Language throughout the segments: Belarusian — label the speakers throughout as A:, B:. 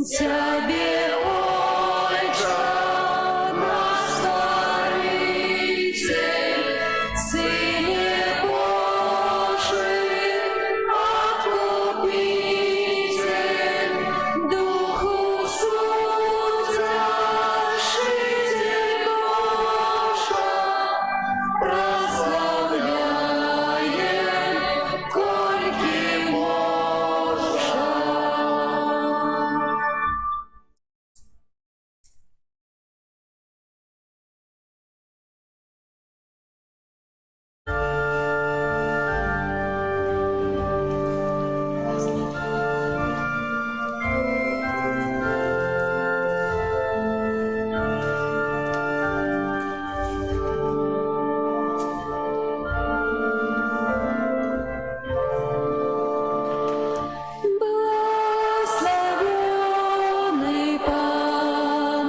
A: Тебе, Отче, наш Створитель, Сыне Божий, Откупитель, Духу Судящитель Божий, прославляем, кольки можем. Благословенный Пан,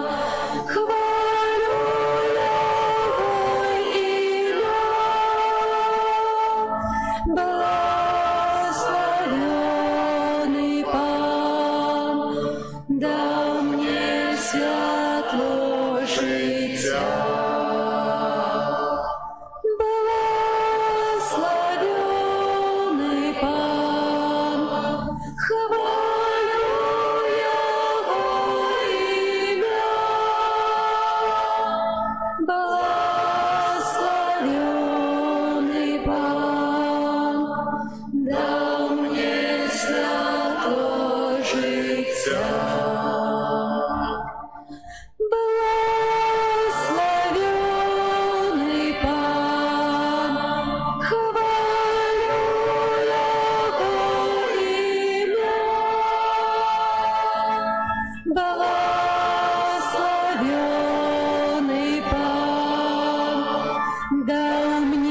A: хвалю Его имя. Благословенный Пан, дал мне святло життя. Благословенный Пан, хвалю Его имя. Благословенный Пан, дал мне святло життя. Благословенный Пан, хвалю Его имя. Благословенный Пан, дал мне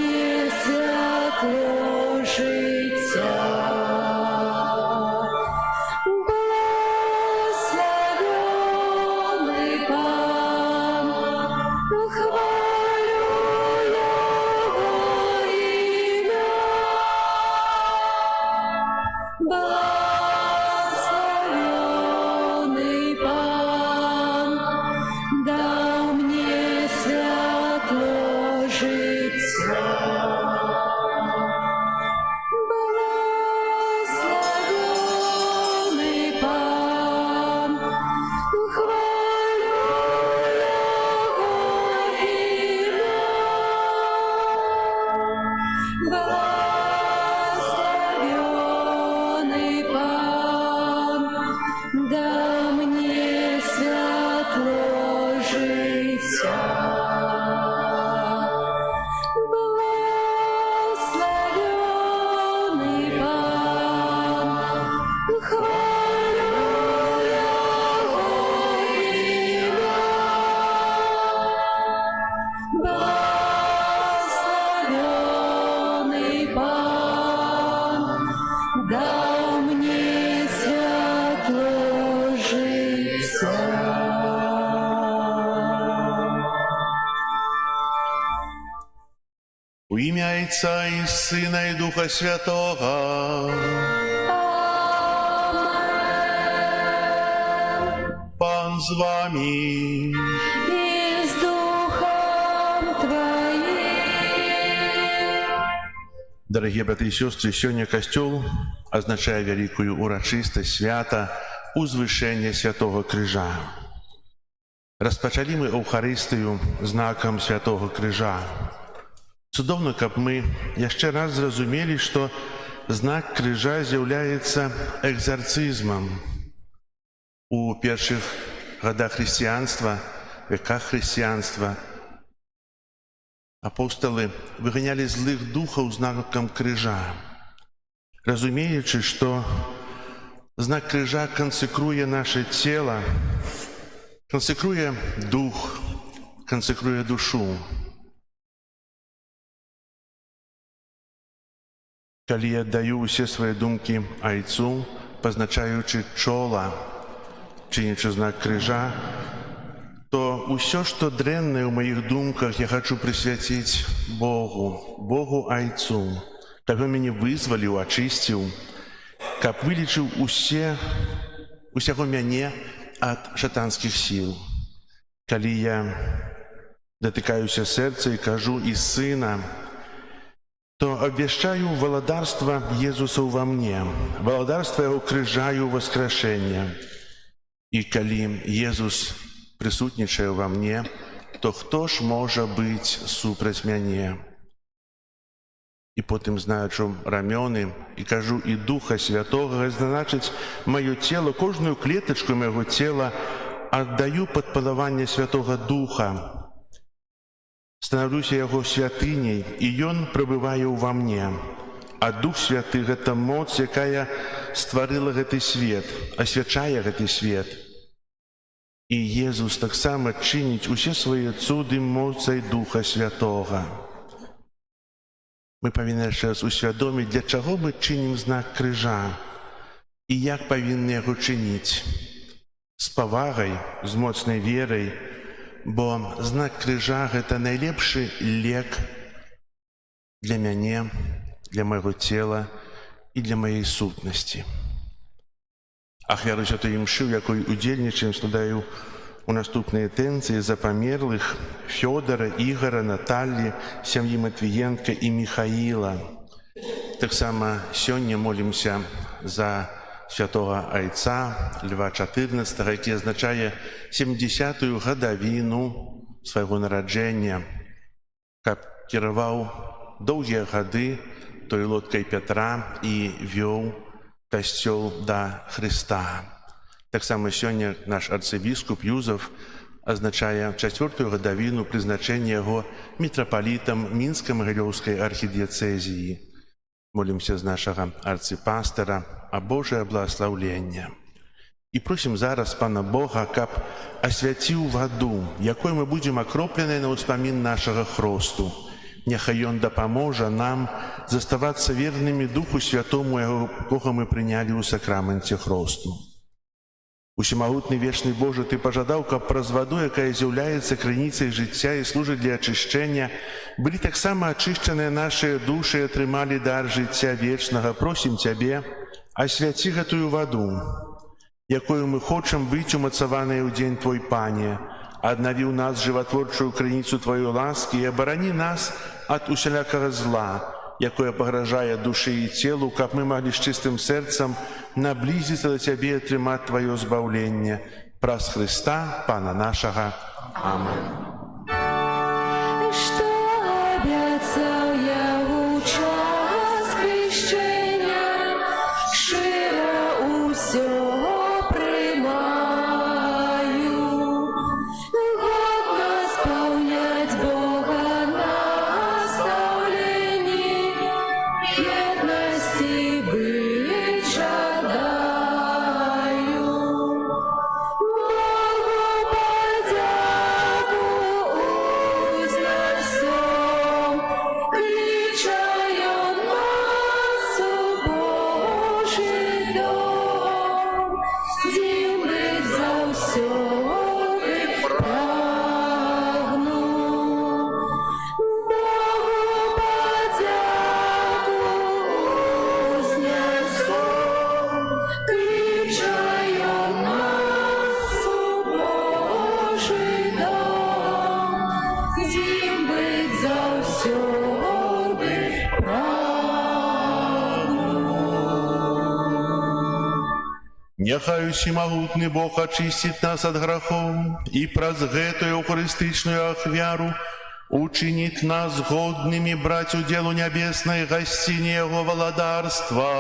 A: святло життя. Благословенный Пан, хвалю Его имя. Благословенный Пан, дал мне святло життя. Благословенный Пан, хвалю Его имя. Благословенный Пан, дал мне святло життя. Благословенный Пан, хвалю Его имя. Благословенный Пан, дал мне святло життя.
B: У ім'я Отця і Сина і Духа Святого. Пан з вами.
A: И с Духом Твоим.
B: Дорогі брати і сестри, сьогодні Костюл означає великую урочистость свята узвишення Святого Крижа. Розпочали ми Евхаристію знаком Святого Крижа. Цудовно, каб ми ще раз зрозуміли, що знак крижа з'являється екзорцизмом. У перших годах християнства, веках християнства, апостоли виганяли злих духов знаком крижа, розуміючи, що знак крижа консекрує наше тіло, консекрує дух, консекрує душу. Коли я даю усі свої думки Отцу, позначаючи чола, чинячи знак крижа, то усе, що дренне у моїх думках, я хочу присвятити Богу Отцу, каб Він мене визволив, очистив, каб вилічив усі усяго мяне ад шатанскіх сіл. Калі я датыкаюся сэрца і кажу і сына, то абвяшчаю валадарства Езуса ўва мне, валадарства яго крыжа і воскрешення. І калі Езус прысутнічае ва мне, то хто ж можа быць супраць мяне? І потым знаючу рамёны і кажу і Духа Святога, значыць, маё цела, кожную клетачку майго цела аддаю пад панаванне Святога Духа. Станаўлюся яго святыняй, і ён прабывае ўва мне. А Дух Святы — гэта моц, якая стварыла гэты свет, асвячае гэты свет. І Езус таксама чыніць усе свае цуды моцай Духа Святога. Мы павінны яшчэ раз усвядоміць, для чаго мы чынім знак крыжа і як павінны яго чыніць. З павагай, з моцнай верай, бо знак крыжа — гэта найлепшы лек для мяне, для майго цела і для маёй сутнасці. Ахвяру святой імшы, у якой удзельнічаем, складаю у наступныя інтэнцыі за памерлых Фёдора, Ігора, Наталлі, сям'і Матвіенка і Міхаіла. Таксама сёння молімся за святого айца Льва XIV, які азначае 70-ю гадавіну свайго нараджэння, каб кіраваў доўгія гады той лодкай Пятра і вёў касцёл да Хрыста. Таксама сёння наш арцыбіскуп Юзаф азначае 4-ю гадавіну прызначэння яго мітрапалітам Мінска-Магілёўскай архідыяцэзіі. Молімся з нашага арцыпастара а Божае благаслаўленне. І просім зараз Пана Бога, каб асвяціў ваду, якой мы будзем акропленыя на ўспамін нашага хросту. Няхай ён дапаможа нам заставацца вернымі Духу Святому, якога мы прынялі ў сакраменце хросту. Усемагутны вечны Божа, Ты пажадаў, каб праз ваду, якая з'яўляецца крыніцай жыцця і служыць для ачышчэння, былі таксама ачышчаныя нашыя душы і атрымалі дар жыцця вечнага. Просім Цябе, асвяці гэтую ваду, якою мы хочам быць умацаваныя ў дзень Твой, Пане. Аднаві ў нас жыватворчую крыніцу Тваёй ласкі і абарані нас ад усялякага зла, якое пагражае душы і целу, каб мы маглі з чыстым сэрцам наблізіцца да Цябе і атрымаць Тваё збаўленне. Праз Хрыста, Пана нашага. Амен.
A: Што абяцаў я ў час хрещення, шчыра ўсё прымаю, годна спаўняць Бога настаўленні, єднасці быць жадаю. Богу падзяку узнасём, кліча ён нас у Божы дом, дзе быць заўсёды прагну. Богу падзяку узнасём, кліча ён нас у Божы дом, дзе быць заўсёды прагну.
B: Няхай усемагутны Бог ачысціць нас ад грахоў і праз гэтую эўхарыстычную ахвяру учыніць нас годнымі браць удзел у нябеснай гасціне яго валадарства.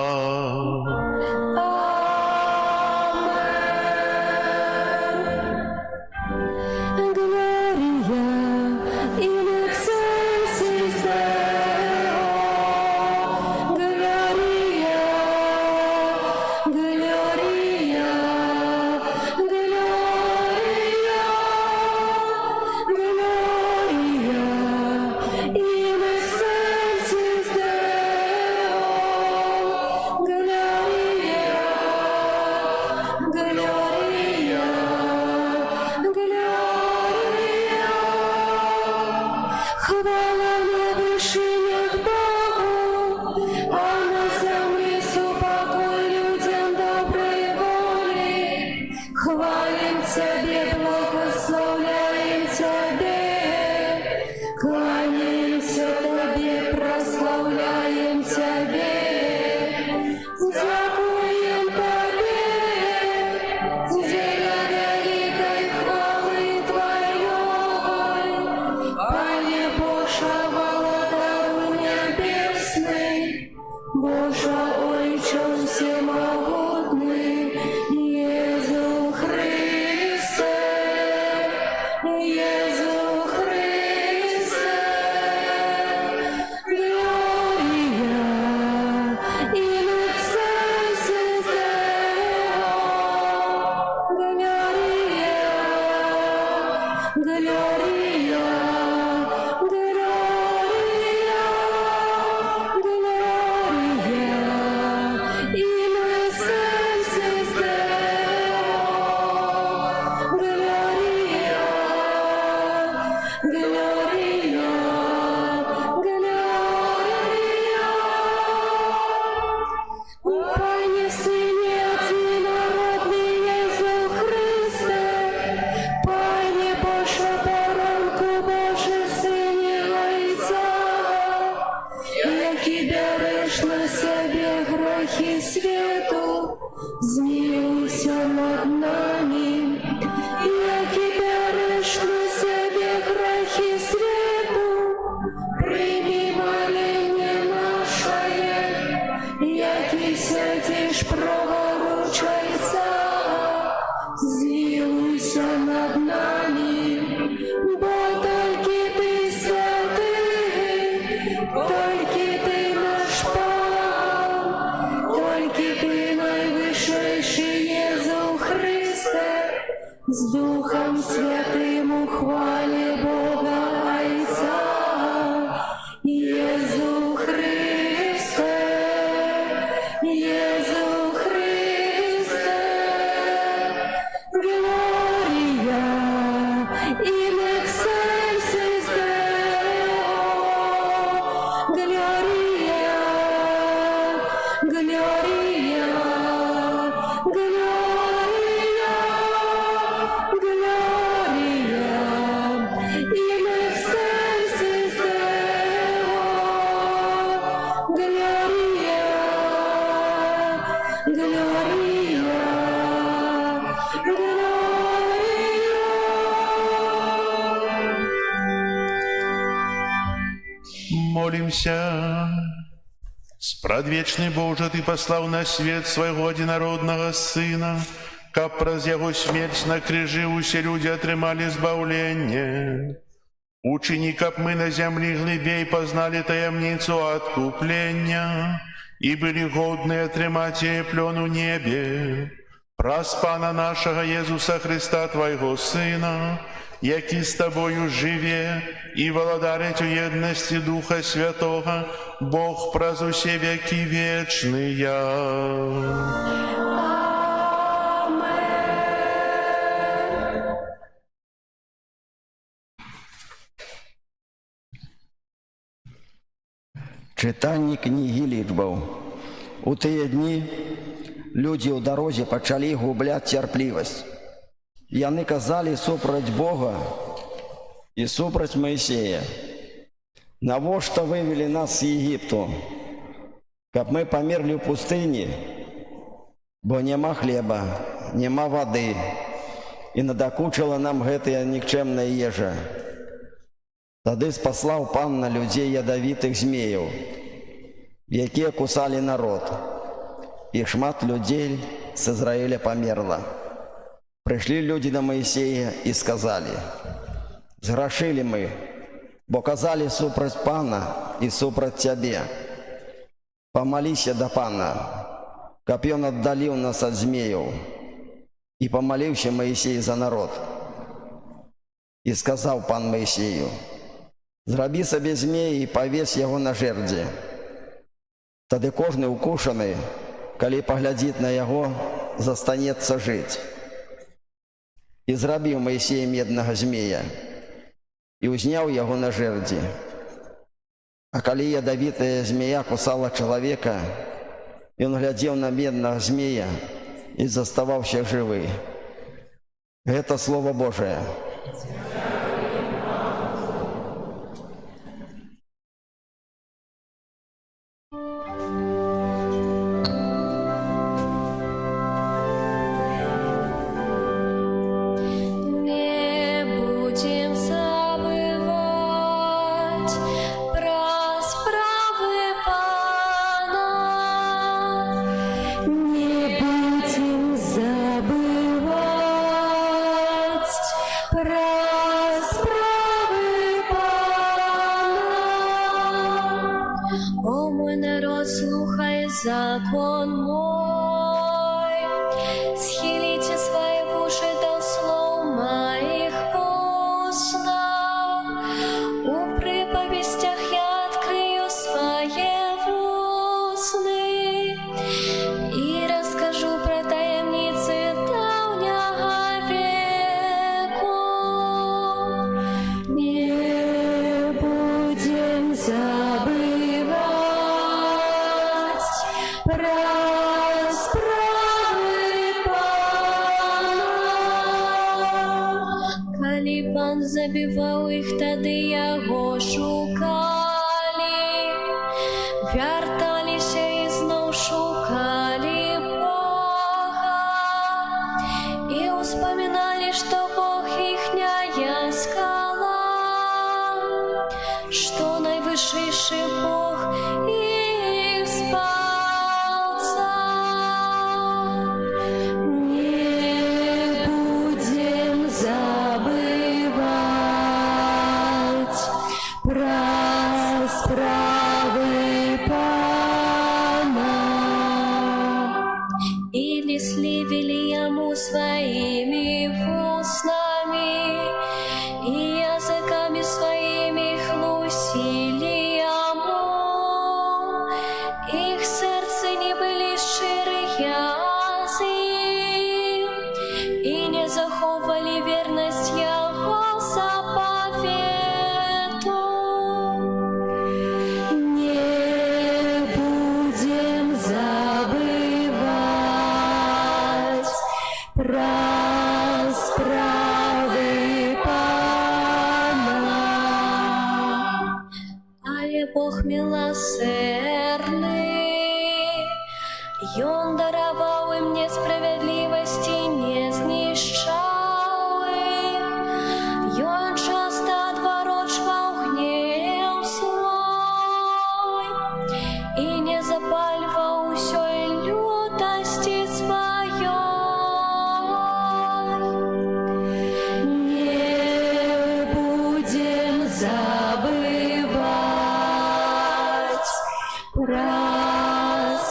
A: Gloria Боже, Ойче всемогутний, Єзу Христе, Єзу Христе, Глорія in excelsis Deo, Gloria, Gloria, Gloria, Gloria, in excelsis Deo, Gloria, Gloria, Gloria. Пане Сыне Единородный Єзу Христе, Пане Боже поранку Боже Сині Отця, які береш на себе грехи світу, змилуйся над нами, які береш на себе грехи світу, прийми моління наше, які сидиш праворучайся, змилуйся над нами, бо тільки ти святий, тільки ти наш Пан, тільки ти найвищий Єзу Христе, з Духом Святим у хвалі Бога Отця. Єзу Христе, Єзу Христе, Глорія in excelsis Deo, Gloria, Gloria, Gloria, Gloria, in excelsis Deo, Gloria, Gloria, Gloria.
B: Молимся. Спрадвечный Боже, Ты послал на свет Своего одинародного Сына, каб праз Яго смерть на крыжы усе люди атрымалі збаўленне. Учини, каб мы на землі глыбей познали таямницу откупления и были годны атрымаць яе плён у небе. Праз Пана нашага Езуса Христа, Твайго Сына, які з Тобою живе і валадарить у єдності Духа Святого, Бог праз усе веки вечные.
C: Читанне кнігі лічбаў. У тыя дні людзі ў дарозе пачалі губляць цярплівасць. Яны казалі супраць Бога і супраць Маісея: «Навошта вывелі нас з Егіпту, каб мы памерлі ў пустыні, бо няма хлеба, няма вады, і надакучыла нам гэтая нікчэмная ежа». Тады спаслаў Пан на людзей ядавітых змеяў, якія кусалі народ, і шмат людзей з Ізраіля памерла. Прыйшлі людзі да Маісея і сказалі: «Зграшылі мы, бо казалі супраць Пана і супраць Цябе. Памаліся да Пана, каб Ён аддаліў нас ад змеяў». І памаліўся Маісей за народ. І сказаў Пан Маісею: «Зрабі сабе змея і павесь яго на жэрдзе. Тады кожны укушаны, калі паглядзіць на яго, застанецца жыць». І зрабіў Маісей меднага змея і ўзняў яго на жэрдзе. А калі ядавітая змея кусала чалавека, ён глядзеў на меднага змея і заставаўся жывы. Гэта Слова Божае.
A: Не будем забывать про справы Пана. закон мой. Схилите свои уши до слов моих устных. У приповестях я открою свои устны и расскажу про таємниці давнього веку. Не будем забывать про справы Пана. Калі пан забиваў іх, тады яго шукалі, вярталіся і зноў шукалі Бога і успаміналі, што Бог іхняя скала, што найвышэйшы Бог іх спаўца. Не будем забывать про справы Пана. Или сливили ему своими устами и языками своими хлусили ему. Их сердце не были ширые и не заховали верность его заповеду. Не будем забывать про справы Пана. Але Бог милосердный, Ён дараваў ім несправядлівасці, не знішчаў іх. Ён часта адварочваў гнеў свой і не запальваў усёй лютасці сваёй. Не будем забывать про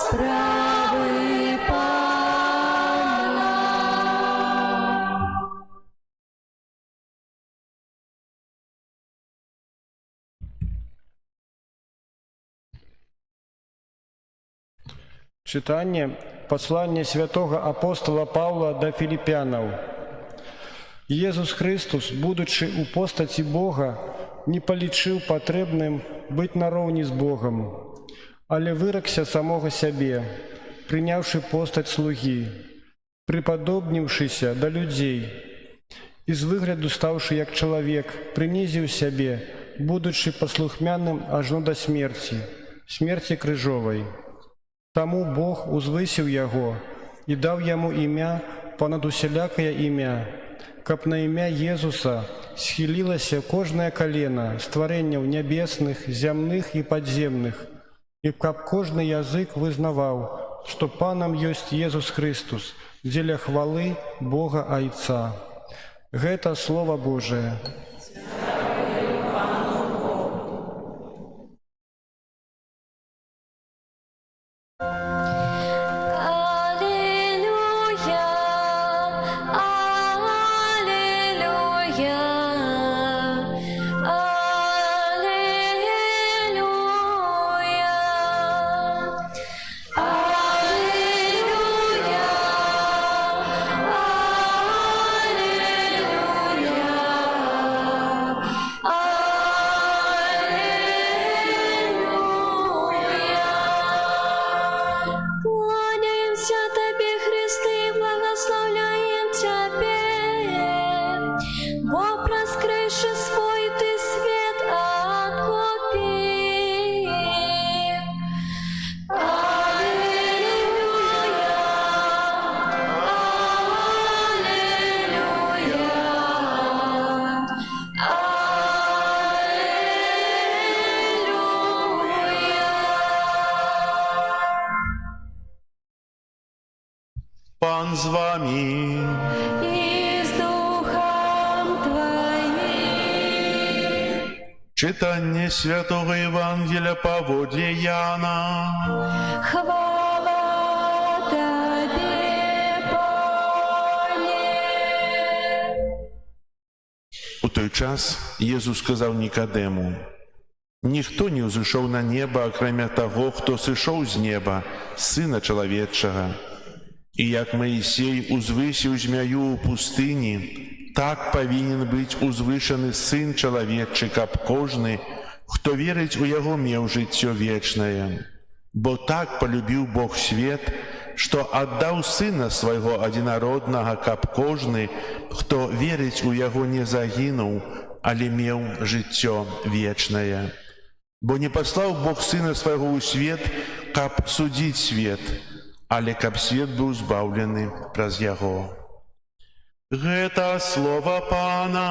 A: справы Пана.
D: Читание послания святого апостола Павла до Филиппянов. Иисус Христос, будучи у постаті Бога, не полічив потребним быть наравне с Богом, але вырекся самого себе, принявши постать слуги, приподобнившийся до людей, из выгляду ставший як человек, принизив себе, будучи послухмянным аж до смерти, смерти крыжовой. Тому Бог узвысил Яго и дал Ему имя понад усялякое имя, каб на имя Иисуса схилилося кожное колено створенняў небесных, земных и подземных, и каб кожный язык вызнавал, что Паном есть Иисус Христос, дзеля хвалы Бога Айца. Гэта Слово Божие.
B: Пан з вами.
A: И с Духом Твоим.
B: Читання Святого Євангелія Паводле Яна.
A: Хвала
B: час Езус сказаў Нікадэму: «Ніхто не ўзышоў на неба, акрамя таго, хто сышоў з неба, Сына чалавечага. І як Маісей узвысіў змяю ў пустыні, так павінен быць узвышаны Сын чалавечы, каб кожны, хто верыць у яго, меў жыццё вечнае. Бо так полюбіў Бог свет, што аддаў Сына свайго адзінароднага, каб кожны, хто верыць у яго, не загінуў, але меў жыццё вечнае. Бо не паслаў Бог Сына свайго ў свет, каб судзіць свет, але каб свет быў збаўлены праз яго». Гэта слова Пана.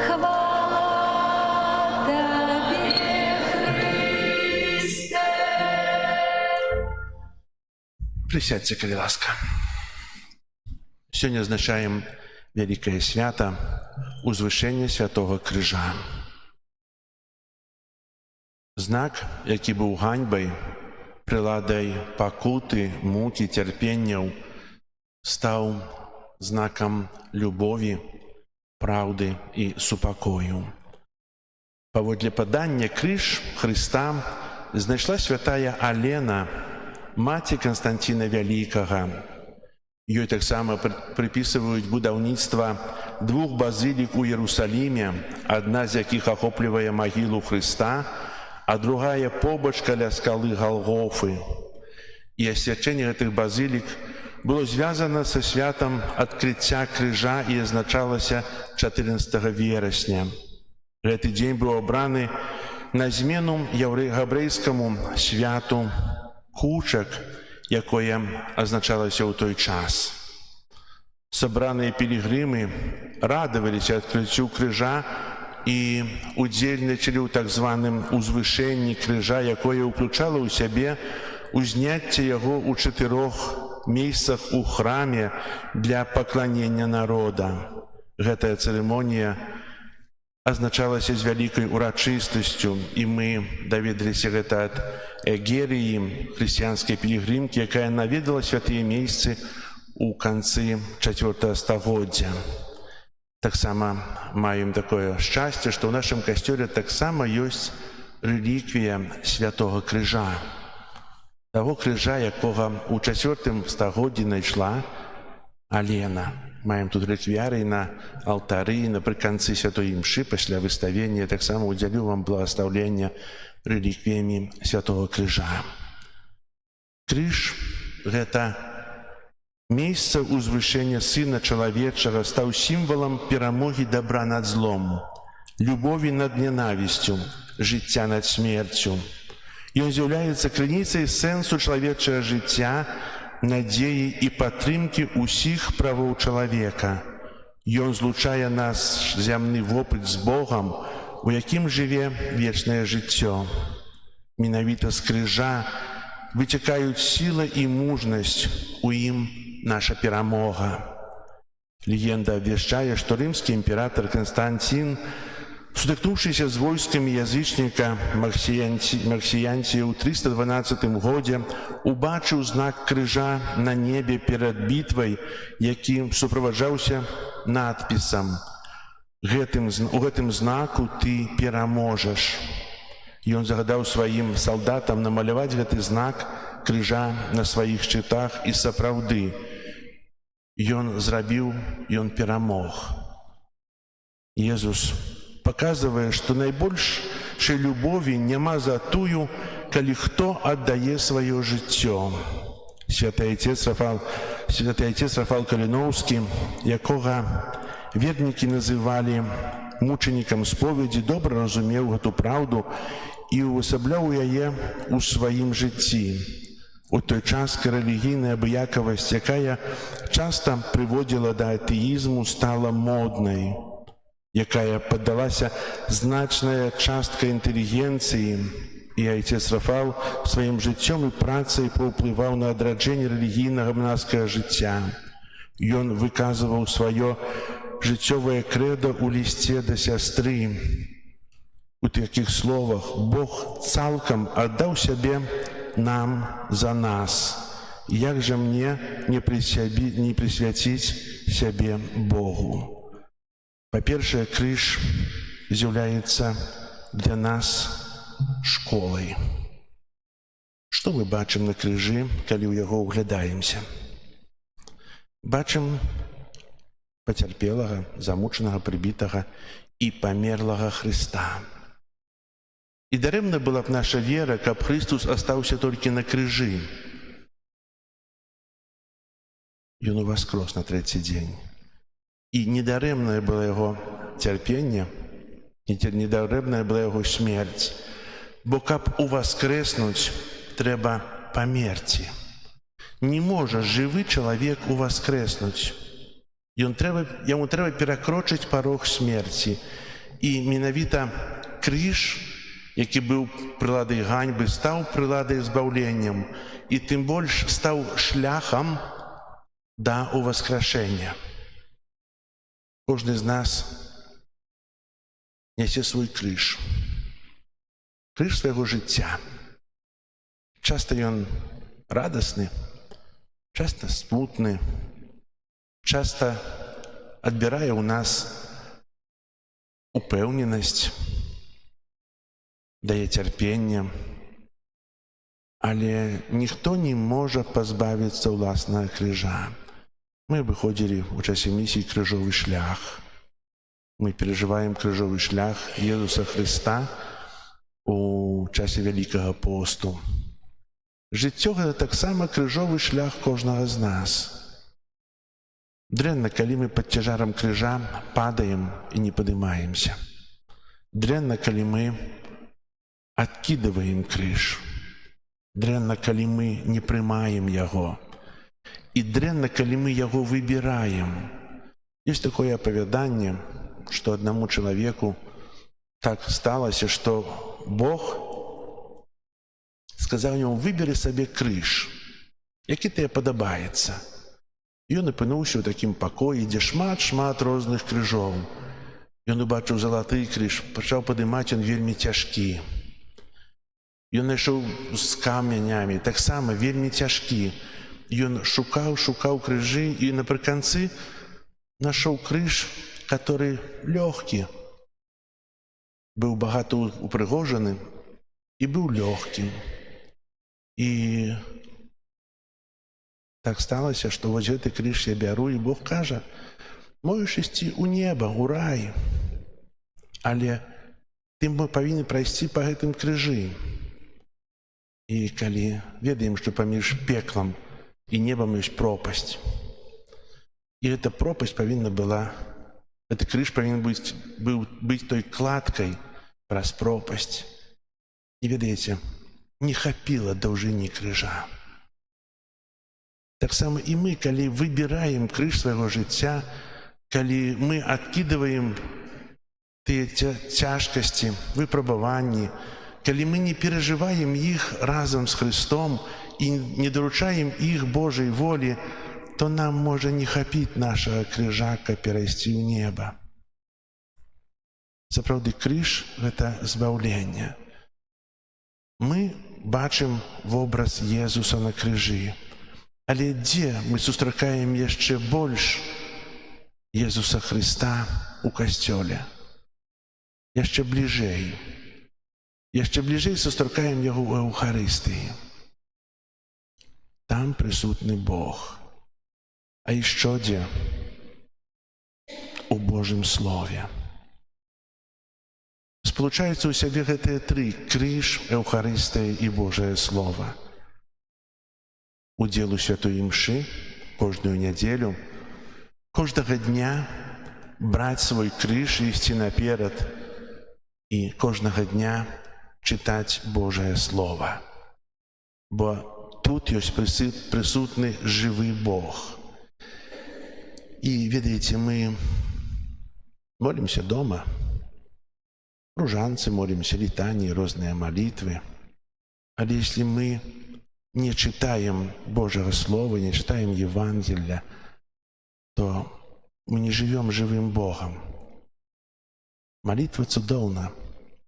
A: Хвала Тебе, Христе.
B: Присядьте, калі ласка. Сёння азначаем вялікае свята узвышэння святого крыжа. Знак, які быў ганьбай, прыладай пакуты, мукі, цярпенняў, стаў знакам любові, праўды і супакою. Паводле падання крыж Хрыста знайшла святая Алена, маці Канстанціна Вялікага. Ёй таксама прыпісваюць будаўніцтва двух базылік у Іерусаліме, адна з якіх ахоплівае магілу Хрыста, а другая побач каля скалы Галгофы. І асвячэнне гэтых базылік было звязана са святам адкрыцця крыжа і азначалася 14 верасня. Гэты дзень быў абраны на змену габрэйскаму святу кучак, якое азначалася ў той час. Сабраныя пілігрымы радаваліся адкрыццю крыжа і удзельнічалі ў так званым узвышэнні крыжа, якое ўключала ў сябе узняцце яго ў 4 месцах у храме для пакланення народа. Гэтая цырымонія азначалася з вялікай урачыстасцю, і мы даведаліся гэта ад Эгерыі, хрысціянскай пілігрымкі, якая наведала святыя месцы ў канцы 4 стагоддзя. Таксама маем такое шчасце, што ў нашым касцёле таксама ёсць рэліквія святого крыжа. Таго крыжа, якога ў 4 стагоддзі знайшла Алена. Маем тут рэліквіярый на алтары, напрыканцы святой імшы, пасля выставення таксама удзялю вам благаслаўлення рэліквіямі святого крыжа. Крыж — гэта месца узвышэння Сына чалавечага, стаў сімвалам перамогі дабра над злом, любові над ненавісцю, жыцця над смерцю. Ён з'яўляецца крыніцай сэнсу чалавечага жыцця, надзеі і падтрымкі ўсіх правоў чалавека. Ён злучае наш зямны вопыт з Богам, у якім жыве вечнае жыццё. Менавіта з крыжа выцякаюць сіла і мужнасць, у ім наша перамога. Легенда абвяшчае, што рымскі імператар Канстантін, сутыкнуўшыся з войскамі язычніка Максіянція ў 312 годзе, убачыў знак крыжа на небе перад бітвай, які суправаджаўся надпісам: «У гэтым знаку ты пераможаш». Ён загадаў сваім салдатам намаляваць гэты знак крыжа на сваіх шчытах, і сапраўды ён перамог. Езус паказвае, што найбольшай любові няма за тую, калі хто аддае сваё жыццё. Святы Отец Рафал Каліноўскі, якога вернікі называлі мучанікам споведзі, добра разумеў гэту праўду і ўвасабляў яе ў сваім жыцці. У той час рэлігійная абыякавасць, якая часта прыводзіла да атэізму, стала моднай, якая паддалася значная частка інтэлігенцыі, і Отец Рафал сваім жыццём і працай паўплываў на адраджэнне рэлігійнага манаскага жыцця. Ён выказваў сваё жыццёвае крэда ў лісце да сястры. У такіх словах: «Бог цалкам аддаў сябе нам за нас. Як жа мне не прысвяціць сябе Богу?» Па-першае, крыж з'яўляецца для нас школай. Што мы бачым на крыжы, калі ў яго ўглядаемся? Бачым пацярпелага, замучанага, прыбітага і памерлага Хрыста. І дарэмна была б наша вера, каб Христус астаўся толькі на крыжы. Ён уваскрос на трэці дзень. І недарэмнае было яго цярпенне, і недарэмная была яго смерць. Бо каб уваскрэснуць, трэба памерці. Не можа жывы чалавек уваскрэснуць. Яму трэба перакрочыць парог смерці. І менавіта крыж, які быў прыладай ганьбы, стаў прыладай збаўленнем і тым больш стаў шляхам да ўваскрашэння. Кожны з нас нясе свой крыж. Крыж свайго жыцця. Часта ён радасны, часта смутны, часта адбірае ў нас упэўненасць, дае цярпенне, але ніхто не можа пазбавіцца ўласнага крыжа. Мы выходзілі ў часе місіі крыжовы шлях. Мы перажываем крыжовы шлях Езуса Хрыста у часе Вялікага посту. Жыццё гэта таксама крыжовы шлях кожнага з нас. Дрэнна, калі мы пад цяжарам крыжа падаем і не падымаемся. Дрэнна, калі мы адкідваем крыж. Дрэнна, калі мы не прымаем яго. І дрэнна, калі мы яго выбіраем. Ёсць такое апавяданне, што аднаму чалавеку так сталася, што Бог сказаў яму: выберы сабе крыж, які тебе падабаецца. Ён апынуўся ў такім пакоі, дзе шмат розных крыжоў. Ён убачыў залаты крыж, пачаў падымаць, ён вельмі цяжкі. Ён знайшоў з камянямі, таксама вельмі цяжкі. Ён шукаў крыжы і напрыканцы нашоў крыж, который лёгкі. Быў багата упрыгожаны і быў лёгкім. І так сталася, што вось гэты крыж я бяру, і Бог кажа: можаш ісці ў неба, ў рай, але ты павінен прайсці па гэтым крыжы. І калі ведаем, што паміж пеклам і небам ёсць пропасць, і эта пропасць павінна была, гэты крыж павінен быць той кладкай праз пропасць. І ведаеце, не хапіла даўжыні крыжа. Таксама і мы, калі выбіраем крыж свайго жыцця, калі мы адкідваем тыя цяжкасці, выпрабаванні, калі мы не перажываем іх разам з Христом і не даручаем іх Божай волі, то нам можа не хапіць нашага крыжа, каб перайсці ў неба. Сапраўды, крыж – гэта збаўленне. Мы бачым вобраз Езуса на крыжы, але дзе мы сустракаем яшчэ больш Езуса Христа у касцёле? Яшчэ бліжэй. Яшчэ бліжэй сустракаем яго ў Еўхарыстыі. Там прысутны Бог. А яшчэ дзе? У Божым Слове. Сполучаюцца ў сябе гэтыя тры: крыж, Еўхарыстыя і Божае Слова. Удзел у святой імшы кожную нядзелю, кожнага дня браць свой крыж і ісці наперад, і кожнага дня чытаць Божае Слова. Бо тут ёсць прысутны жывы Бог. І ведаеце, мы молімся дома, ружанцы молімся, літаніі, розныя малітвы. Але если мы не читаем Божьего Слова, не читаем Евангелия, то мы не живем живым Богом. Молитва цудоўна,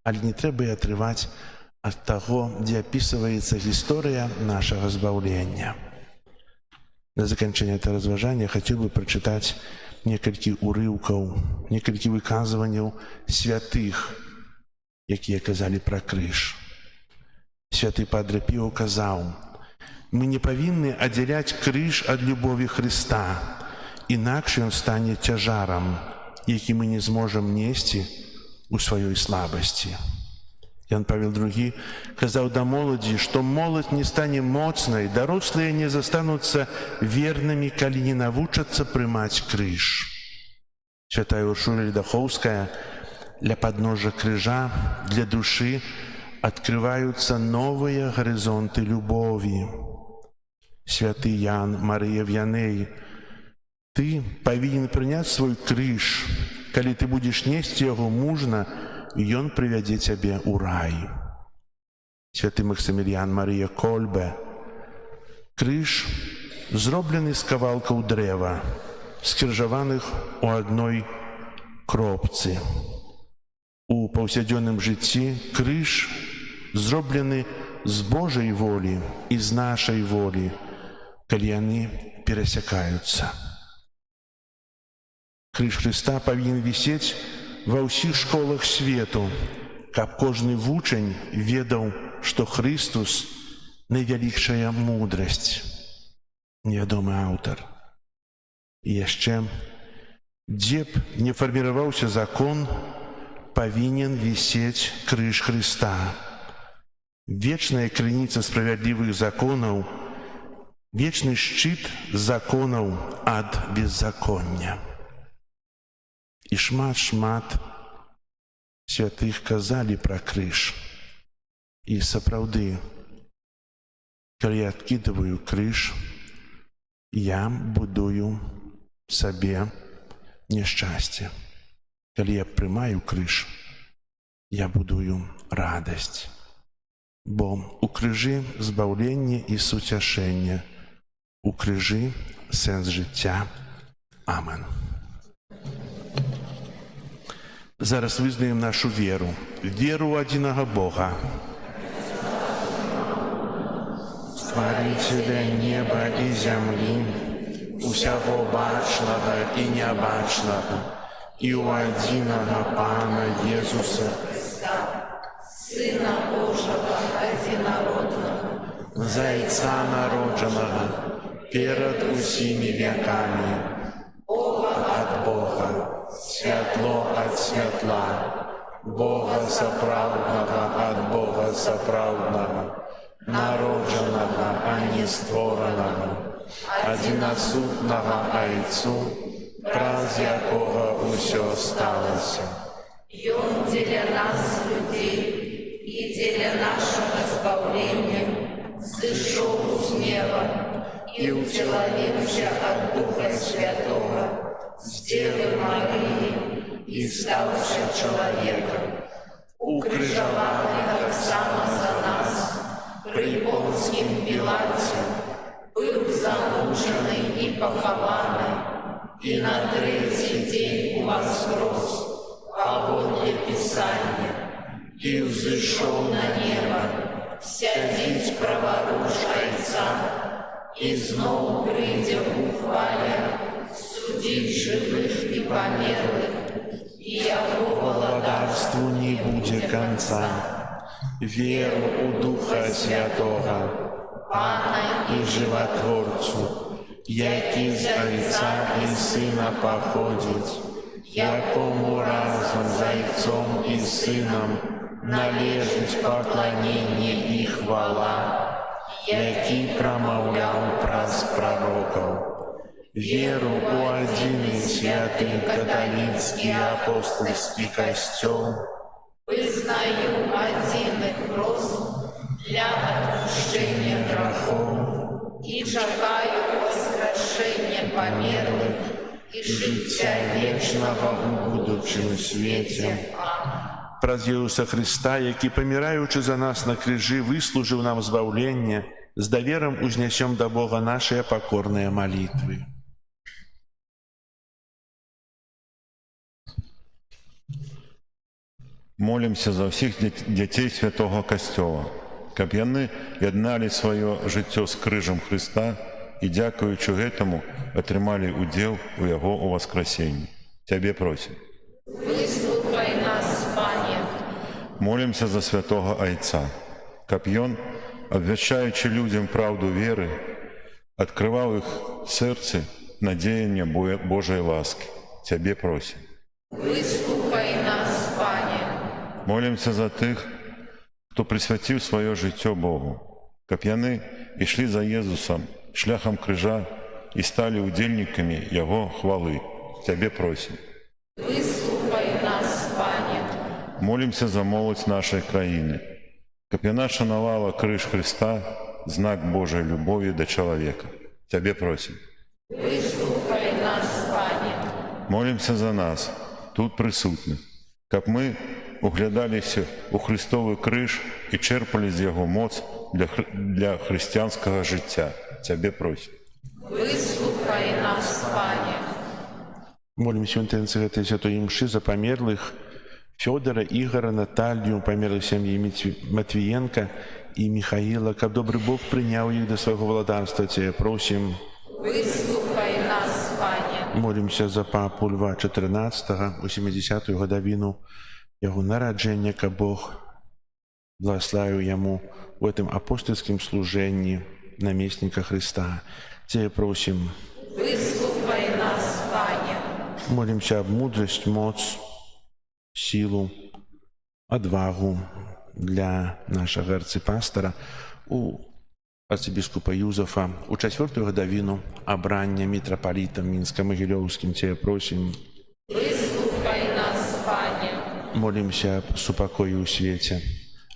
B: але не трэба і атрываць ад таго, дзе апісваецца гісторыя нашага збаўлення. На заканчэнне этого разважання хотел бы прочитать некалькі урыўкаў, некалькі выказванняў святых, якія казалі пра крыж. Святы Падре Піо казаў: «Мы не павінны аддзяляць крыж ад любові Хрыста, інакш ён стане цяжарам, які мы не зможам несці у сваёй слабасці». Ян Павел II казаў да моладзі, што моладзь не стане моцнай, дарослыя не застануцца вернымі, калі не навучацца прымаць крыж. Святая Уршуля Ледахоўская: «Ля падножжа крыжа для душы открываются новыя гарызонты любові». Святы Ян Марыя В'яней: «Ты павінен прыняць свой крыж. Калі ты будзеш несці яго мужна, ён прывядзе цябе ў рай». Святы Максіміліян Марыя Кольбе: «Крыж зроблены з кавалкаў дрэва, скрыжаваных у адной кропцы. У паўсядзённым жыцці крыж зроблены з Божай волі і з нашай волі, калі яны перасякаюцца. Крыж Хрыста павінен вісець ва ўсіх школах свету, каб кожны вучань ведаў, што Хрыстус – найвялікшая мудрасць». Невядомы аўтар. І яшчэ: «Дзе б не фарміраваўся закон, павінен вісець крыж Хрыста. Вечная крыніца справядлівых законаў, вечны шчыт законаў ад беззаконня». І шмат святых казалі пра крыж. І сапраўды, калі я адкідываю крыж, я будую сабе няшчасце. Калі я прымаю крыж, я будую радасць. Бо у крыжы збаўленне і суцяшэнне, у крыжы сэнс жыцця. Амен. Зараз вызнаем нашу веру, веру ў адзінага Бога, Стварыцеля неба і зямлі, усяго бачнага і нябачнага, і ў адзінага Пана Езуса,
A: Сына Божага адзінароднага,
B: Зайца народжанага, перад усімі вякамі,
A: Бога
B: ад Бога, святло ад святла, Бога сапраўднага ад Бога сапраўднага, народжанага, а не створанага, адзінасутнага Айцу, праз якога ўсё сталася.
A: Ён дзеля нас, людзей, і дзеля нашага збаўлення зышоў з неба і ўцелавіўся ад Духа Святога з Дзевы Марыі і стаўся чалавекам. Укрыжаваны таксама за нас пры Понцкім Пілаце, быў замучаны і пахаваны, і на трэці дзень уваскрос паводле Пісання, і ўзышоў на неба, сядзіць праваруч Айца, і зноў прыйдзе ў хвале судзіць жывых і памерлых, і яго
B: Валадарству не будзе канца. Веру ў Духа Святога,
A: Пана
B: і Жыватворцу, які з Айца і Сына паходзіць, якому разам з Айцом і Сынам належыць пакланенне і хвала, які прамаўляў праз прарокаў. Веру ў адзіны святы каталіцкі апостальскі касцёл,
A: вызнаю адзіны хрост для адпушчэння грахоў і чакаю воскрешэння памерлых і жыцця вечнага
B: у будучым свеце.
A: Амén.
B: Праз Ісуса Христа, які, паміраючы за нас на крыжы, выслужыў нам збаўленне, з даверам узнясём да Бога нашыя пакорныя малітвы.
E: Молімся за ўсіх дзяцей святога Касцёла, каб яны ядналі сваё жыццё з крыжам Хрыста і, дякуючи гэтаму, атрымалі удзел у яго ўваскрасенні. Цябе просім.
A: Выслухай нас, Пане.
E: Молімся за святого Айца, каб ён, абвяшчаючы людзям праўду веры, адкрываў іх сэрцы на дзеянне Божай ласкі. Цябе просім.
A: Выслухай нас, Пане.
E: Молімся за тых, хто прысвяціў сваё жыццё Богу, каб яны ішлі за Езусам шляхам крыжа і сталі ўдзельнікамі Яго хвалы. Цябе просім.
A: Выслухай нас, Пане.
E: Молімся за моладзь нашай краіны, каб яна шанавала крыж Хрыста, знак Божай любові да чалавека. Цябе просім.
A: Выслухай нас, Пане.
E: Молімся за нас, тут прысутных, каб мы углядаліся ў Хрыстовы крыж і чэрпалі з яго моц для хрысціянскага жыцця. Цябе просім.
A: Выслухай нас, Пане.
B: Молимся в интенции этой святой мши за померлых Федора, Игора, Наталью, померлых семьи Матвиенко и Михаила, как добрый Бог принял их до своего владарства. Тебе просим.
A: Выслухай нас, Пане.
B: Молимся за папу Льва XIV, у 70-ю годовину его народжения, как Бог благословил ему в этом апостольском служении наместника Христа. Тебе просим.
A: Выслухай нас, Пане.
B: Молимся об мудрость, моц, силу, отвагу для нашего арципастора у арцебискупа Юзефа у 4-ю годовину обрання митрополитом Минско-Могилевским. Тебе просим.
A: Выслухай нас, Пане.
B: Молимся об супокое у свете,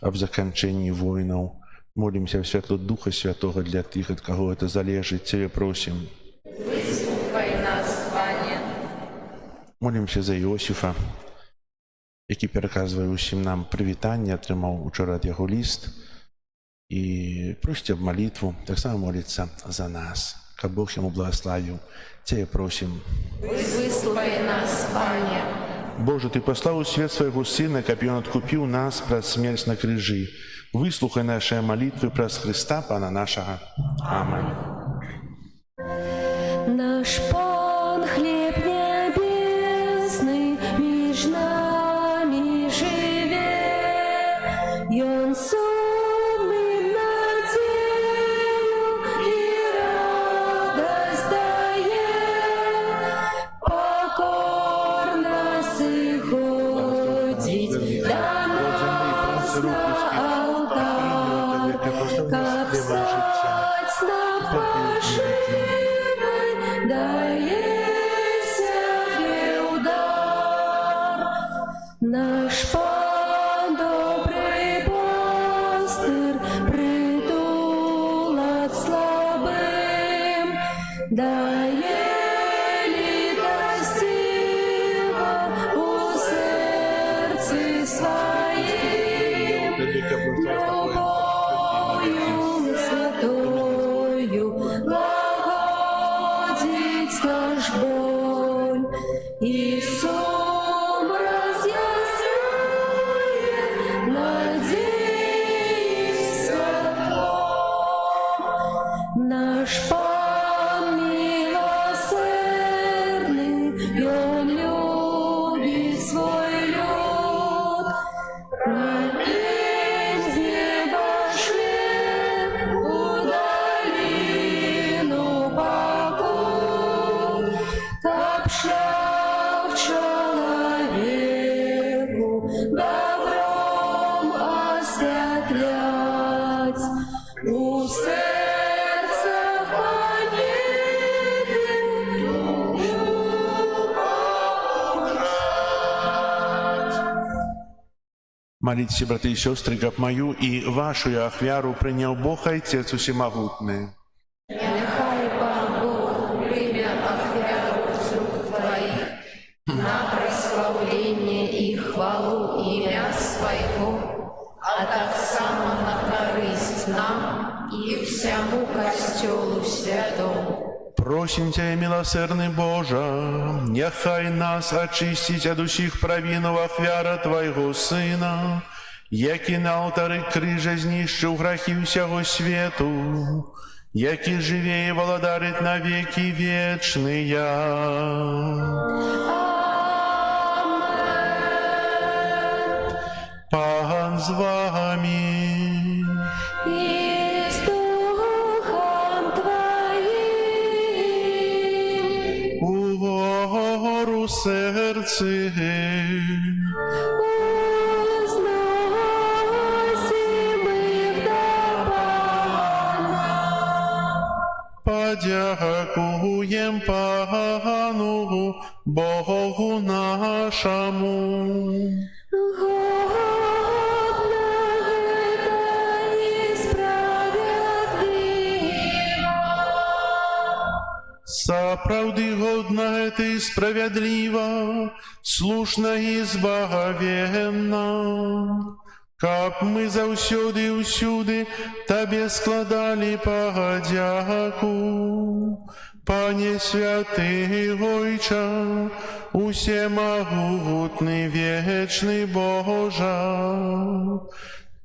B: об закончении войнов. Молимся в светло Духа Святого для тех, от кого это залежит. Тебе просим.
A: Выслухай нас, Пане.
B: Молимся за Иосифа, який переказує усім нам привітання, отримав учора від його лист. І просить об молитву, так само молиться за нас. Как Бог ему благословил. Тебе просим.
A: Выслухай нас, Пане.
B: Боже, Ты послал у свет Своего Сына, как Он откупил нас про смерть на крижи. Выслухай наши молитвы про Христа, Пана нашего. Аминь.
F: Наш Пан хлеб небесный між нами живе, Ён сонным надею и радость дає, покорно сиходить до нас на алтарь, как стать на поживой, дає себе удар. Наш Пан добрий пастир, притулок слабим, дає літостива у серці своїм, любов'ю святою лагодить наш боль, и сум разъясняє надії світло. Наш Пан милосердный, Он любит свой люд, промень с неба шлет у долину покут, как шлях человеку добром осветлять, у сердцах
B: Молитесь, братья и сестры, как мою и вашу ахвяру принял Бог, Отец Всемогутный.
A: Нехай Пан Бог прийме ахвяру з рук Твоих на прославление и хвалу имя Своего, а так само на корысть нам и всему костелу святому.
B: Просим Тебя, милосердный Боже, нехай нас очистить от усіх провинов ахвяра Твоего Сына, який на алтари крижа знищив грахи всього світу, які живе и владарит на веки вечные. Пан з вами.
F: И с Духом Твоим.
B: Угору серце,
F: Возносим их до Пана.
B: подякуєм Пану Богу нашому.
F: Годно это и справедливо.
B: Сапраўды годна гэта і справядліва, слушна і збагавенна, каб мы заўсёды і ўсюды Табе складалі падзяку. Пане святы Ойча, усемагутны вечны Божа,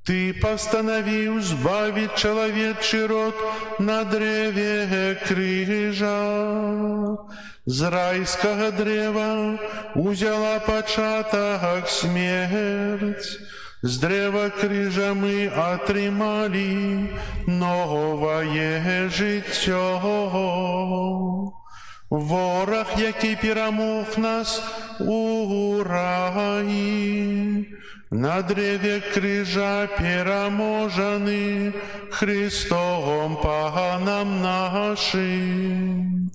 B: Ты постановил збавить человечий род на древе крыжа. З райского древа узяла початок смерть, з древа крыжа мы отрымали новое життё. Ворог, який перемог нас у раї, на древе крыжа переможены Христом Паном нашим.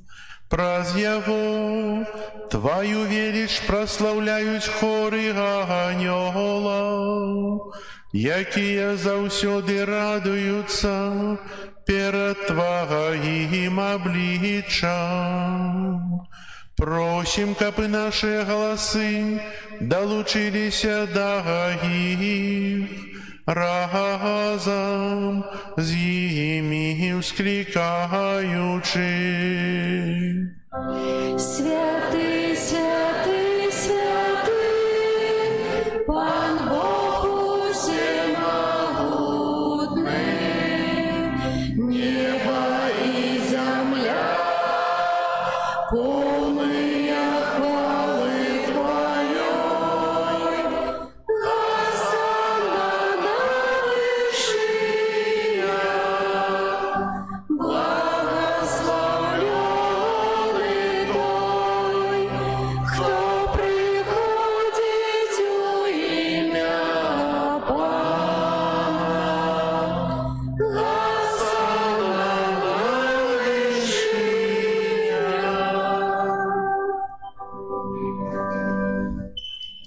B: Праз Яго Твою велич прославляють хоры анёлов, якія заўсёды радуюцца перед Твоим обличчям. Просим, каб и наши голосы долучилися до их, разом з ими вскликаючи.
F: Святый, святый, святый, Пан Бог всемогутный, небо и земля полные хвалы Твоей. Госанна на вышиях, благословленный Той, кто приходит у имя Пана. Госанна на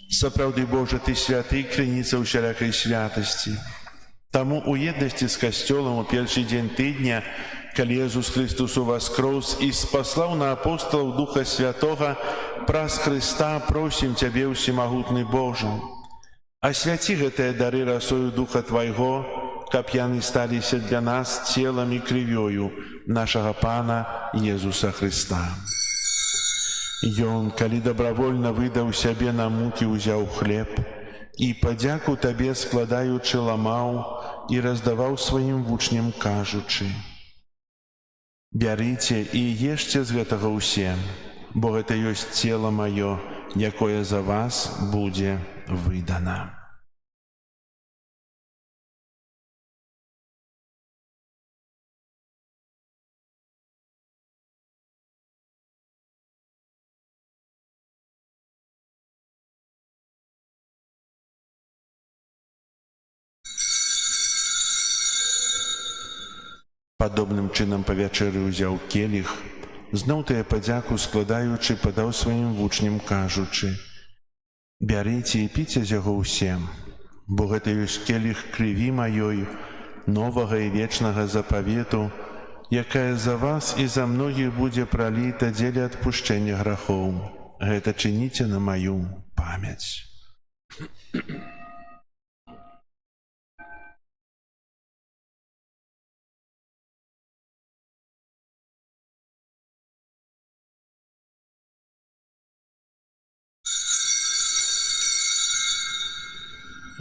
B: Сапраўды Божа, Ты святы, крыніца ўсялякай святасці. Таму у еднасці з касцёлам у першы дзень тыдня, калі Езус Христос уваскрос і спаслаў на апостолаў Духа Святога, праз Христа просім Цябе, усемагутны Божа. Асвяці гэтыя дары расою Духа Твайго, каб яны сталіся для нас целам і крывёю нашага Пана Езуса Христа. Ён, калі добравольна выдаў сябе на мукі, узяў хлеб і падзяку Табе складаючы ламаў і раздаваў сваім вучням, кажучы: «Бярыце і ешце з гэтага ўсе, бо гэта ёсць цела маё, якое за вас будзе выдана». Падобным чынам па вячэры ўзяў келіх, зноў тыя падзяку складаючы, падаў сваім вучням, кажучы: «Бярыце і піце з яго ўсе, бо гэта ёсць келіх крыві маёй, новага і вечнага запавету, якая за вас і за многіх будзе праліта дзеля адпушчэння грахоў. Гэта чыніце на маю памяць».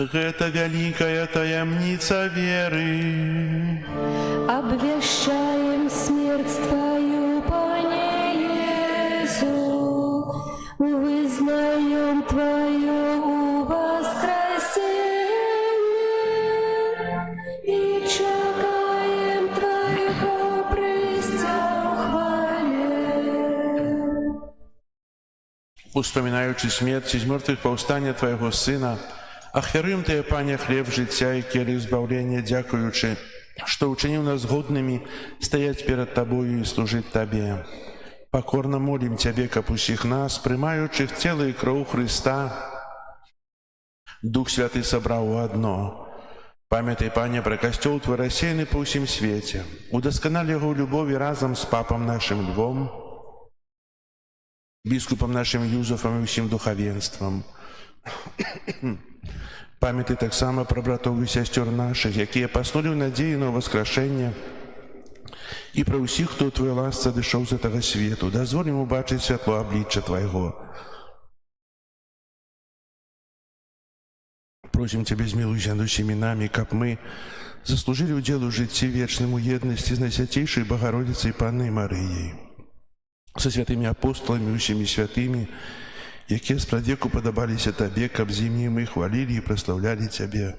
B: Гэта вялікая таямніца веры.
F: обвещаем
B: успоминаючи смерть из мертвых повстання Твоего Сына, ахвяруем Тебе, Пане, хлеб життя и келих збавлення, дякуючи, что учинил нас годными стоять перед Тобою и служить Тебе. Покорно молим Тебе, как усіх нас, приймаючих тело и кров Христа, Дух Святый собрал у одно. Памятай, Пане, про костел Твой рассеянный по всем свете. Удосконали его в любови разом с Папом нашим Львом, Біскупом нашим Юзефом и всем духовенством. Памятай так само про братов и сестер наших, якія поснули в надеї на воскрешення, и про усіх, хто в Твоей ласце дышаў з этого свету. Дозволь ему бачить святло обличчя Твоего. Просим Тебя, змилуйся над усіми нами, каб мы заслужили удел у житті вечному єдності з Найсвятейшей Богородицей Панной Марією, со святыми апостолами, усіми святыми, якія спрадвеку падабаліся Табе, каб з імі мы хвалили и прославляли Тебе,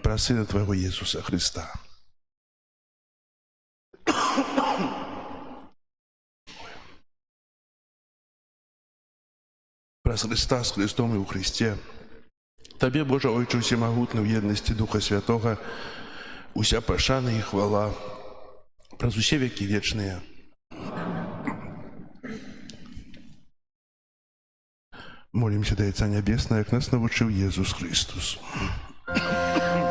B: про Сына Твоего Иисуса Христа. Про Христа с Христом и у Христе. Табе, Боже Ойче всемогутный, в єдності Духа Святого, уся пошана и хвала, праз усе веки вечные. Молимся до Отца Небесного, як нас навчив Єсус Христос.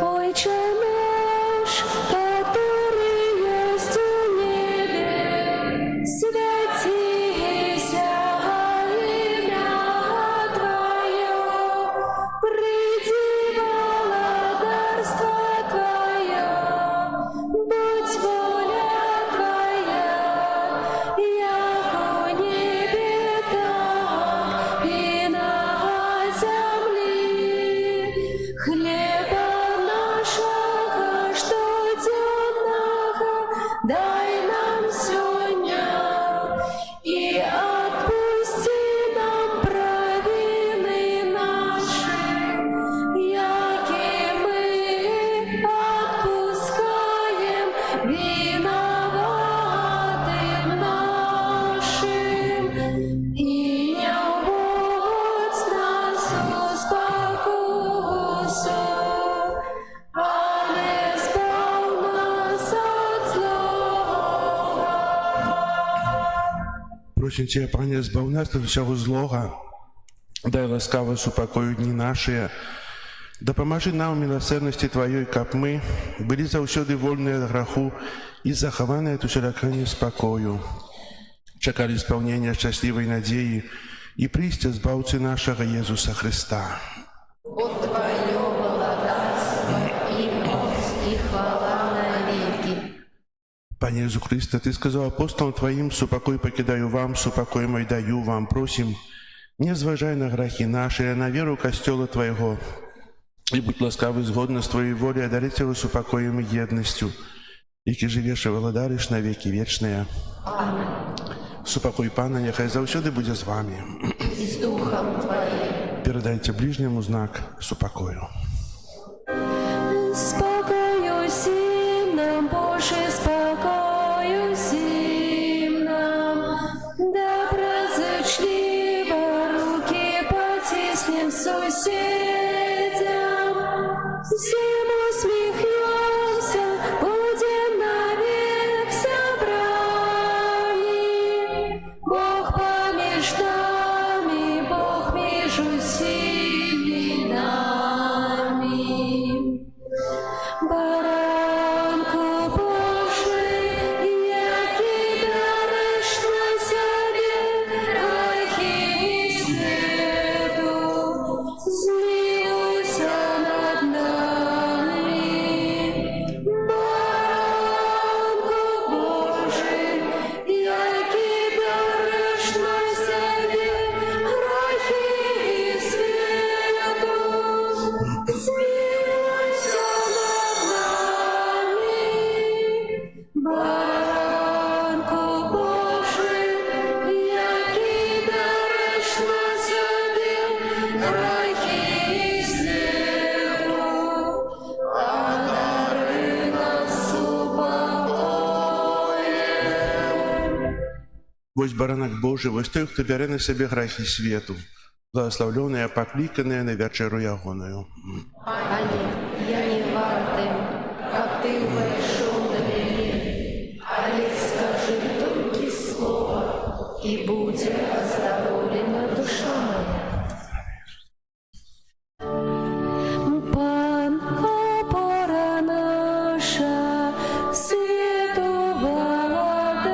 F: Отче наш, который есть в небе, святися имя Твое, приди владарство Твое, будь воля Твоя, яко в небе, так и на земле. Хлеба нашего штоденного дай нам сегодня, и отпусти нам провины наши, яки мы отпускаем виноватым нашим, и не вводь нас в спокусу, а не избавь нас от злого.
B: Просим Тебя, Пане, збав нас від всього злого, дай ласкаво супокою дні наші, допоможи нам у милосердності Твоей, каб ми були завсёды вольні від граху і заховані від усілякого спокою, чекали сповнення щасливої надії і прийстя Збавці нашого Єсуса Христа.
A: От Твое владарство и мощь, и хвала навеки.
B: Пане Иисус Христе, Ты сказал апостолам Твоим: «Супокой покидаю вам, супокой мой даю вам». Просим, не зважай на грехи наши, а на веру костела Твоего, и будь ласкавый згодно с Твоей волей одарить его супокоем и едностью, які живеш і владариш на веки вечные.
A: Аминь.
B: Супокой Пана, нехай завсёды буде з вами.
A: И с Духом Твоим.
B: Передайте ближнему знак супокою.
F: Спокою сим нам, Боже, спокою сим нам, доброзычливо руки потиснем соседям, всем усмехнемся, будем навек собраны. Бог помеж нами, Бог между сими нами. Баранку Божий, який дариш на себе грехи і світу, змилуйся над нами. Баранку Божий, який дариш на себе грехи і світу, змилуйся над нами. Баранку Божий, який дариш на себе грехи і світу, одари нас упокоєм.
B: Вось баранок Божий, вось той, хто бере на себе грехи світу. благословленная, покликанная на вечеру ягоную.
A: Але я не вартым, каб ты увайшоў да мяне, але скажы толькі слова, і будзе аздароўлена душа моя.
F: Пан опора наша, свету владар,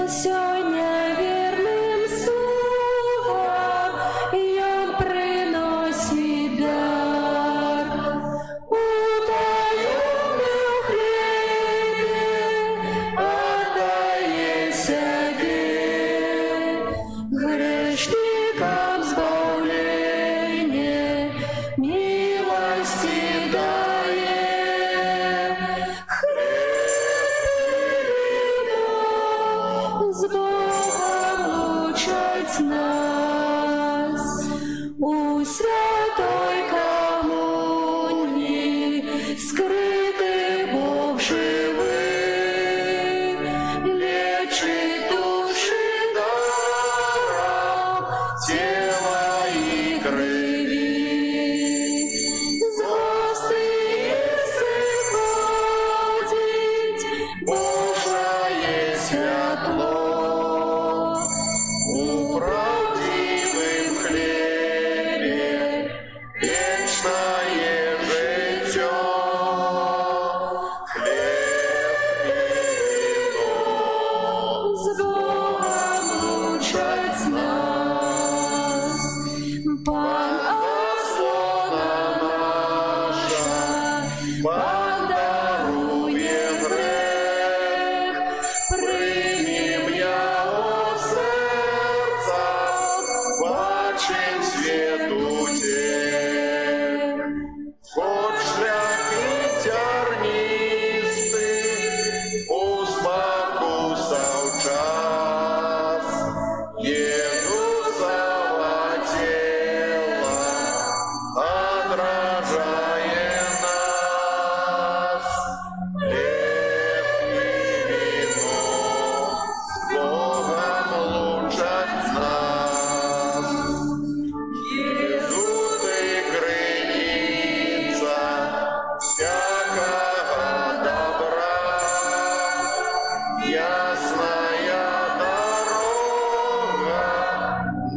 F: сёння верным слугам ён приносит дар. У таёмным хлебе отдае себе, грешникам збавление милости дае. Хлеб с Богом лучать нас у святой коммунии, скрытый Бог живый, лечит души даром тела и крови. Звезды исходить Божие светло, у правдивым хлебе вечное житье. Хлеб и вино с Богом лучать нас. Пан ослона наша, Пан даруе грех, примем яго сердца, бачим свету тех. Хоть шляхи тернистый, успокусав час, Иисусова тело отражает нас. Хлеб и вино с Богом лучать нас. Иисус и крыница всякого добра, ясная дорога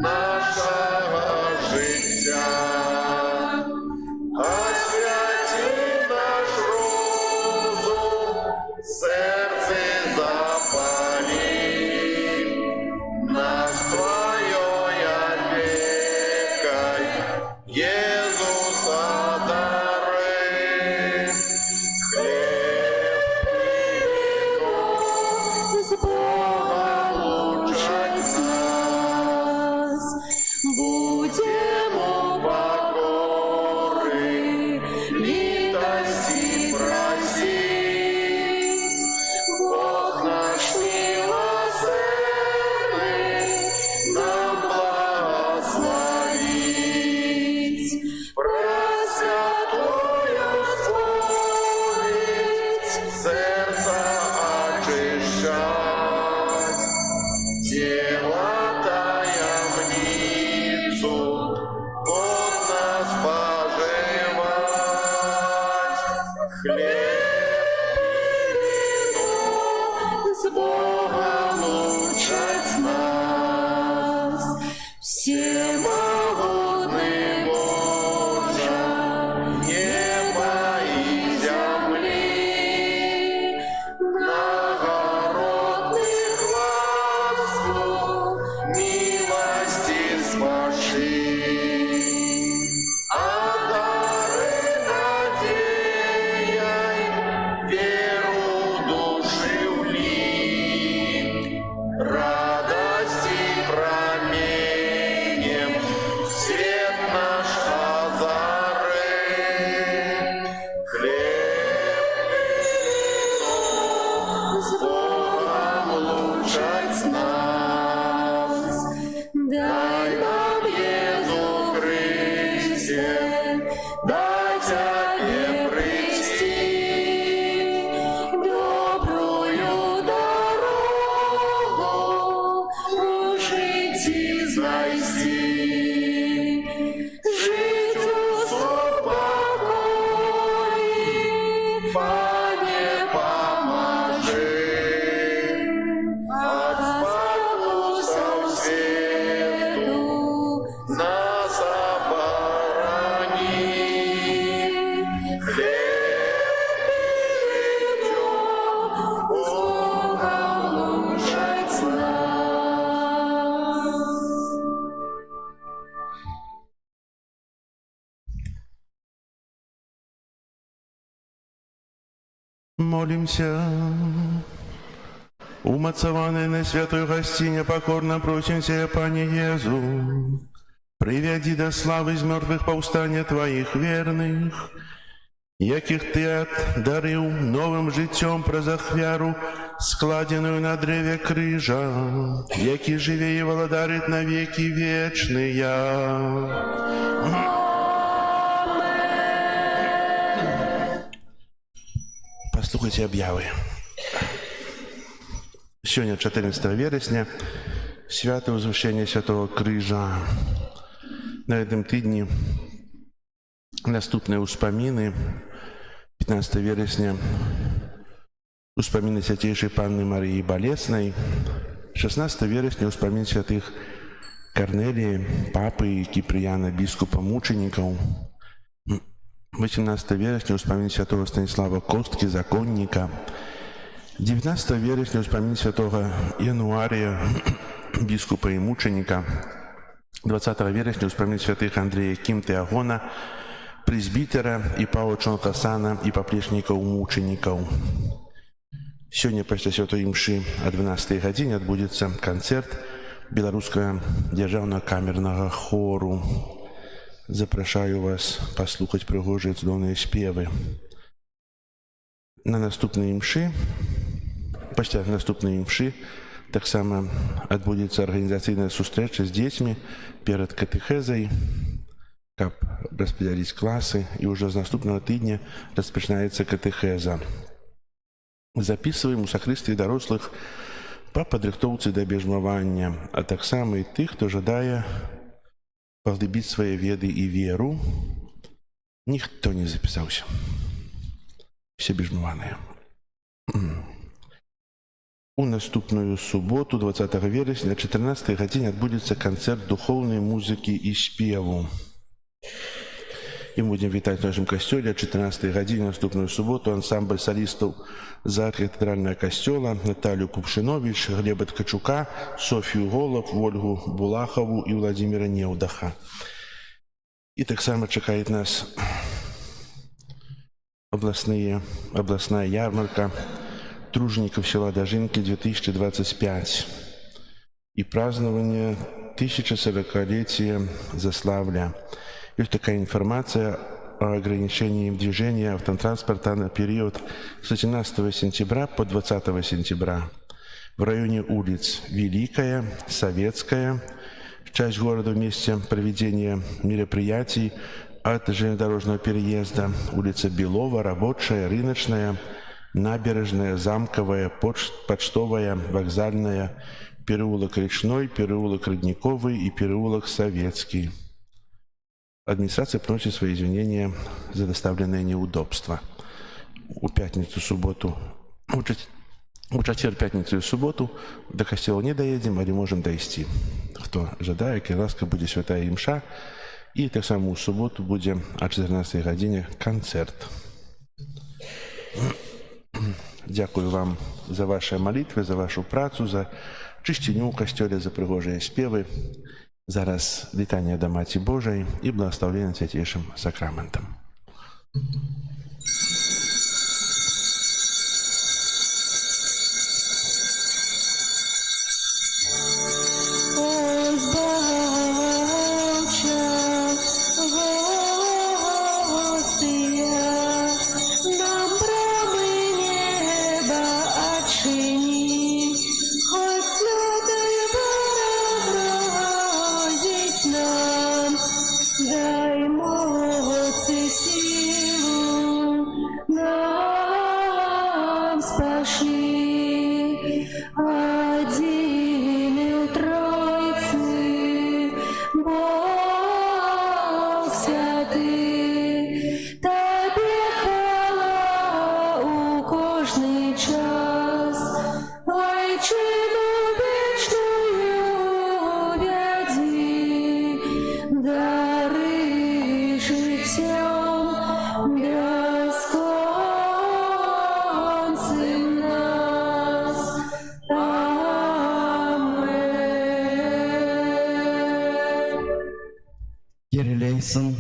F: нашего життя. Освяти наш розум, серце запали, нас Твоей опекой, Иисус, одари. Хлеб и вино С Богом лучать нас, будем у покоры литости просить. Бог наш милосердный нам благословить. Пресвятую славить,
B: Сердце очищать, тело таямницу от нас поживать. Хлеб и вино
F: с Богом лучать нас. Всемогутный Боже,
B: неба и земли,
F: многородный
B: властью милости спаши. Одари надеяй, веру души вли,
A: снайти, жить у покое, Пане, поможи, от спокусов свету нас оборони. Хлеб и житье с Богом лучать нас.
B: Молимся. Умацованный на святой гостине, покорно просимся, Пане Езу, приведи до славы из мертвых повстания Твоих верных, яких Ты отдарил новым життям про захвяру, складенную на древе крыжа, який живе и володарит на веки вечные. Послухайте об'яви. Сьогодні, 14 вересня, свято Возвишення Святого Крижа. На цьому тижні наступні успоміни. 15 вересня успоміни Святейшей Панны Марии Болесной. 16 вересня успомин святых Корнелия, Папы и Киприяна, біскупа мучеников. 18 вересня успомин святого Станислава Костки, законника. 19 вересня успомин святого Януария, біскупа и мученика. 20 вересня успомин святых Андрея Ким-Теагона, презбитера и Павла Чонкасана и поплечников мучеников. Сегодня после святой мши о 12 године отбудется концерт Белорусского державного камерного хору. Запрошаю вас послухать пригожие цудовные спевы. На наступной мши, почти на наступной мши, так само отбудется организационная встреча с детьми перед катехезой, как распределить классы, и уже с наступного тыдня распочинается катехеза. Записываем у сакрыстии дорослых по падрыхтоўцы да бежмавання, а так само и тых, кто жадае паглыбіць свае веды і веру. Ніхто не запісаўся. Все бежмаваныя. У наступную суботу, 20 вересня, о 14 године отбудется концерт духовной музыки и спеву. И мы будем витать в нашем костеле о 14 године наступную субботу ансамбль солистов за кафедрального костела Наталью Купшинович, Глеба Ткачука, Софью Голуб, Ольгу Булахову и Владимира Невдаха. И так само чекает нас областная ярмарка тружеников села Дожинки 2025 и празднование 1040-летия Заславля. Есть такая информация о ограничении движения автотранспорта на период с 18 сентября по 20 сентября в районе улиц Великая, Советская, часть города в месте проведения мероприятий от железнодорожного переезда, улица Белова, Рабочая, Рыночная, Набережная, Замковая, Почтовая, Вокзальная, переулок Речной, переулок Родниковый и переулок Советский. Администрация приносит свои извинения за доставленные неудобства. У пятницу, субботу, у четверг, пятницу и субботу до костела не доедем, але можем дойти. Кто жадає, кай ласка, буде святая имша. И так само у субботу буде о 14 године концерт. Дякую вам за ваши молитвы, за вашу працу, за чистоту у костеле, за пригожие спевы. Зараз вітання до Маті Божої і благословення Святейшим Сакраментом.
A: Дай молодцы силу нам спаши, один у Троицы.
C: єсен.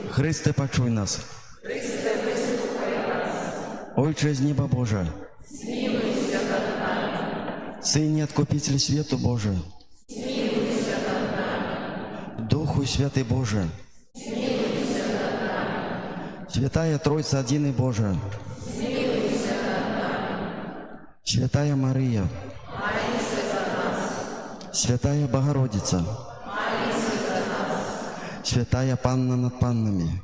C: Христе, почуй нас. Ойче з неба Боже, Сыне Откупитель свету Боже, Духу Святый Боже, Святая Тройца Один и Боже, Святая Мария, Святая Богородица, Святая Панна над паннами,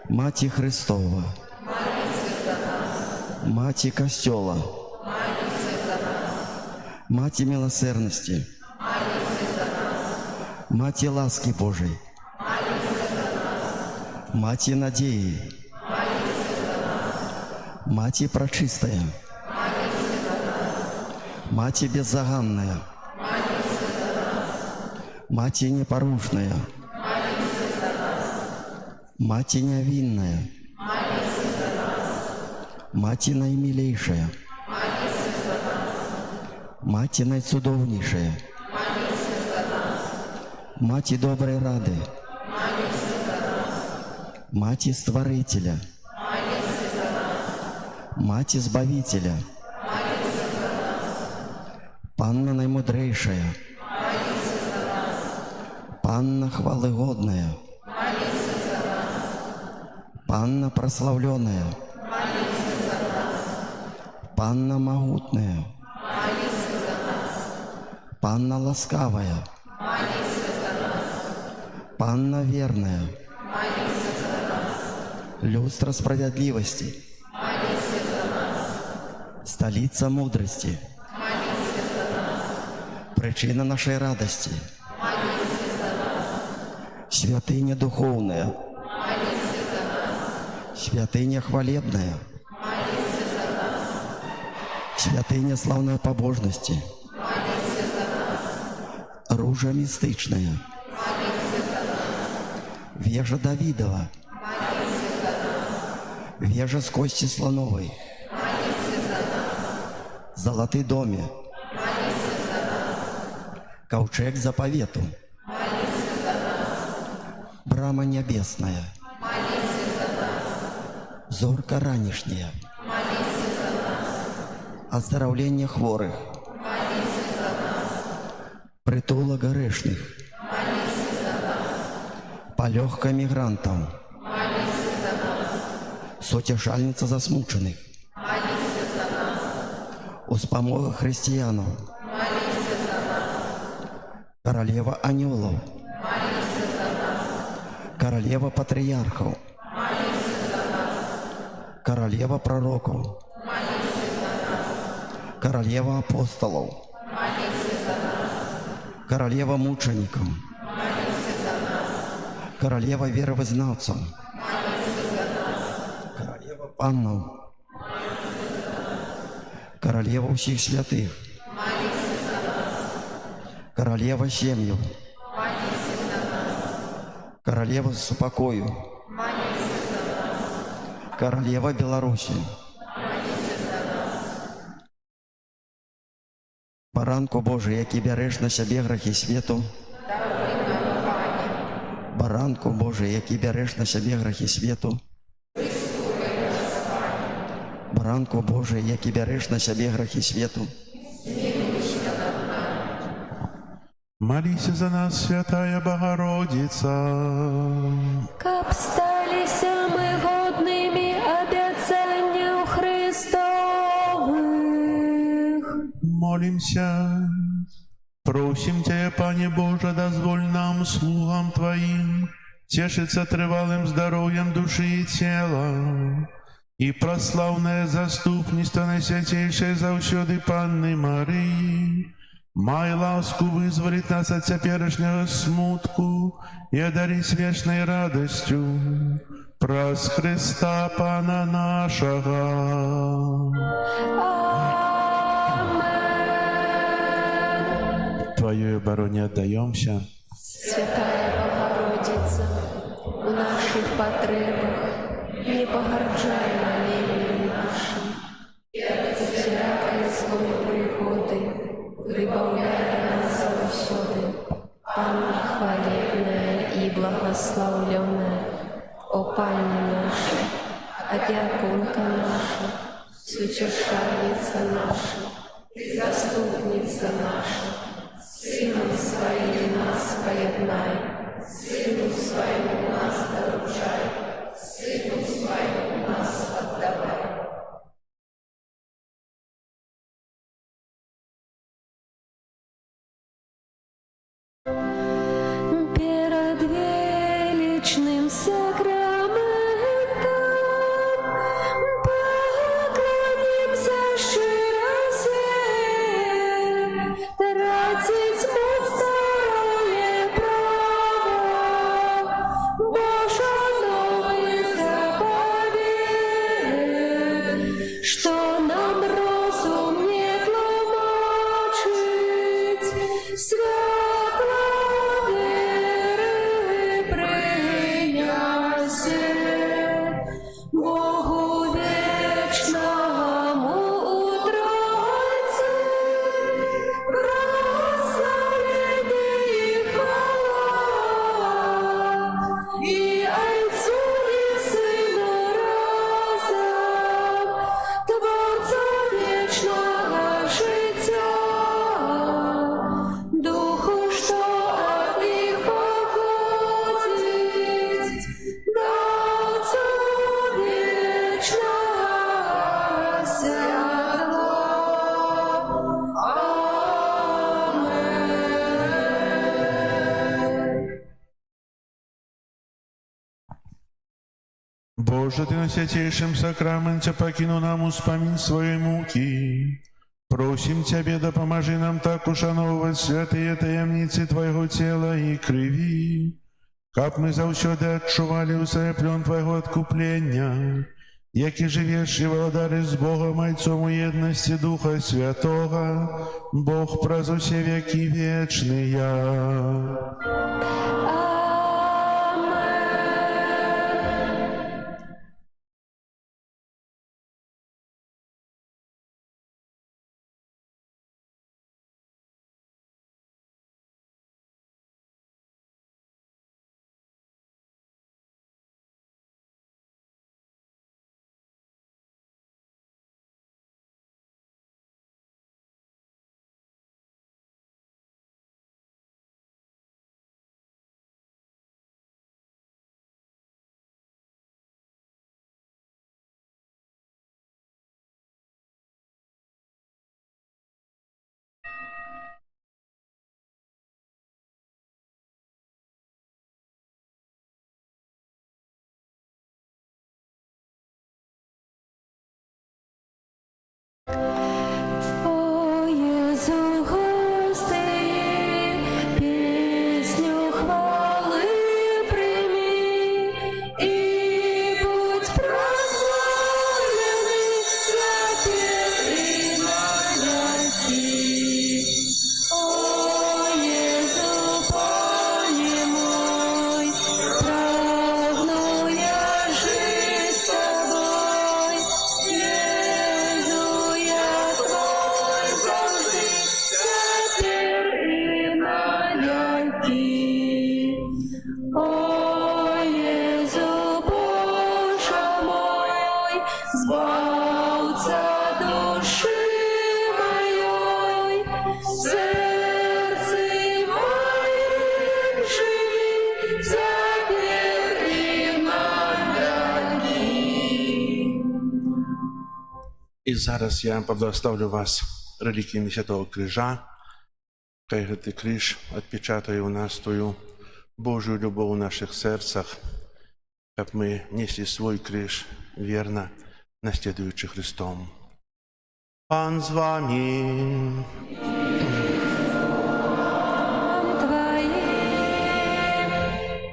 C: Маті Христова, Маті Костела, Маті Милосердности, Маті Ласки Божией, Маті Надеи, Маті Пречистая, Маті Беззаганная, Маті Непорушная, Маті Невинная, Маті Наимилейшая, Маті Найцудовнейшая, Маті Доброй Рады, Маті Створителя, Маті Збавителя, Панна Наймудрейшая, Панна Хвалыгодная, Панна Прославленная, Панна Могутная, Панна Ласкавая, Панна Верная, Люстра Справедливости, Столица Мудрости, Причина нашей радости, Святыня Духовная, Святыня Хвалебная, Святыня Славной Побожности, Оружие Мистычное, Вежа Давидова, Вежа с кости слоновой, Золотый доме, Ковчег заповету, Брама небесная, Зорка ранешняя, Оздоровление хворых, Притула горешных, Полегка мигрантам, Сотешальница засмученных, Успомога христианам, Королева анgelов, Королева патриархов, Королева пророков, Королева апостолов, Королева мучеников, Королева веровызнавцев, Королева паннов, Королева всех святых, Королева семьев, Королева супокою, Королева Беларуси, Баранку Божий, який береш на себе грехи світу, Баранку Божий, який береш на себе грехи світу, Баранку Божий, який береш на себе грехи світу,
B: Молися за нас, Святая Богородица.
F: Каб сталися ми годними обіцянням Христових.
B: Молимся. Просим Тебя, Пане Боже, дозволь нам, слугам Твоим, тешиться тривалым здоровьем души и тела, и прославное заступництво Найсвятейшей завсёды Панны Марии, май ласку вызволить нас от теперешнего смутку и одарить вечной радостью. Прос Христа Пана нашего. Твоей обороне отдаемся.
F: Святая Богородица, у наших потребах не погарджай молением нашим, всякой злой пригоды, выбавляй нас во всем.
A: Утешальница наша, заступница наша, Сыном Своим нас поеднай, Сыну Своему нас доручай, Сыну Своему нас отдавай.
F: Перед величным сакраментом поклонимся щиро все, тратить мать второе право, Божа новый заповедь, что нам розум не тлумачить, святла веры принясе, Богу вечному утрате, прославление и хвала, и Отцу и Сыну разом, Творцу вечного життя, Духу, что от них походить, да Отцу вечного святла. Амен.
B: Боже, Ты на святейшем сакраменте покинул нам успомин своей муки. Просим Тебе, да поможи нам так ушановывать святые таємниці Твоего тела и крови, как мы завсёды отчували усреплен Твоего откупления, яки живешь и владари с Богом Отцом у едности Духа Святого, Бог праз все веки вечные.
F: О Єзу гостей, пісню хвали прийми, і будь прославлений теперь і навеки. О Єзу, Пане мой, прагну я жить с Тобой, Єзу, я Твой завжди, теперь і навеки. О Єзу, Боже мой, збавця душі моєї, в серці моїм живи, теперь і навеки.
B: І зараз я поблагословлю вас реліквіями Святого Крижа. Хай цей криж відпечатає у нас Твою Божию любов у наших серцях, щоб ми несли свой криж верно, наслідуючи Христом. Пан з вами.
F: Твоим.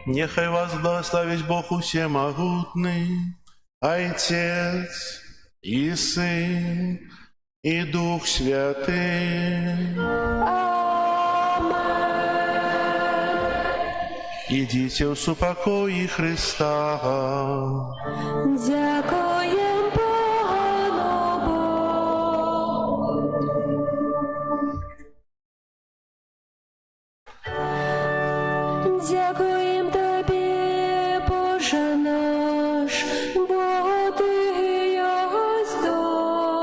B: Нехай вас благословить Бог Всемогутный, Отец и Сын и Дух Святый. Идите в супокої Христа.
F: Дякуєм Пану Богу. Дякуєм Тобі, Боже наш, бо Ти єсть добрий.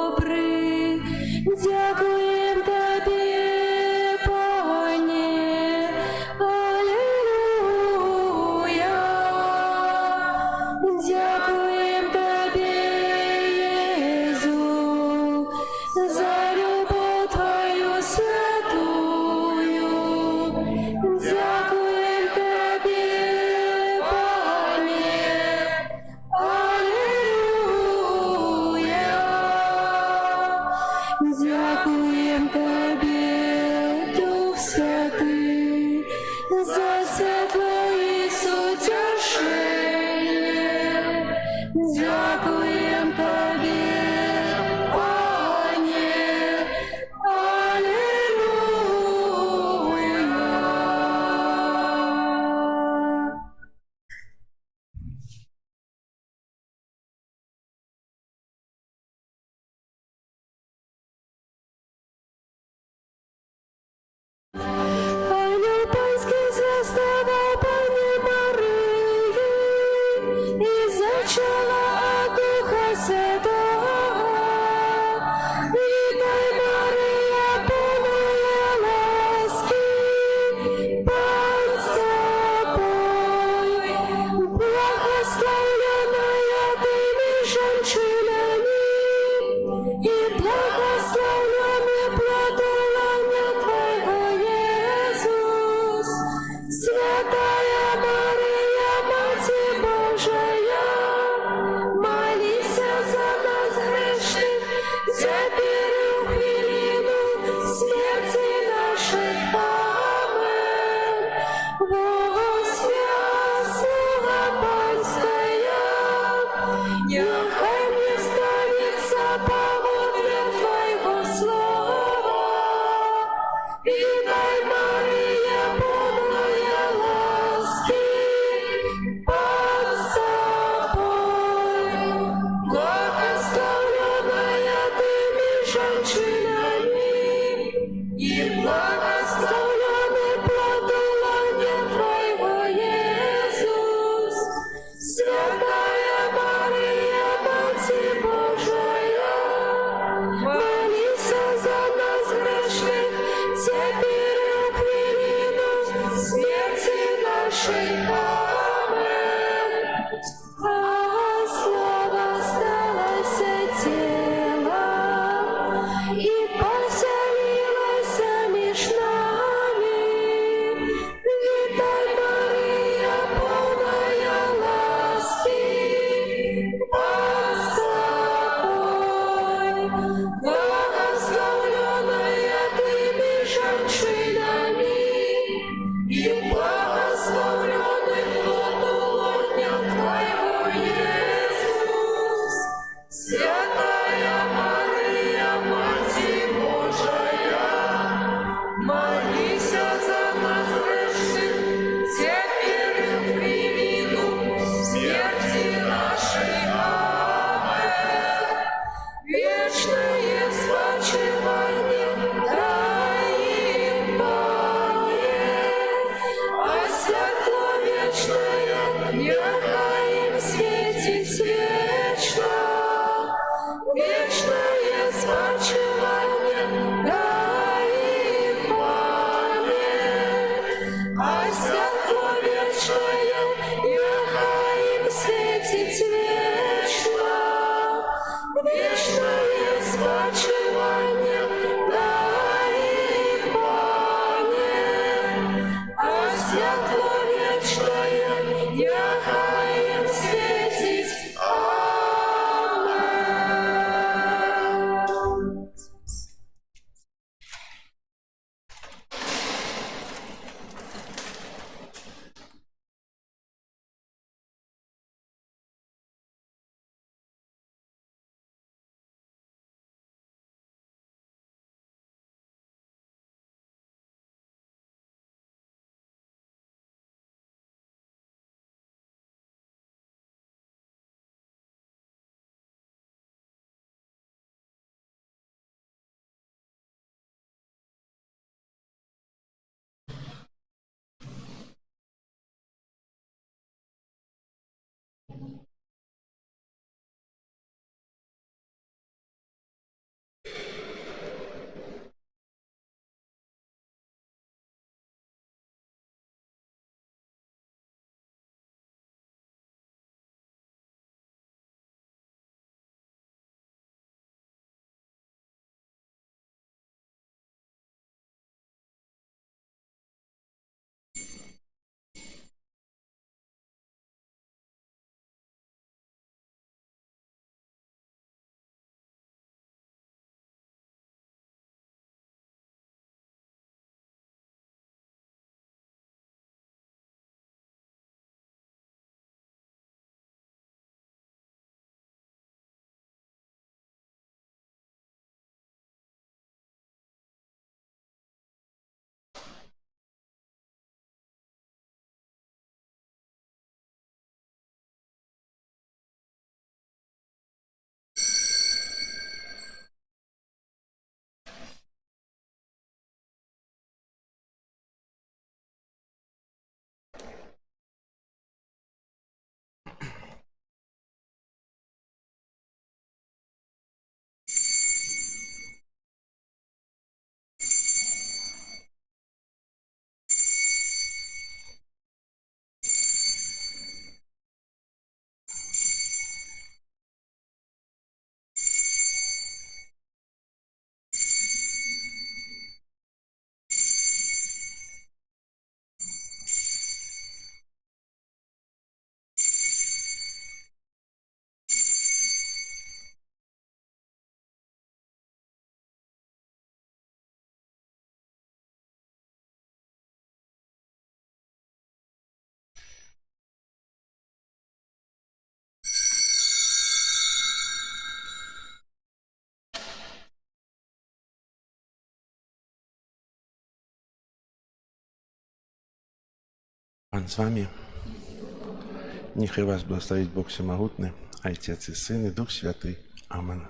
F: вечное спочивание дай им, Пане, а святло вечное нехай им светить вечно. Вечное спочивание дай им, Пане, а святло вечное нехай им светить вечно. Вечное спочивание дай им, Пане, а святло вечное нехай им светить. Амен.
B: Пан з вами. Нехай вас благословить Бог Всемогутний, Отець і Син, і Дух Святий. Амен.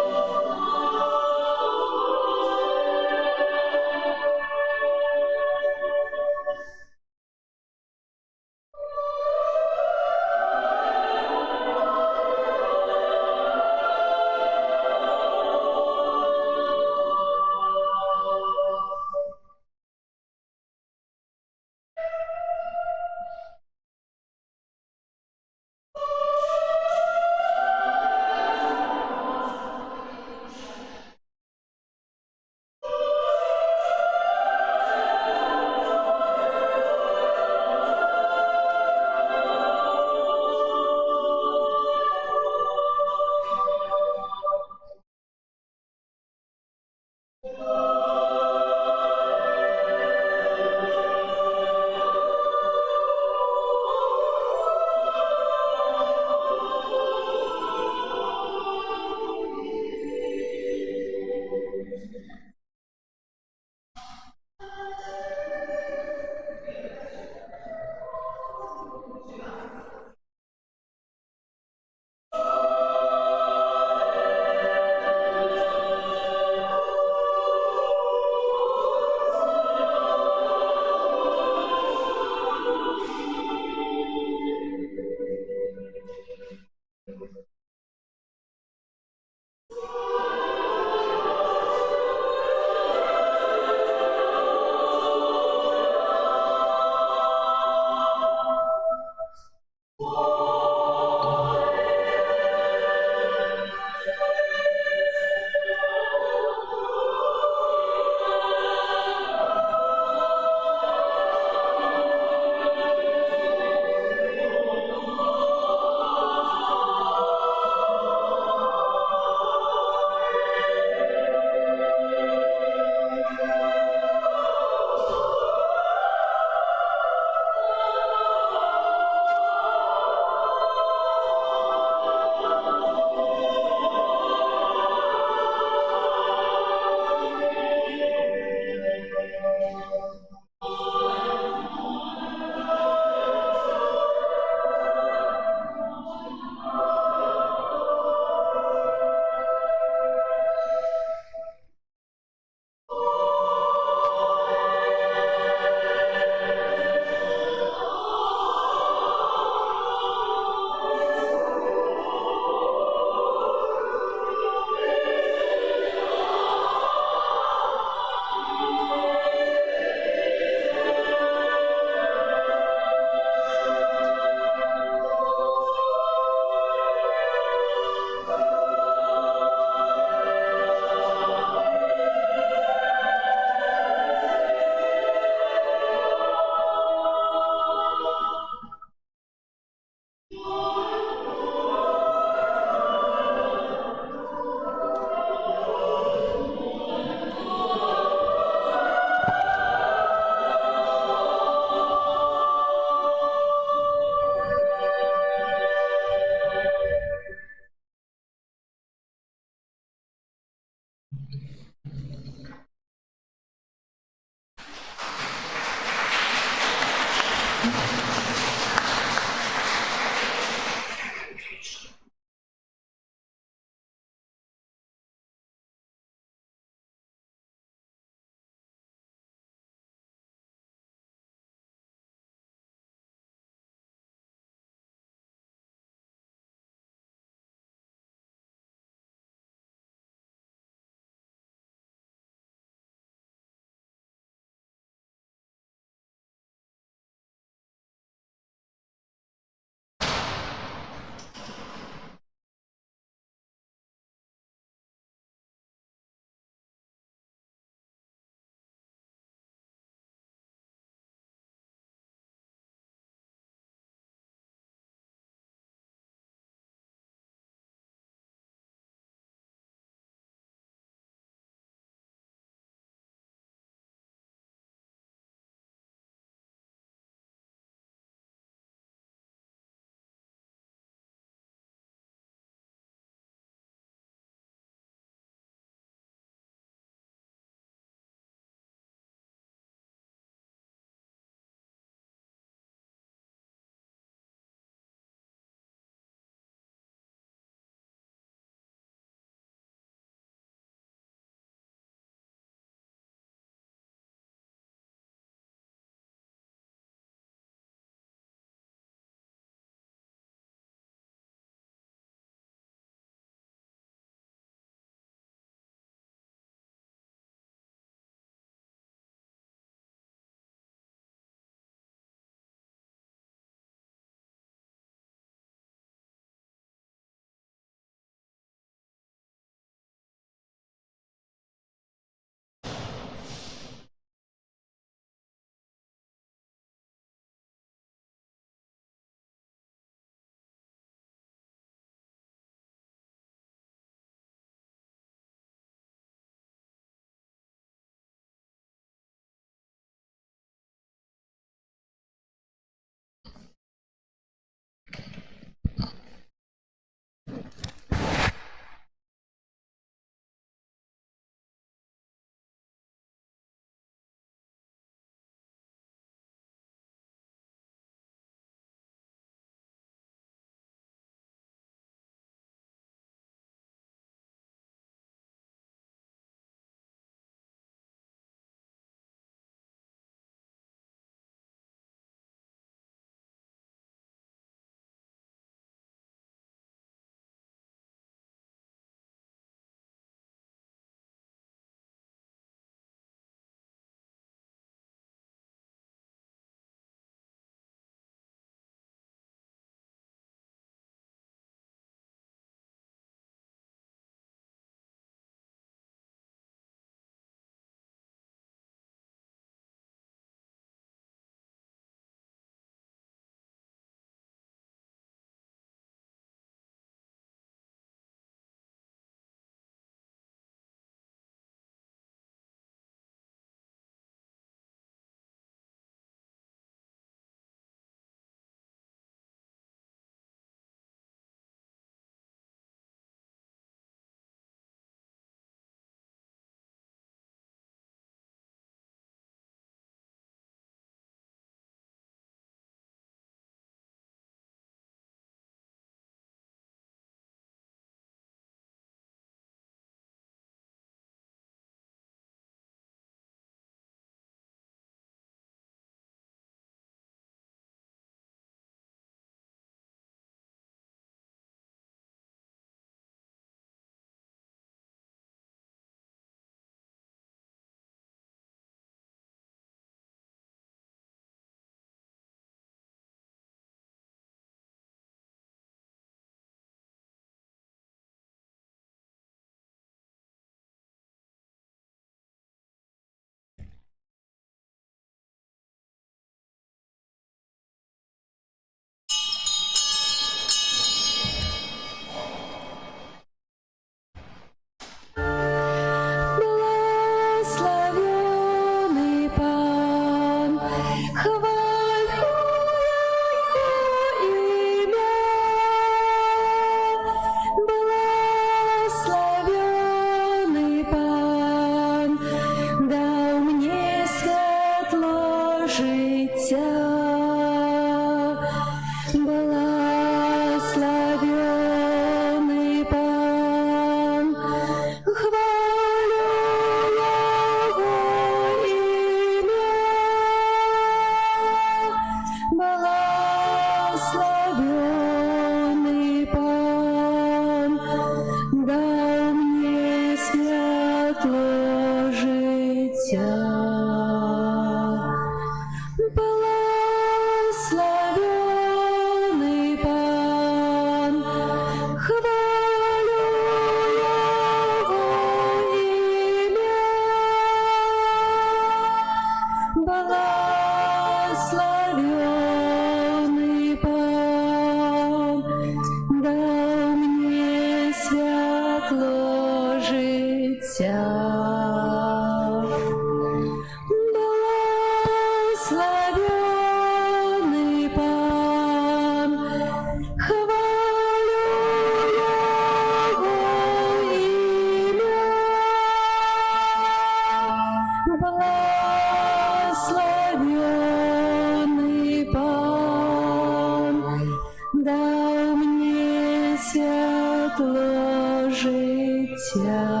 F: світло життя.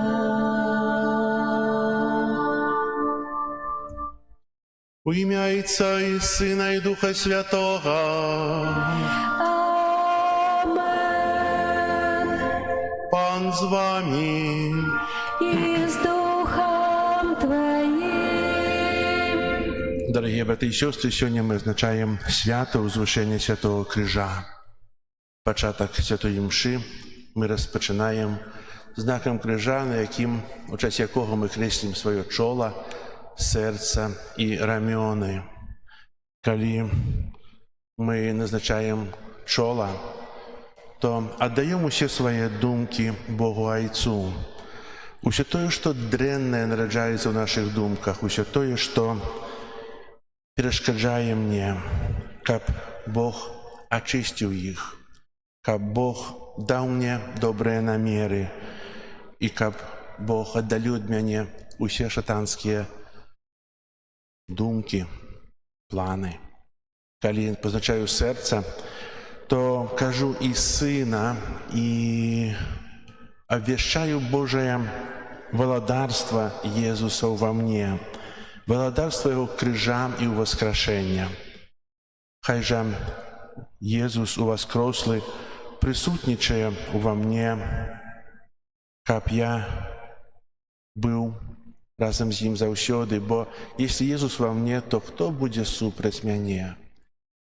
B: У ім'я Отця і Сина і Духа Святого.
F: Амен.
B: Пан з вами.
F: І з Духом Твоїм.
B: Дорогі брати і сестри, сьогодні ми відзначаємо свято Возвишення Святого Крижа. Початок Святої Мши ми розпочинаємо знаком крижа, у часі якого ми хрестимо своє чоло, серце і рамена. Коли ми назначаємо чоло, то віддаємо усі свої думки Богу Отцу. Усе те, що дренне народжається в наших думках, усе те, що перешкоджає мені, щоб Бог очистив їх, щоб Бог дав мені добрі наміри, і щоб Бог віддалив від мене усі шатанські думки, плани. Коли позначаю серце, то кажу і Сина, і обвіщаю Божие володарство Єсуса во мне, володарство Його крижа і воскрешення. Хай же Єсус у воскреслий присутнічає во мне, щоб я був разом з Ним завсёды, бо якщо Єсус во мне, то хто буде супроть мене?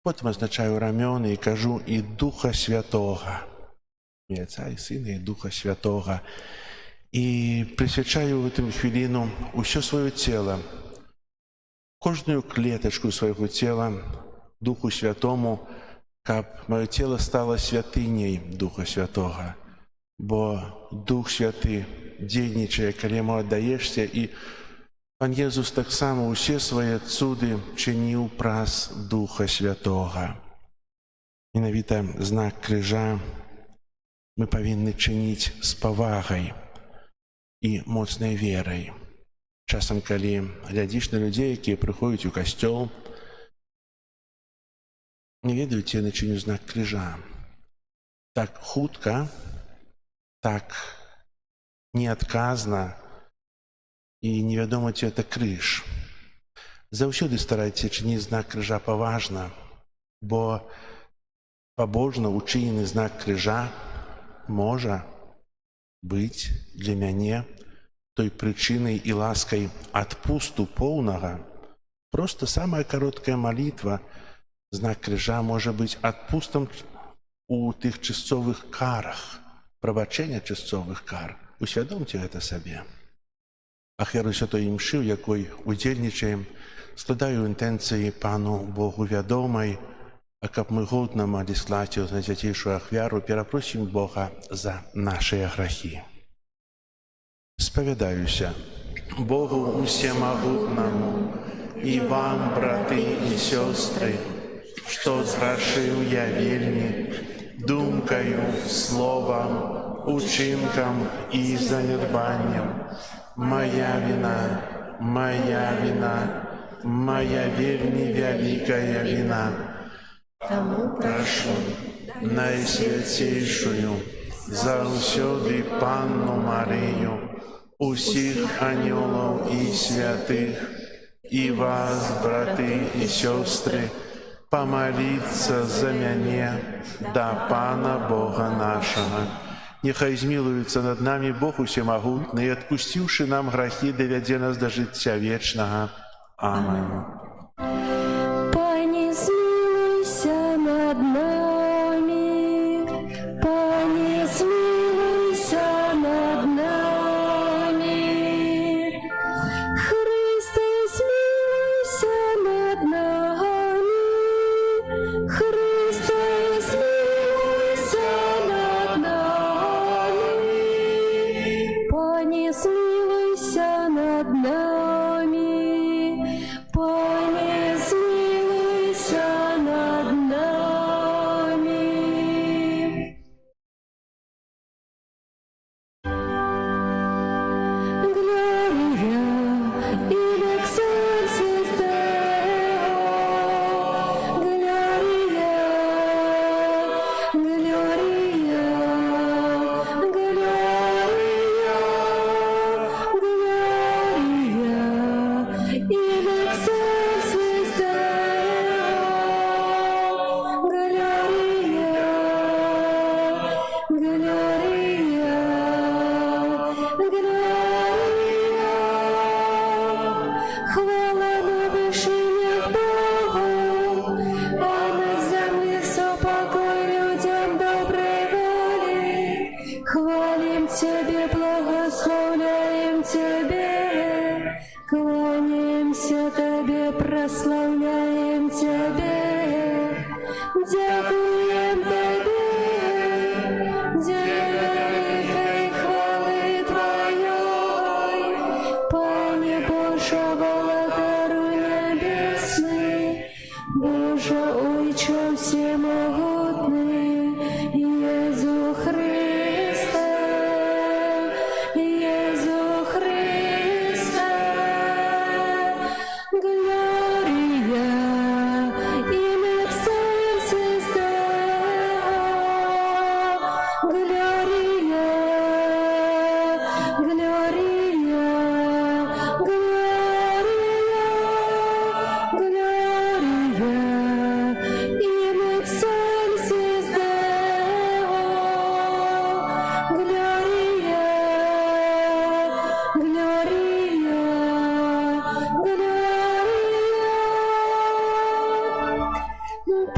B: Потім означаю рамена і кажу і Духа Святого, і Отця, і Сина, і Духа Святого. І присвячаю в цю хвилину усе своє тіло, кожну клеточку свого тіла Духу Святому, щоб моє тіло стало святинею Духа Святого. Бо Дух Святий дійничає, коли йому віддаєшся, і Пан Єсус так само усі свої цуди чинив праз Духа Святого. Менавіта знак крижа ми повинні чинити з повагою і моцною вірою. Часом, коли глядиш на людей, які приходять у костел, не ведають, я начиню знак крижа. Так хутко, так неотказно і невідомо, чи це криж. Завсёды старайтеся чинити знак крижа поважно, бо побожно учинений знак крижа може бути для мене той причиною і ласкою відпусту повного. Просто самая короткая молитва, знак крижа, може бути відпустом у тих часових карах, пробачення часових кар. Усвідомте це собі. Ахеру Святої Мши, в якій удільничаємо, складаю інтенції Пану Богу відомої, а щоб ми годно могли склати на святейшую ахвяру, перепросимо Бога за наші грехи. Сповідаюся Богу Всемогутному і вам, брати і сестри, що згрішив я вельми, думкою, словом, учинком і занедбанням. Моя вина, моя вельми великая вина.
A: Тому
B: Прошу Найсвятейшую, завсёды Панну Марию, усіх ангелов і святих, і вас, брати і сестри, помолиться за мене до Пана Бога нашого. Нехай змилується над нами Бог Усемогутний, і, відпустивши нам грехи, доведе нас до життя вічного. Амінь.
F: Пані, змилуйся над нами, Пані, змилуйся над нами, Христе, змилуйся над нами, Христе, змилуйся над нами, Пані, змилуйся над нами, Пані, хвалим Тебе, благословляем Тебе, кланяемся Тебе, прославляем Тебе, дякуем Тебе, для великой хвалы Твоей, Пане Боже, Володару небесный, Боже, Ойче всемогутный, Иисус Христе, Иисус Христе, Глория in excelsis Deo, Gloria, Gloria, Gloria, Gloria in excelsis Deo, Gloria, Gloria, Gloria.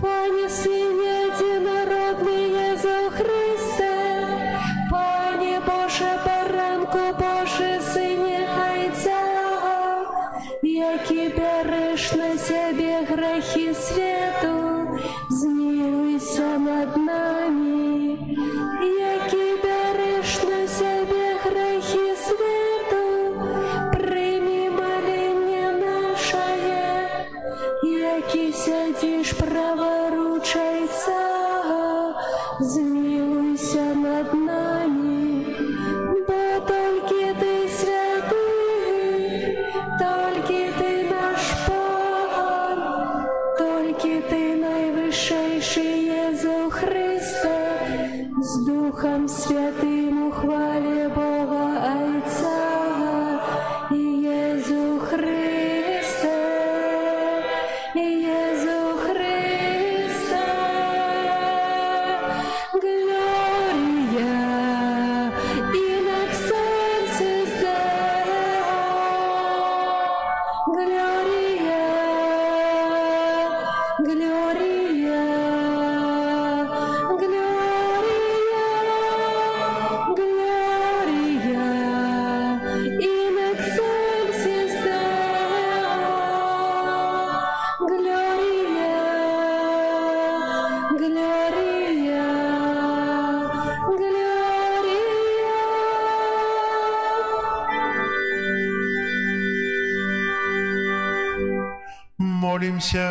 F: Пане Сыне Единородный Иисус Христе, Пане Боже, Баранку Божий, Сыне Айця, які береш на себе грехи свету, змилуйся над нами, які береш на себе грехи свету, прийми моління наше, які сядеш праворуч Отця, змилуйся над нами, бо тільки Ти святий, тільки Ти наш Пан, тільки Ти найвищийший Єсус Христе, з Духом Святим у хвалі Бога Отця, Єсус Христе, Єсус Христе, Глорія in excelsis Deo, Gloria, Gloria, Gloria, Gloria in excelsis Deo, Gloria, Gloria,
B: Молимся.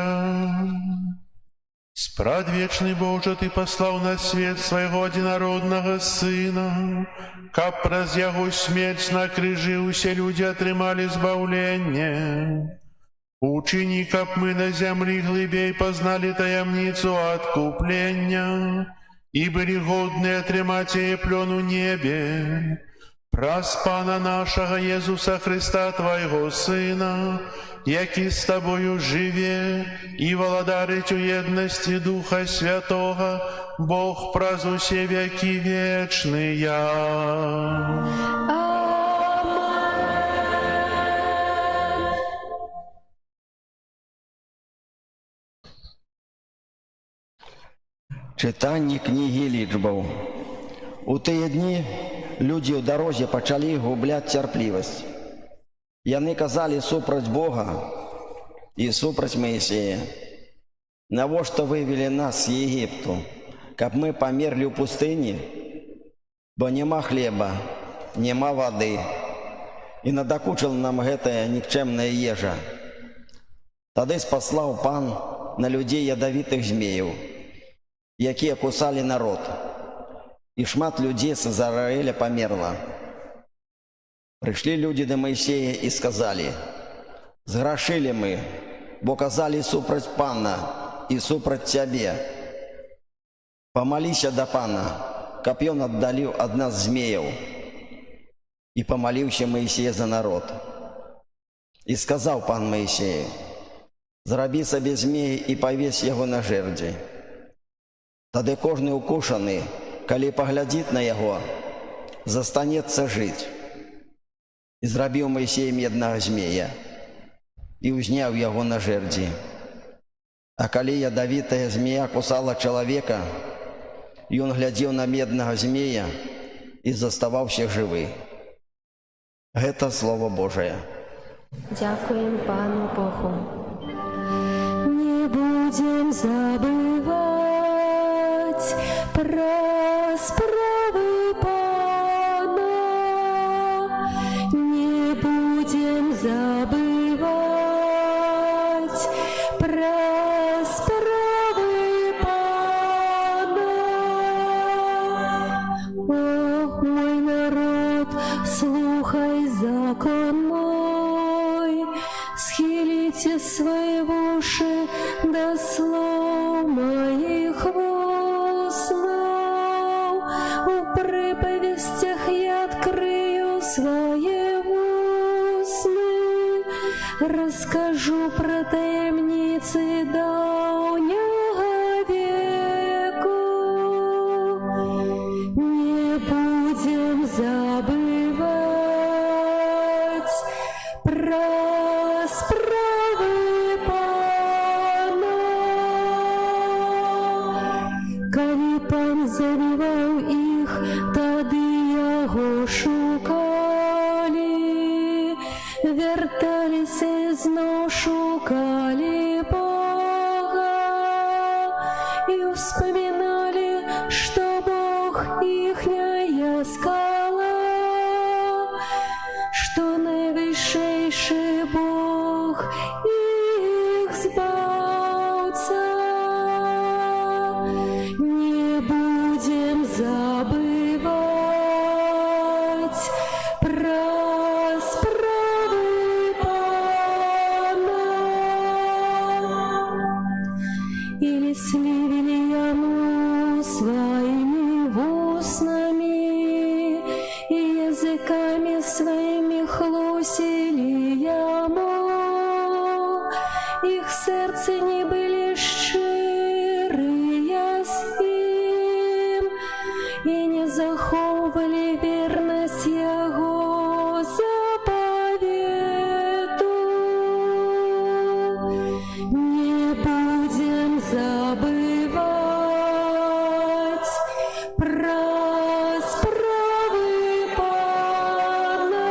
B: Спрадвечный Боже, Ты послал на свет Своего одинародного Сына, каб праз Яго смерть на крыжы усе люди атрымалі збаўленне. Учини, каб мы на землі глыбей познали таямницу откупления и были годны атрымаць яе плён у небе. Праз Пана нашага Езуса Христа, Твайго Сына, які з Тобою жыве і валадарыць у еднасці Духа Святога, Бог праз усе векі вечныя.
C: Чытанне кнігі лічбаў. У тыя дні людзі ў дарозе пачалі губляць цярплівасць. Яны казалі супраць Бога і супраць Маісея: «Навошта вывелі нас з Егіпту, каб мы памерлі ў пустыні? Бо няма хлеба, няма вады, і надакучыла нам гэтая нікчэмная ежа». Тады спаслаў Пан на людзей ядавітых змеяў, якія кусалі народ, і шмат людзей з Ізраіля памерла. Прыйшлі людзі да Маісея і сказалі: «Зграшылі мы, бо казалі супраць Пана і супраць Цябе. Памаліся да Пана, каб ён аддаліў ад нас змеяў». І памаліўся Маісей за народ. І сказаў Пан Маісею: «Зрабі сабе змея і павесь яго на жэрдзі. Тады кожны укушаны, калі паглядзіць на яго, застанецца жыць». І зрабіў Маісей меднага змея і ўзняў яго на жэрдзі. А калі ядавітая змея кусала чалавека, ён глядзеў на меднага змея і заставаўся жывы. Гэта Слово Божае.
A: Дякуем Пану Богу.
F: Не будем забывать про справы Пана, не будем забывать про справы Пана. О, мой народ, слухай закон мой, схилите свои уши до слов моих устно. В приповестях я открою свои устны, расскажу про таємниці давнього веку. Не будем забывать про справы Пана. Коли Пан завівав їх, тоді його шукали, верталися знов шукали Бога і вспоминали, що Бог їхняя скала, что наивысший Бог их збавца. Не будем забывать про справы Пана. Или сливили яму своими устнами, и языками своими хлусили яму. Их сердце не были щирые с ним, и не заховывали верность Его заповеду. Не будем забывать про справы Пана.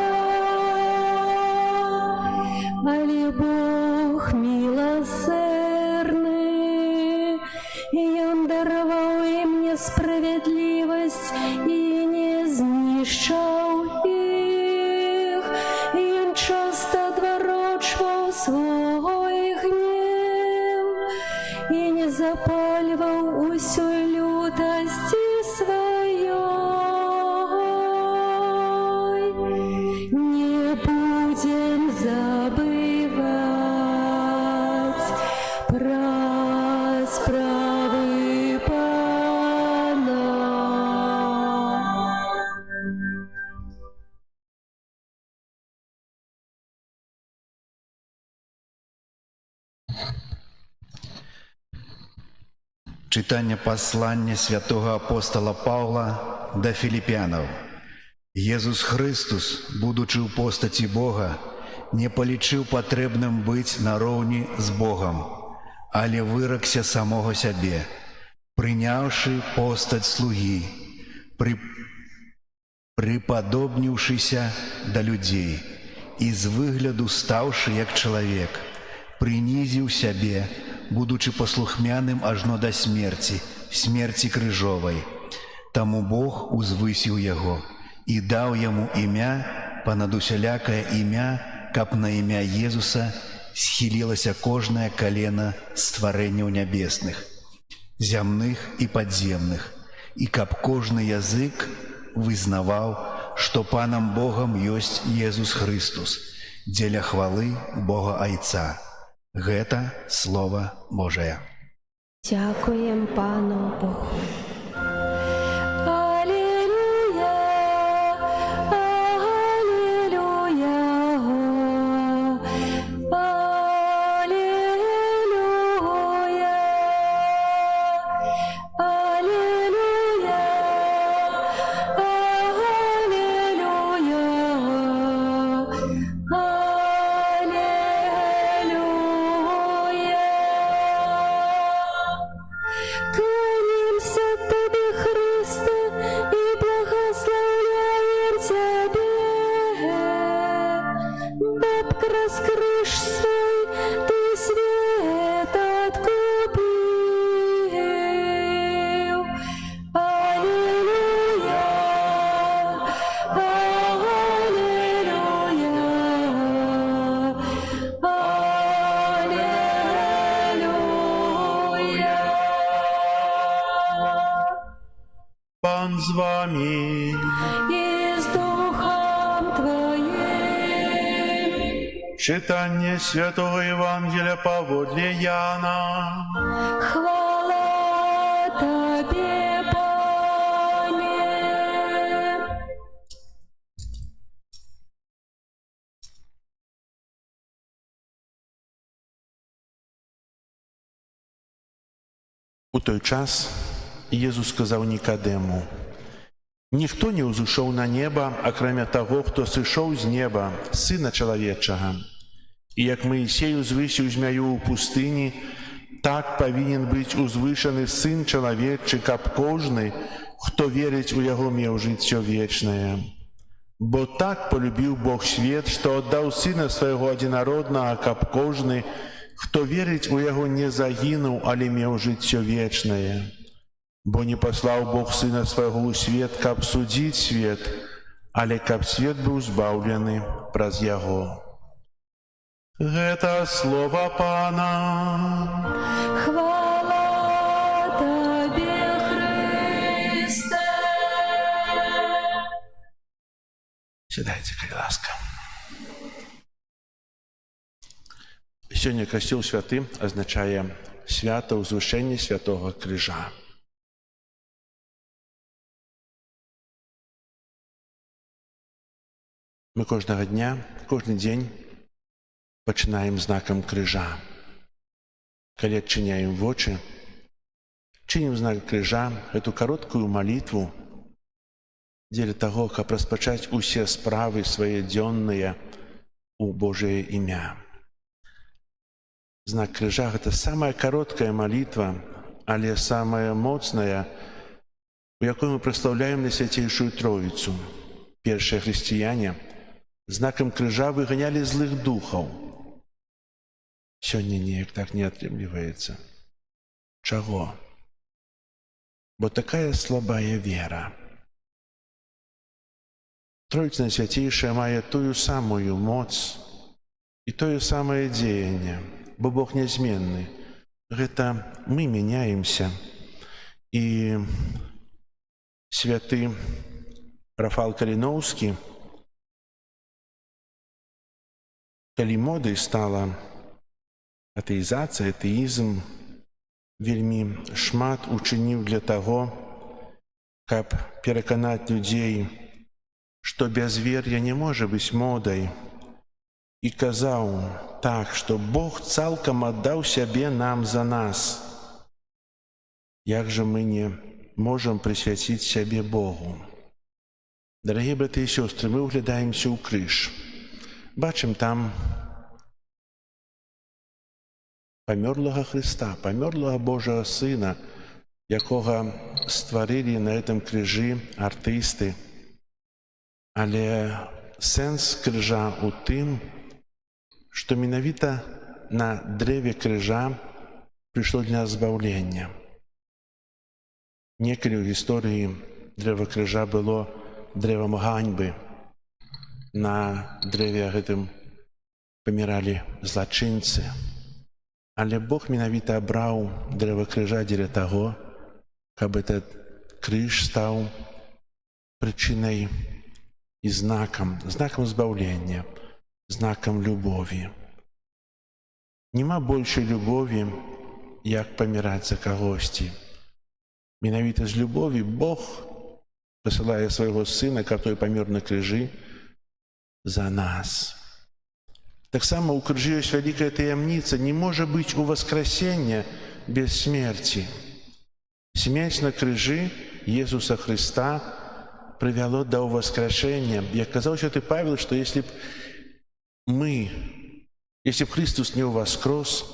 F: Али Бог милосердный, и Он даровал им несправедливость и не знищал их, и Он часто отворачивал свой гнев и не запаливал усю лютости своей. Не будем забывать про справы Пана.
G: Читання послання святого апостола Павла до Филиппянов. Єсус Христос, будучи у постаті Бога, не полічив потребним бить наровні з Богом, але вирекся самого себе, прийнявши постать слуги, приподобнившися до людей, і з вигляду ставши як чоловік, принизив себе, будучи послухмяним ажно до смерті, смерті крижової. Тому Бог узвисив його і дав йому ім'я, понад усялякое ім'я, каб на ім'я Єзуса схилилося кожне колено створення небесних, земных і подземных, і каб кожний язик визнавав, що Паном Богом есть Єсус Христос, дзеля хвалы Бога Айца. Гэта Слово Божие.
A: Дякуем Пану Богу.
F: Аллилуйя, аллилуйя, аллилуйя, аллилуйя, аллилуйя, аллилуйя. Кланяемся как раскрышь свой ты свет откупил. Аллилуйя, аллилуйя, аллилуйя.
B: Пан з вами.
F: И с Духом Твоим.
B: Читання Святого Євангелія поводле Яна.
F: Хвала Тебе, Пане.
B: У той час Єсус сказав Нікодему: «Ніхто не ўзышоў на неба, акрамя таго, хто сышоў з неба, Сына Чалавечага. І як Маісей узвысіў змяю ў пустыні, так павінен быць узвышаны Сын Чалавечы, каб кожны, хто верыць у Яго, меў жыццё вечнае. Бо так полюбіў Бог свет, што аддаў Сына Свайго адзінароднага, каб кожны, хто верыць у Яго, не загінуў, але меў жыццё вечнае. Бо не паслаў Бог Сына Свайго ў свет, каб судзіць свет, але каб свет быў збаўлены праз Яго». Гэта слова Пана.
F: Хвала Тебе, Христе.
B: Сядайце, калі ласка. Сёння касцёл святы азначае свята ўзвышэння святога крыжа. Мы кожнага дня, кожны дзень пачынаем знакам крыжа. Калі адчыняем вочы, чынім знак крыжа, эту кароткую малітву дзеля таго, каб распачаць усе справы свае дзённыя у Божае імя. Знак крыжа – гэта самая кароткая малітва, але самая моцная, у якой мы праслаўляем Найсвяцейшую Троіцу. Першыя хрысціяне знакам крыжа выганялі злых духаў. Сёння неяк так не атрымліваецца. Чаго? Бо такая слабая вера. Троіца Найсвяцейшая мае тую самую моц і тое самае дзеянне, бо Бог нязменны. Гэта мы мяняемся. І святы Рафал Каліноўскі, калі модай стала атэізацыя, атэізм, вельмі шмат учыніў для таго, каб пераканаць людзей, што бязвер'е не можа быць модай, і казаў так, што Бог цалкам аддаў сябе нам за нас. Як жа мы не можам прысвяціць сябе Богу? Дарагія браты і сёстры, мы ўглядаемся ў крыж. Бачым там памёрлага Хрыста, памёрлага Божага Сына, якога стварылі на гэтым крыжы артысты. Але сэнс крыжа ў тым, што менавіта на дрэве крыжа прыйшло для нас збаўленне. Некалі ў гісторыі дрэва крыжа было дрэвам ганьбы. На дрэве гэтым паміралі злачынцы. Але Бог менавіта абраў дрэва крыжа дзеля таго, каб этот крыж стаў прычынай і знакам збаўлення, знакам любові. Нема большай любові, як паміраць за кагосьці. Менавіта з любові Бог пасылае свайго Сына, каб той памёр на крыжы за нас. Таксама ў крыжы ёсць вялікая таямніца. Не можа быць уваскрасення без смерці. Смерць на крыжы Jesуса Христа прывяло да ўваскрашэння. Як казаў святы Павел, што если б Христос не ўваскрос,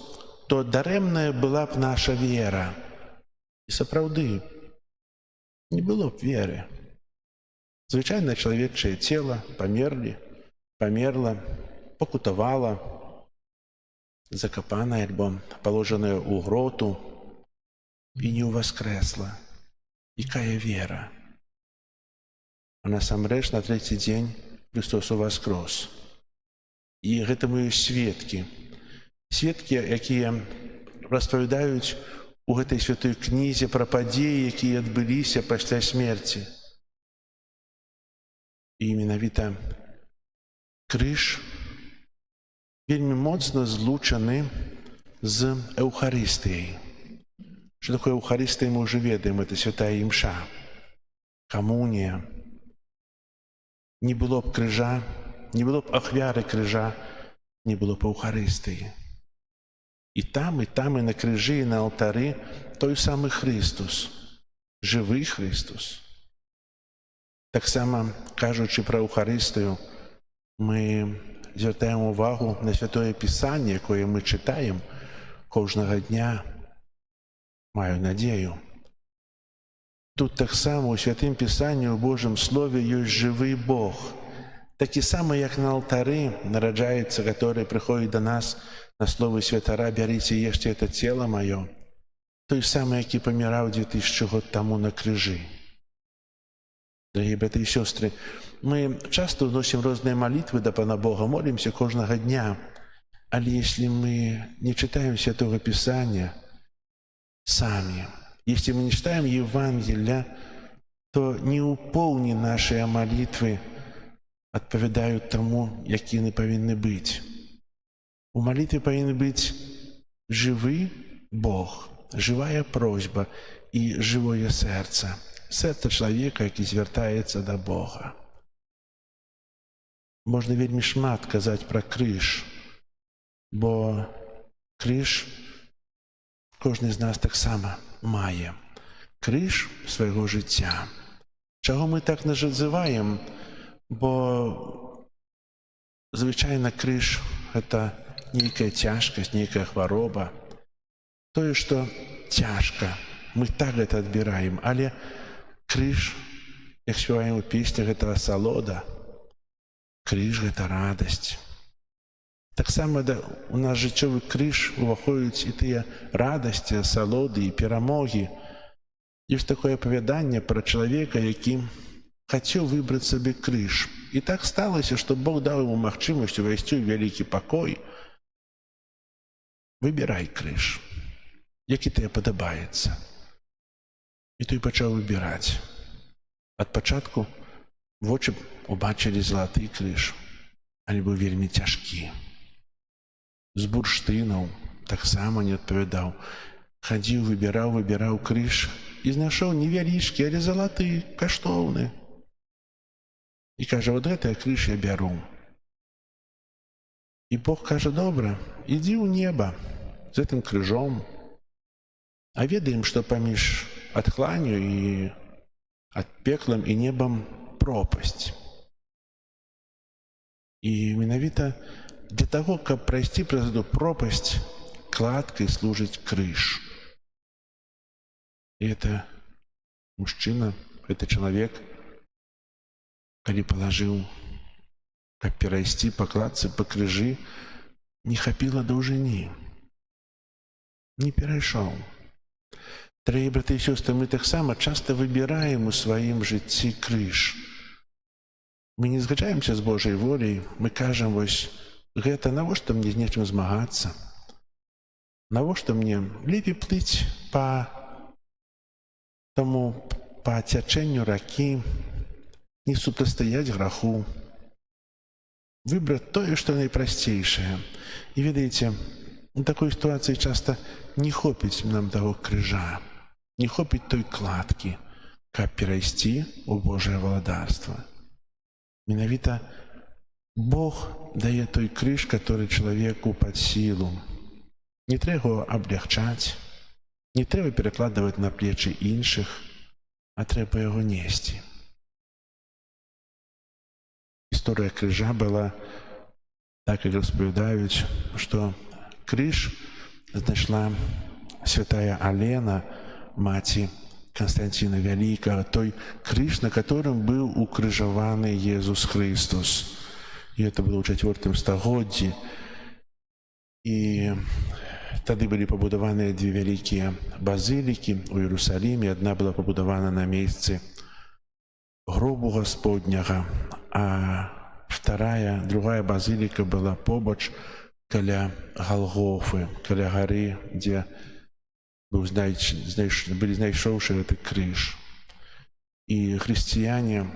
B: то дарэмная была б наша вера. І сапраўды, не было б веры. Звычайнае чалавечае цела памерла, пакутавала, закапаная альбо положаная ў гроту і не ўваскрэсла. Якая вера? А насамрэч на трэці дзень Христос уваскрос. І гэтаму ёсць сведкі. Сведкі, якія распавядаюць у гэтай святой кнізе пра падзеі, якія адбыліся пасля смерці. І менавіта крыж вельмі моцна злучаны з Еўхарыстыяй. Што такое Еўхарыстыя, мы ўжо ведаем, это святая імша, камунія. Не было б крыжа, не было б ахвяры крыжа, не было б Еўхарыстыі. І там, і на крыжы, і на алтары той самы Христос, жывы Христос. Таксама, кажучы пра Еўхарыстыю, мы звяртаем увагу на святое Пісанне, якое мы чытаем кожнага дня, маю надзею. Тут таксама ў святым Пісанні, у Божым Слове ёсць жывы Бог. Такі самы, як на алтары нараджаецца, который прыходзіць да нас на словы святара «Бярыце, ешце, это цело маё», той самы, які паміраў 2000 год таму на крыжы. Дорогие братья и сестры, мы часто уносим разные молитвы до Пана Бога, молимся кожного дня, але если мы не читаем Святого Писания сами, если мы не читаем Евангелия, то неуполни наши молитвы отповедают тому, якими повинны быть. У молитвы повинен быть живый Бог, живая просьба и живое сердце. Серце чалавека, які звяртаецца да Бога. Можна вельмі шмат казаць пра крыж, бо крыж кожны з нас таксама мае. Крыж свайго жыцця. Чаго мы так называем? Бо звычайна крыж – гэта нейкая цяжкасць, нейкая хвароба. Тое, што цяжка, мы так гэта адбіраем, але крыж, як спяваем у песнях, гэта асалода. Крыж – гэта радасць. Таксама у наш жыццёвы крыж уваходзяць і тыя радасці, асалоды і перамогі. Ёсць такое апавяданне пра чалавека, які хацеў выбраць сабе крыж. І так сталася, што Бог даў яму магчымасць увайсці ў вялікі пакой. Выбірай крыж, які тебе падабаецца. І той пачаў выбіраць. Ад пачатку вочы убачылі залаты крыж, але быў вельмі цяжкі. З бурштынаў таксама не адпавядаў. Хадзіў, выбіраў крыж і знайшоў невялічкі, але залаты, каштоўны. І кажа, вот гэты крыж я бяру. І Бог кажа, добра, ідзі ў неба з гэтым крыжом. А ведаем, што паміж адхланню і ад пеклам і небам пропасць. І менавіта для таго, каб прайсці праз эту пропасць, кладкай служыць крыж. І это мужчына, это чалавек, калі палажыў, каб перайсці па кладцы, па крыжы, не хапіла даўжыні. Не перайшоў. Дарагія браты і сёстры, мы таксама часта выбіраем у сваім жыцці крыж. Мы не згаджаемся з Божай воляй, мы кажам, вось, гэта навошта мне з нечым змагацца? Навошта мне лепей плыць па цячэнню ракі, не супрацьстаяць граху, выбраць тое, што найпрасцейшае. І ведаеце, у такой сітуацыі часта не хопіць нам таго крыжа, не хопіць той кладкі, каб перайсці ў Божае валадарства. Менавіта Бог дае той крыж, который чалавеку пад сілу. Не трэба аблягчаць, не трэба перакладваць на плечы іншых, а трэба яго несці. Гісторыя крыжа была, так як распавядаюць, што крыж знайшла святая Алена, маці Константина Вялікага, той крыж, на которым быў укрыжаваны Езус Христос. І гэта было ў 4 стагоддзі. І тады былі пабудаваныя две вялікія базылікі ў Іерусаліме. Адна была пабудавана на месцы гробу Гасподняга, а другая базыліка была побач каля Галгофы, каля гары, дзе былі знайшоўшы гэты крыж. І хрысціяне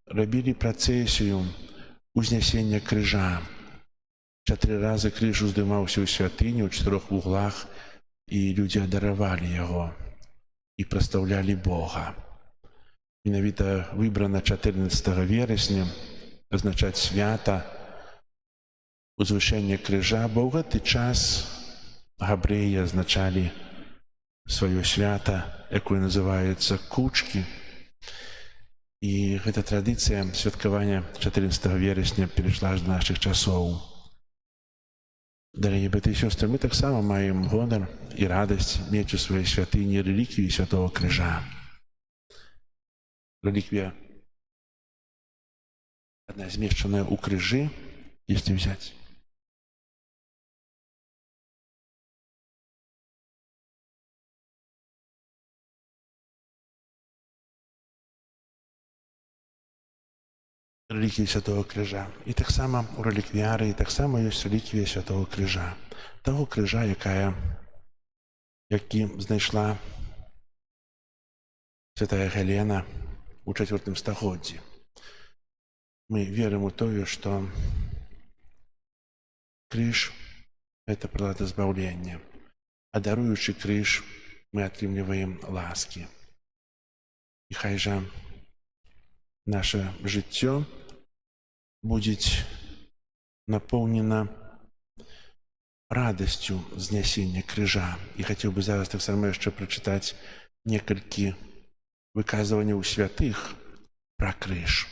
B: рабілі працэсію узнясення крыжа. 4 разы крыж уздымаўся ў святыню ў 4 вуглах, і людзі адаравалі яго і прастаўлялі Бога. Менавіта выбрана 14 верасня азначаць свята узвышэння крыжа, бо ў гэты час габрэі азначалі сваё свята, якое называецца кучкі. І гэта традыцыя святкавання 14 верасня перайшла з нашых часоў. Дарагія браты і сёстры, мы таксама маем гонар і радасць мець у сваёй святыні рэліквію святого крыжа. Реликвия, одна змешчаная у крыжы, если взять. Реликвия Святого Крыжа. І таксама у реліквіяры, і таксама ёсць реліквія Святого Крыжа. Таго крыжа, які знайшла святая Галена у 4 стагоддзі. Мы верым у тое, што крыж – гэта прылада збаўлення, а даруючы крыж мы атрымліваем ласкі. І хай жа наша жыццё будзе напоўнена радасцю знясення крыжа. І хацеў бы зараз таксама яшчэ прачытаць некалькі выказванняў святых пра крыж.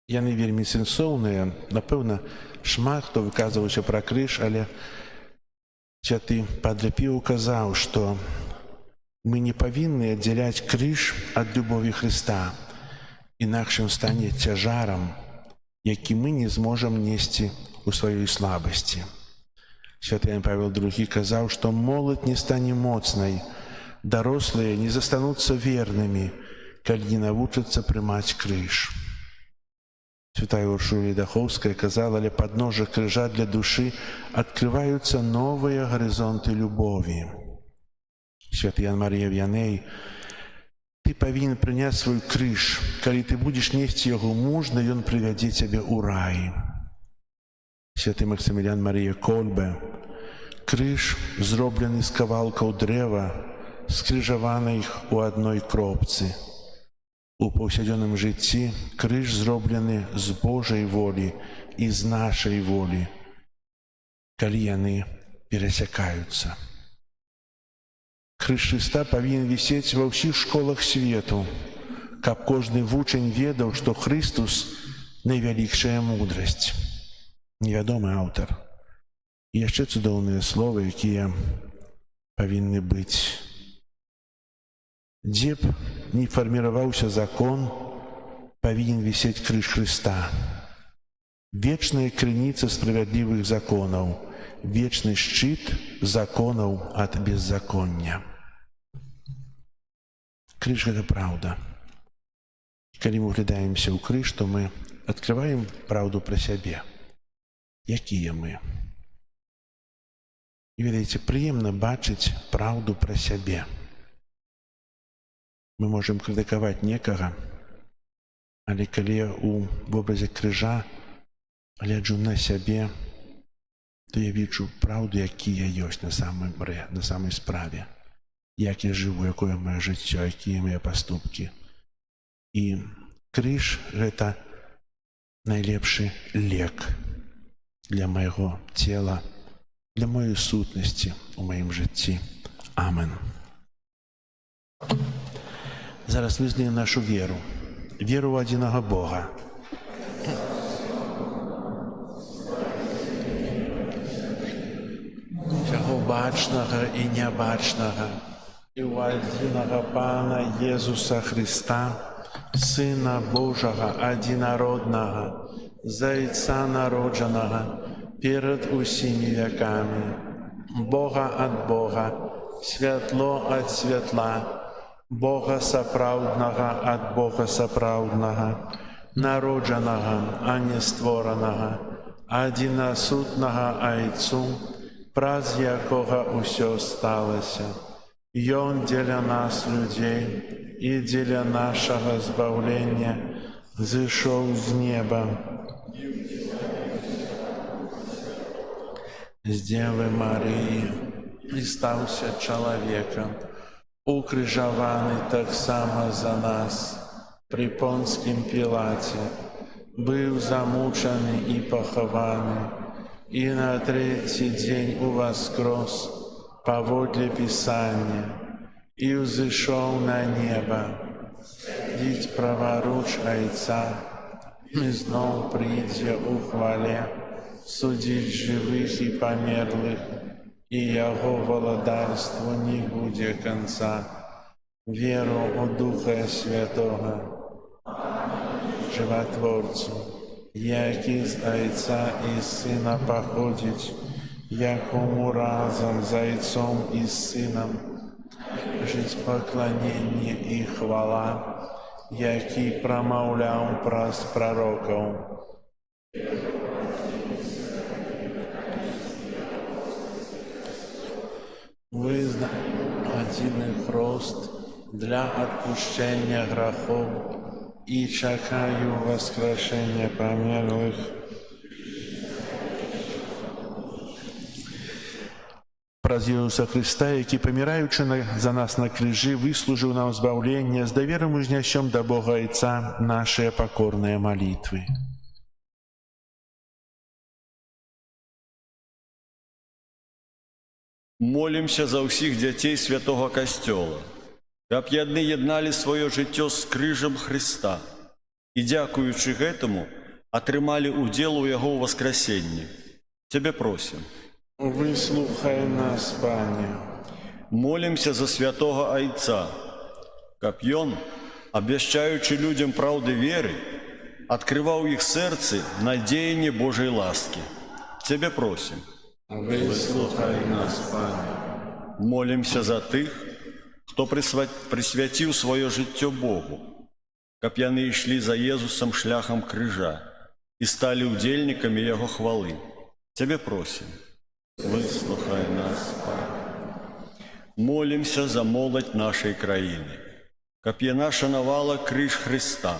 B: Яны вельмі сэнсоўныя. Напэўна, шмат хто выказваўся пра крыж, але святы Падре Піў казаў, што мы не павінны аддзяляць крыж ад любові Хрыста, інакш ён стане цяжарам, які мы не зможам несці ў сваёй слабасці. Святы Ян Павел II казаў, што моладзь не стане моцнай, дарослыя не застануцца вернымі, калі не навучацца прымаць крыж. Святая Уршуля Дахоўская казала, ля падножжа крыжа для душы адкрываюцца новыя гарызонты любові. Святы Ян Марыя В'яней: ты павінен прыняць свой крыж. Калі ты будзеш несці яго мужна, ён прывядзе цябе ў рай. Святы Максіміліян Марія Кольбе: крыж зроблены з кавалкаў дрэва, скрыжаваны іх у адной кропцы. У паўсядзённым жыцці крыж зроблены з Божай волі і з нашай волі, калі яны перасякаюцца. Крыж Хрыста павінен вісець ва ўсіх школах свету, каб кожны вучань ведаў, што Христус – найвялікшая мудрасць. Невядомы аўтар. І яшчэ цудоўныя словы, якія павінны быць. Дзе б не фарміраваўся закон, павінен вісець крыж Хрыста. Вечная крыніца справядлівых законаў, вечны шчыт законаў ад беззаконня. Крыж – гэта праўда. Калі мы ўглядаемся ў крыж, то мы адкрываем праўду пра сябе. Якія мы? І ведаеце, прыемна бачыць праўду пра сябе. Мы можам крытыкаваць некага, але калі я у вобразе крыжа гляджу на сябе, то я віджу праўду, які я ёсць на самай справе. Як я жыву, якое маё жыццё, якія мае паступкі. І крыж – гэта найлепшы лек для майго цела, для маёй сутнасці у маім жыцці. Амен. Зараз вызнаем нашу веру. Веру ў адзінага Бога. Усяго бачнага і нябачнага, і ў адзінага Пана Езуса Хрыста, Сина Божого одинародного, Зайца народженого, перед усіми веками, Бога от Бога, світло от світла, Бога соправдного от Бога соправдного, народженого, а не створеного, одиносутного Отцу, праз якого усе сталося. І Он для нас, людей, і для нашого збавлення зійшов з неба. З Деви Марії і стався чоловіком, укрижований так само за нас при Понтськім Пілаті, був замучений і похований, і на третій день увоскрес поводле Писання, і взійшов на небо, діть праворуч Отця, і знов прийде у хвалі, судить живих і померлих, і Його володарству не буде конца. Віру у Духа Святого, Животворцу, який з Отця і Сина походить, якому разом з Отцом і Сином жить поклонення і хвала, який промовляв праз пророків. Визнав один хрост для відпущення гріхів і чекаю воскрешення померлих. Праз Ісуса Христа, який, помираючи за нас на крижі, вислужив нам збавлення, з довіром узнесем до Бога Отця наші покорні молитви.
H: Молимся за всіх дітей Святого Костьола, каб яны єднали своє життя з крижем Христа і, дякуючи гэтаму, атрымалі удел у Яго воскресенні. Тебе просим.
B: Выслухай нас, Пане.
H: Молимся за святого Отца, каб Ён, обвящаючи людям правди віри, открывал их сердце надеяние Божьей ласки. Тебе просим.
B: Выслухай нас, Пане.
H: Молимся за тих, хто присвятив своє життя Богу, каб яны йшли за Єзусом шляхом крижа і стали удельниками Його хвали. Тебе просим. Выслухай нас, Пане. Молимся за молодь нашей країни, каб яна шанувала криж Христа,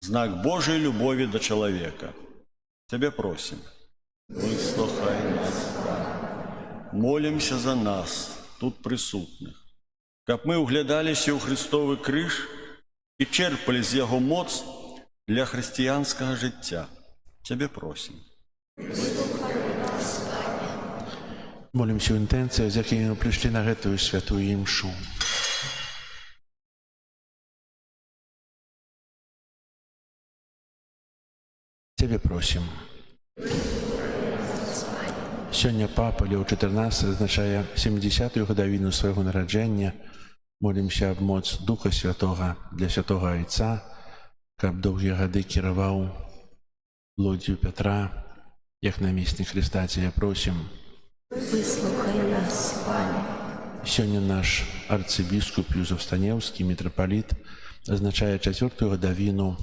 H: знак Божьей любові до чоловіка. Тебе просим. Выслухай нас, Пане. Молимся за нас, тут присутних, каб ми углядалися у Христовий криж і черпали з Його моц для християнського життя. Тебе просим.
B: Молимся у інтенціях, з якими ми прийшли на гэтую святую імшу. Тебе просим. Сёння Папа Лео XIV адзначае 70-ю гадавіну свайго нараджэння. Молимся аб моц Духа Святога для святого Отца, каб доўгія гады кіраваў Лодзію Петра, як намеснік Христа. Тебе просим.
A: Вислухай нас, Пане.
B: Сёння наш арцыбіскуп Юзеф Станеўскі, мітрапаліт, адзначае 4-ю гадавіну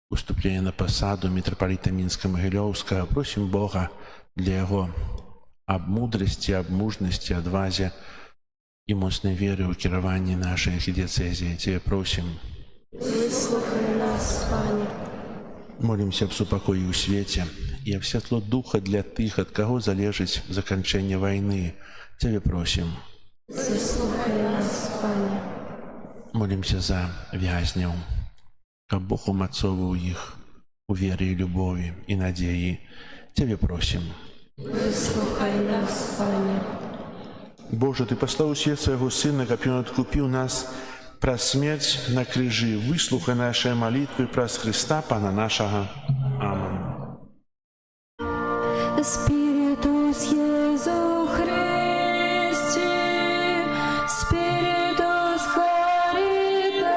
B: уступлення на пасаду мітрапаліта Мінска-Магілёўскага. Просім Бога для яго аб мудрасці, аб мужнасці, адвазе і моцнай веры ў кіраванні нашай архідыяцэзіі. Тебе просім.
A: Вислухай нас, Пане.
B: Молимся аб супакоі ў свеце і аб святло духа для тых, ад каго залежыць заканчэнне вайны. Тебе просім.
A: Вислухай нас, Пане.
B: Молимся за вязняў, каб Бог умацоўваў іх у веры і любові і надзеі. Тебе просім.
A: Вислухай нас, Пане.
B: Боже, Ты паслаў у свет свайго Сына, каб Ён адкупіў нас праз смерць на крыжы. Выслухай нашыя малітвы праз Христа, Пана нашага. Амин.
F: Spiritus Jesu Christi, Spiritus Caritas,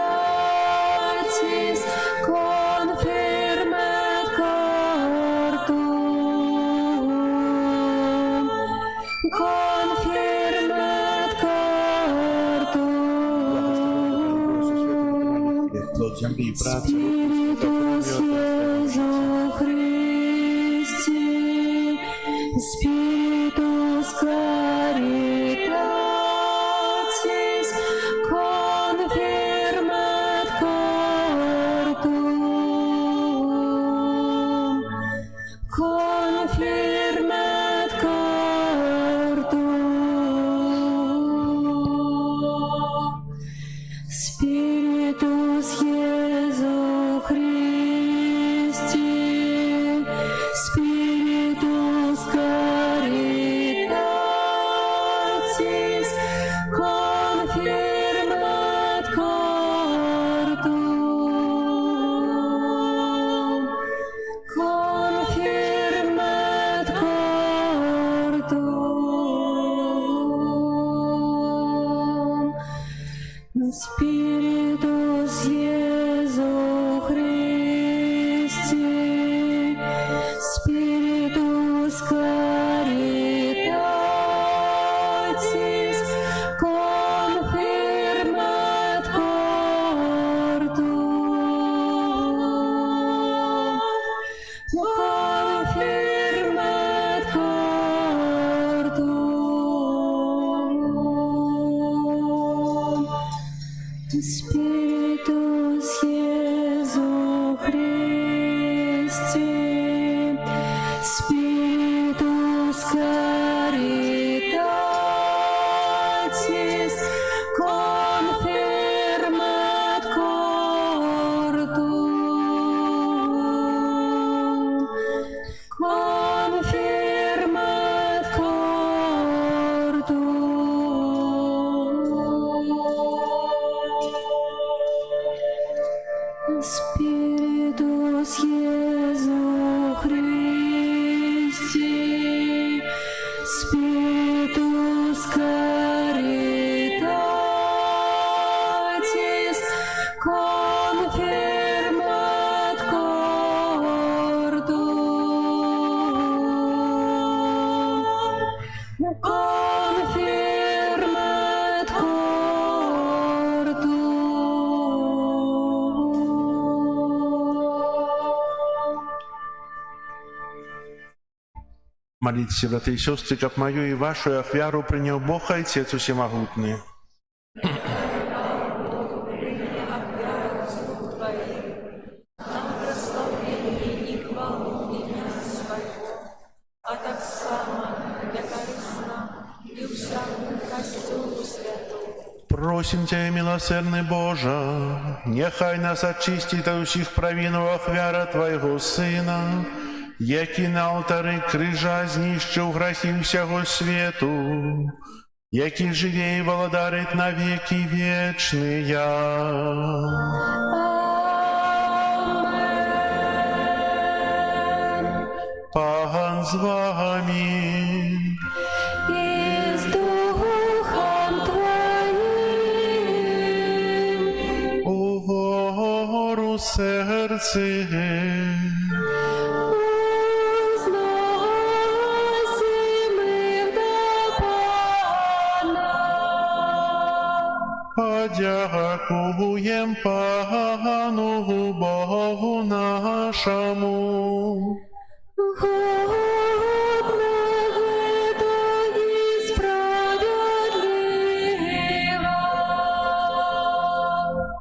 F: confirmet cartum, confirmet cartum, Spiritus Iesu Christi, Spiritus Caritatis, confirmet cartum, confirmet cartum, Spiritus Iesu Christi, Spiritus Caritatis, confirmet cartum, confirmet cartum, Spiritus Iesu Christi, Spiritus Caritatis, confirmet cartum, confirmet cartum, Spiritus Iesu Christi, Spiritus Caritatis, confirmet cartum, confirmet cartum, Spiritus Iesu Christi, Spiritus Caritatis, confirmet cartum, confirmet cartum.
B: Молитесь, братья и сестры, как мою и вашу ахвяру принял Бог Отец Всемогутный.
A: А так само, яка рісна, і всяку костюму святу.
B: Просим Тебя, милосердный Боже, нехай нас очистит от всех провин ахвяра Твоего Сына, який на алтари крижа знищив грехів всього світу, який живе і володарить на віки вічні.
F: Amen.
B: Пан з вами.
F: И с Духом Твоим,
B: Угору серце,
F: возносим их до Пана.
B: подякуєм Пану Богу нашому.
F: Годного это и справедливо.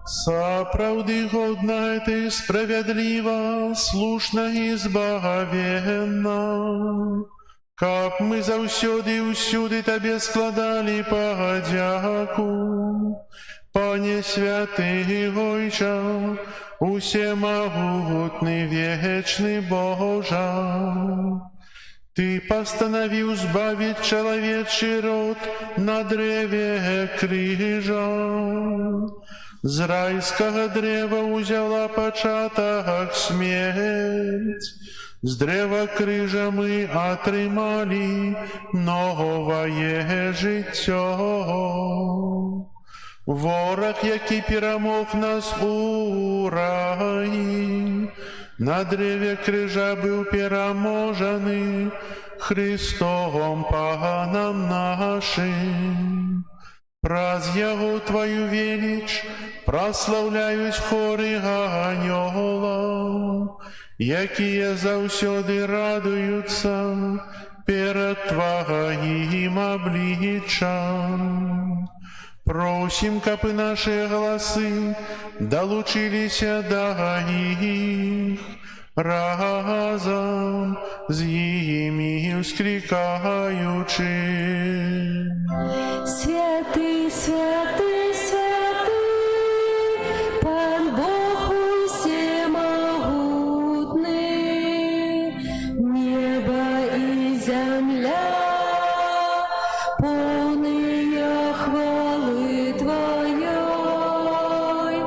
B: Соправди годна ты справедлива, слушна и збагавенна. Как мы заўсёды і ўсюды Табе складали подяку. Пане святый Ойча, усемогутный вечный Божа, Ты постановил збавить человечий род на древе крижа. З райского древа узяла початок смерть, з древа крижа мы отрымали новое життя. Ворог, який перемог нас у раї, на древе крижа був переможений Христом Паном нашим. Праз Яго Твою велич прославляють хори аньолов, якія заўсёды радуюцца перед Твоим обличчям. Просим, каб и наши голосы долучилися до их, разом с ими вскрикаючи.
F: Святый, святый, святый, Пан Бог всемогутный, небо и земля полные хвалы Твоей.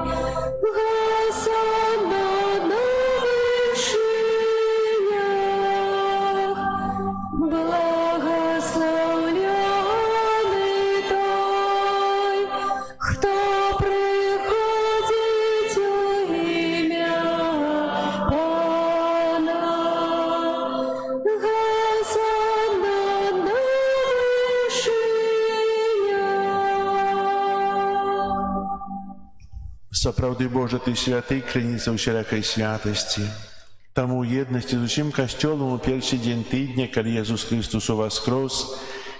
F: Госанна на вершинах, благословленный Той, кто приходит во имя Пана. Госанна на вершинах.
B: Сапраўды, Божа, Ты святы, крыніца ўсялякай святасці. Таму ў єднасці з усім касцёлам у першы дзень тыдня, калі Jesús Христос уваскрос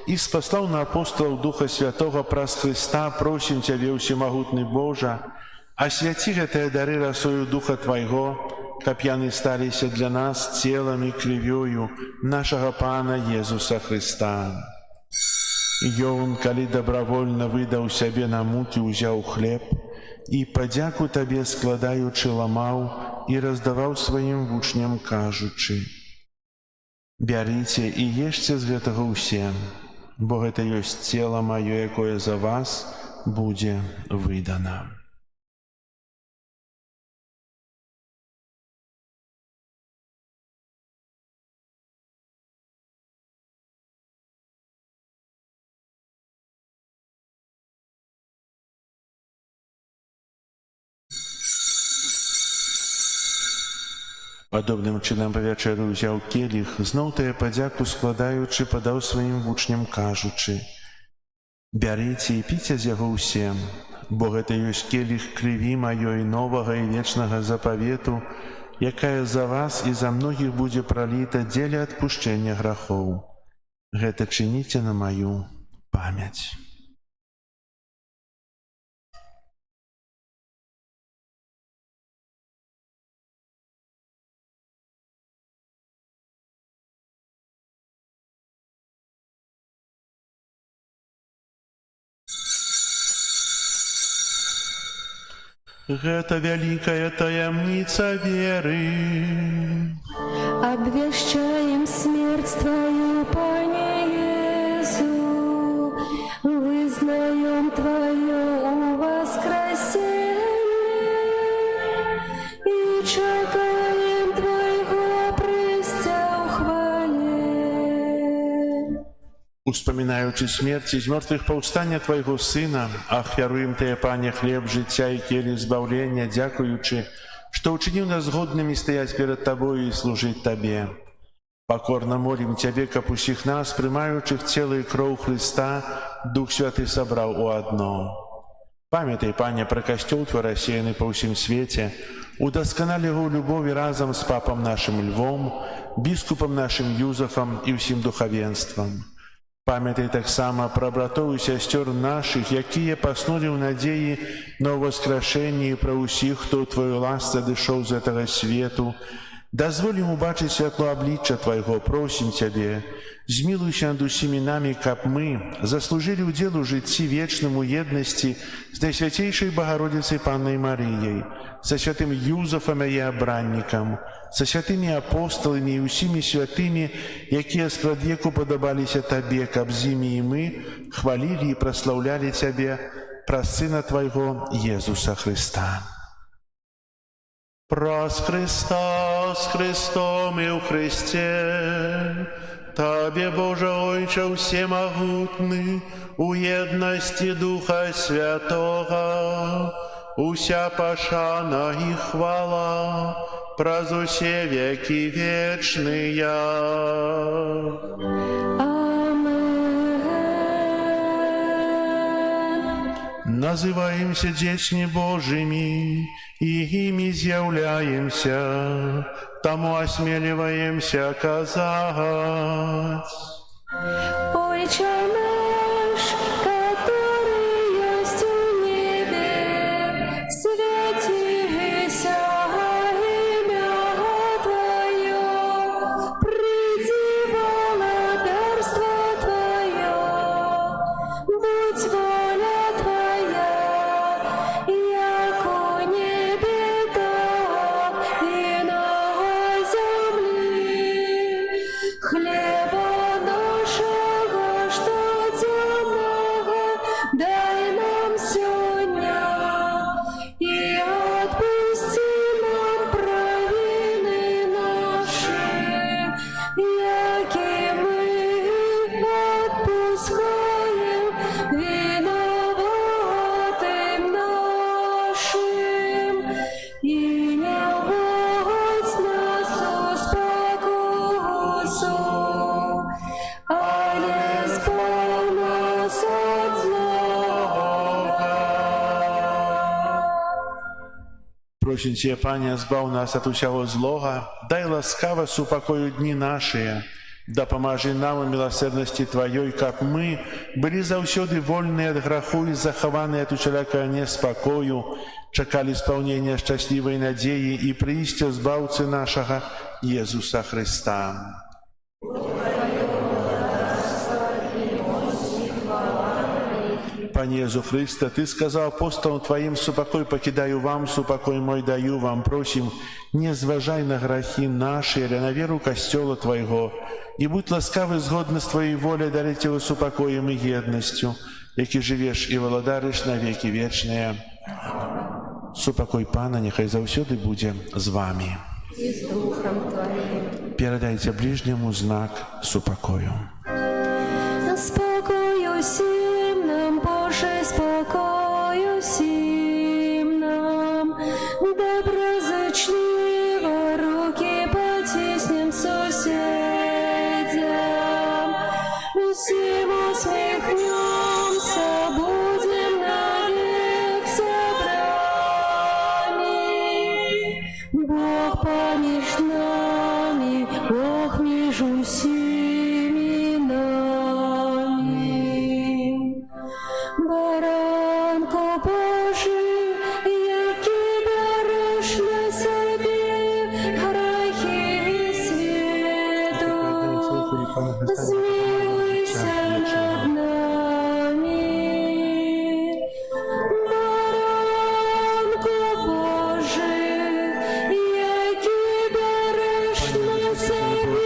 B: і спаслаў на апостолаў Духа Святога праз Христа, просім Цябе, усемагутны Божа, асвяці гэтыя дары расою Духа Твайго, каб яны сталіся для нас целам і крывёю нашага Пана Jesúsa Христа. Ён, калі добравольна выдаў сябе на мукі, узяў хлеб і падзяку Табе складаючы ламаў і раздаваў сваім вучням, кажучы: «Бярыце і ешце з гэтага ўсе, бо гэта ёсць цела маё, якое за вас будзе выдана». Падобным чынам па вячэры ўзяў келіх, зноў тая падзяку складаючы, падаў сваім вучням, кажучы: «Бярыце і піце з яго ўсе, бо гэта ёсць келіх крыві маёй новага і вечнага запавету, якая за вас і за многіх будзе праліта дзеля адпушчэння грахоў. Гэта чыніце на маю памяць». Гэта вялікая таямніца веры.
F: Обвещаем смерть Твою, Пане Иису, вызнаем Твое воскресение и чекаем Твоего прыцця ў хвале.
B: Успамінаючы смерці з мёртвых паўстання Твайго Сына, ахвяруем Тыя, Пане, хлеб жыцця і келіх збаўлення, дзякуючы, што ўчыніў нас згоднымі стаяць перад Табою і служыць Табе. Пакорна молім Цябе, каб усіх нас, прымаючых цела і кроў Хрыста, Дух Святы сабраў у адно. Памятай, Пане, пра касцёл Твой рассеяны па ўсім свеце, удасканал яго ў любові разам з папам нашым Львом, біскупам нашым Юзафам і ўсім духавенствам. Памятай таксама пра братоў і сясцёр нашых, якія паснулі ў надзеі на ўваскрашэнне, і пра ўсіх, хто ў Тваёй ласцы адышоў з гэтага свету. Дазволь ім убачыць святло аблічча Твайго, просім Цябе. Змілуйся над усімі намі, каб мы заслужылі ўдзел у жыцці вечным у еднасці з Найсвяцейшай Багародзіцай Паннай Марыяй, са святым Юзафам яе абраннікам, са святымі апосталамі і усімі святымі, якія спрадвеку падабаліся Табе, каб з імі і мы хвалілі і праслаўлялі Цябе праз Сына Твайго Jesúsa Христа. Праз Христа, з Христом і ў Христе, Тобі, Боже Ойче всемогутний, у єдності Духа Святого, уся пошана і хвала, праз усе веки вечные. Называемся детьми Божьими, и ими з'являемся, тому осмеливаемся казать.
F: Отче наш, который есть в небе, святися имя Твое, приди владарство Твое, будь воля Твоя, яко небе, так и на земле. Хлеба нашего, что темного, дай нам сегодня, и отпусти нам провины наши, яки мы отпускаем виноватым нашим, и не вводь нас в спокусу, а не избавь нас от злого.
B: Просим Тебя, Пане, збав нас от усього злого, дай ласкаво супокою дни наши, да поможи нам у милосердности Твоей, как мы были завсёды вольны от греху и захованы от усякого неспокою, чекали исполнения счастливой надеи и приистя Збавцы нашего Иисуса Христа. Пане Иисус Христе, Ты сказал апостолам Твоим: «Супокой покидаю вам, супокой мой даю вам». Просим, не зважай на грехи наши, или на веру Костела Твоего, и будь ласкавый згодно с Твоей волей дарить его супокоем и едностью, яки живешь и володариш на веки вечные. Супокой Пана нехай завсёды буде з вами.
A: И с Духом Твоим.
B: Передайте ближнему знак супокою.
F: Спокою сим нам, Боже, спокою сим нам, доброзычливо руки потиснем соседям, всем усмехнемся, будем навек собрани. Бог помеж нами, Бог между всеми нами. Баранко Божий, яки береш на себе грехи свету, змилуйся над нами. Баранко Божий, яки береш на себе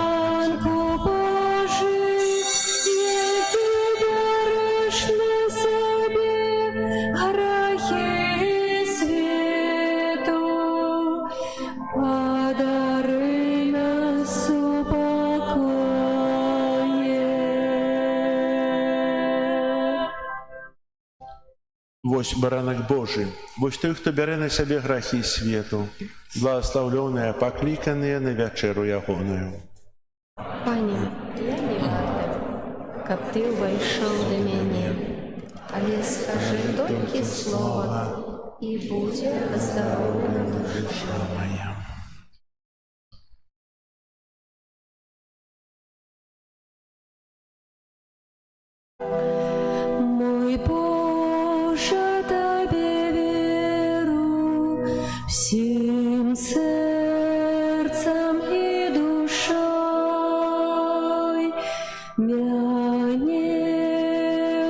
F: Баранко Божий, яки береш на себе грехи свету, подари нас упокоє.
B: Вось баранок Божий, вось той, хто бере на себе грехи свету, благословленные, покликанные на вечеру ягоную.
A: Пане, я не варта, каб Ты увайшоў да мяне, але скажи толькі слова, і будзе здароўна душа
B: Моя.
F: Мой Боже, Тебе веру всем сердцем и душой. Меня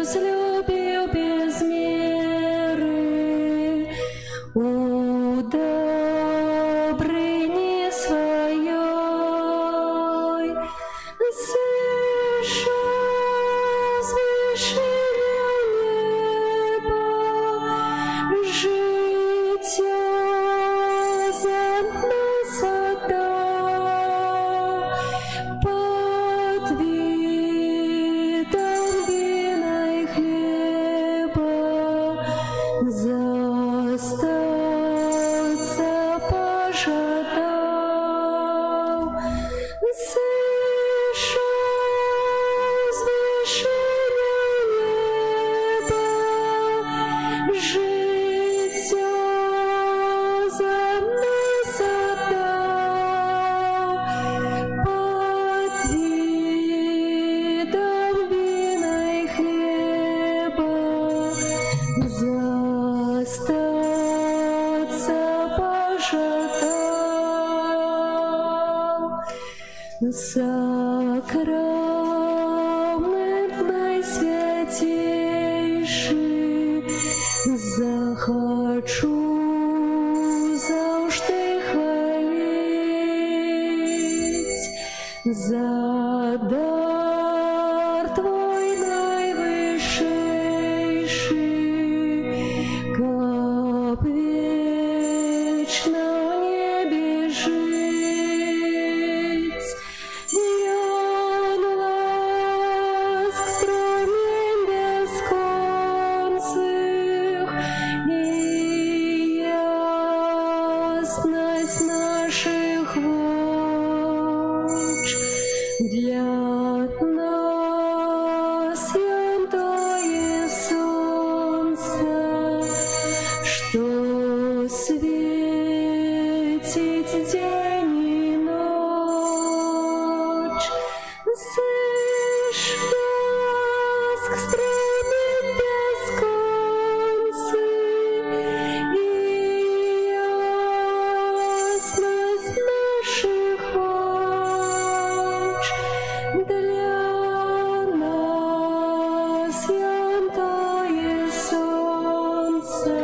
F: взлюбил без меры, у добрыни своей. Слышу звук сакрамент найсвятейший, захочу завжди хвалить за дар Твой найвищейший, как вечно в небе жить. Ян ласк струмен бесконцих, и ясность наших воч для нас яркое солнце, что светит день и ночь. Слышь, ласк струмен бесконцих, и ясность наших воч для нас яркое солнце,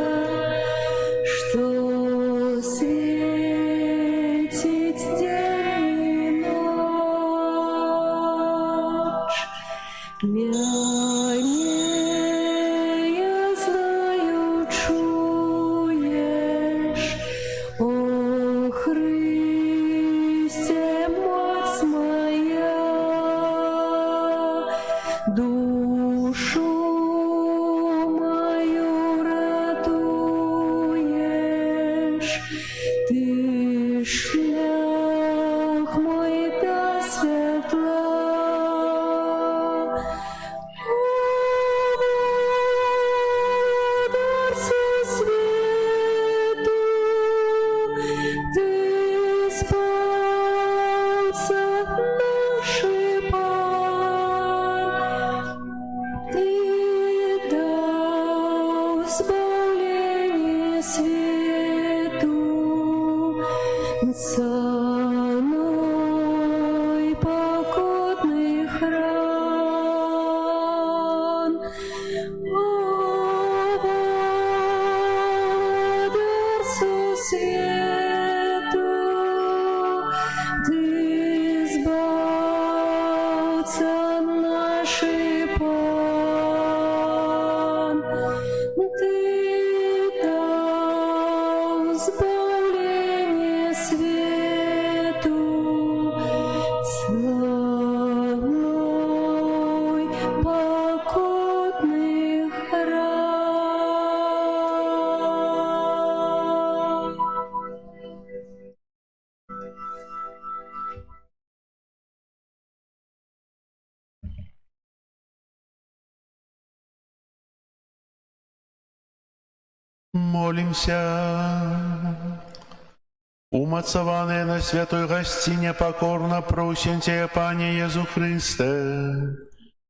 F: что светит день и ночь. Мяне, я знаю, чуешь, о Христе, мать моя, душу мою радуешь, ты шлях мой до светла. Дар свету, ты спался нашей пан, ты дал избавление свету, ценой покутных ран. Дарцу свету, ты избавца нашей пан, ты дал избавление свету, ценой покутных ран.
B: Молимся. Умацованные на святой гостине покорно просим Тебя, Пане Иисус Христе,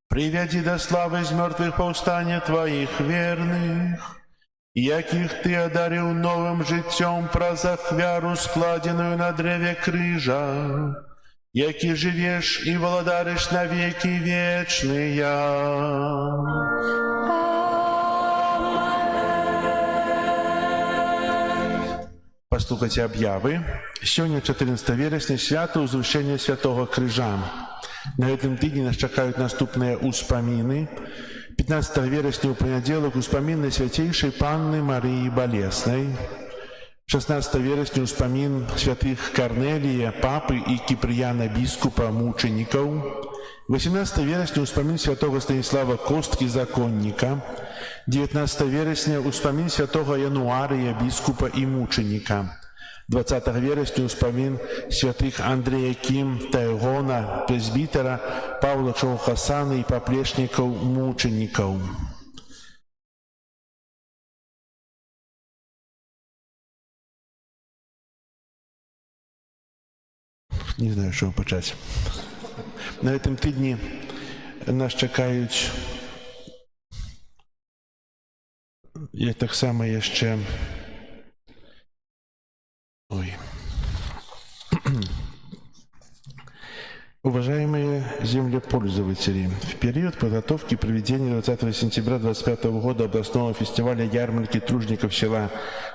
B: приведи до славы из мертвых повстания Твоих верных, яких Ты одарил новым життем про захвяру, складенную на древе крыжа, яки живешь и владаришь на веки вечные. Пастукайте об'яви. Сьогодні, 14 вересня, свято Узвищення Святого Крижа. На этом тижні нас чекають наступні успоміни. 15 вересня у понеділок успомін Найсвятейшей Панны Марии Болесной. 16 вересня успомін святых Корнелия, Папы и Киприяна Бискупа мучеников. 18 вересня успомін святого Станислава Костки Законника. 19 вересня успомін святого Януария Бискупа и мученика. 20 вересня успомін святых Андрея Ким Тайгона, пресбитера, Павла Чоухасана и поплечников мучеников. Не знаю, що почати. На этом тижні нас чекають, я так само ще, Уважаемые землепользователи, в период подготовки проведения 20 сентября 2025 года областного фестиваля ярмарки тружников села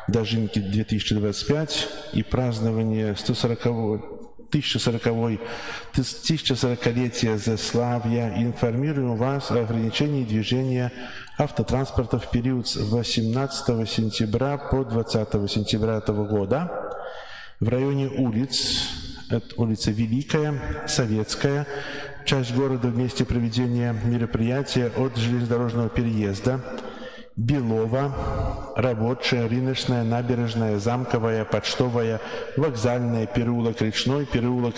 B: Дожинки 2025 и празднования 1040-летия Заславья информируем вас о ограничении движения автотранспорта в период с 18 сентября по 20 сентября этого года в районе улиц. Это улица Великая, Советская, часть города в месте проведения мероприятия от железнодорожного переезда, Белова, Рабочая, Рыночная, Набережная, Замковая, Почтовая, Вокзальная, переулок Речной, переулок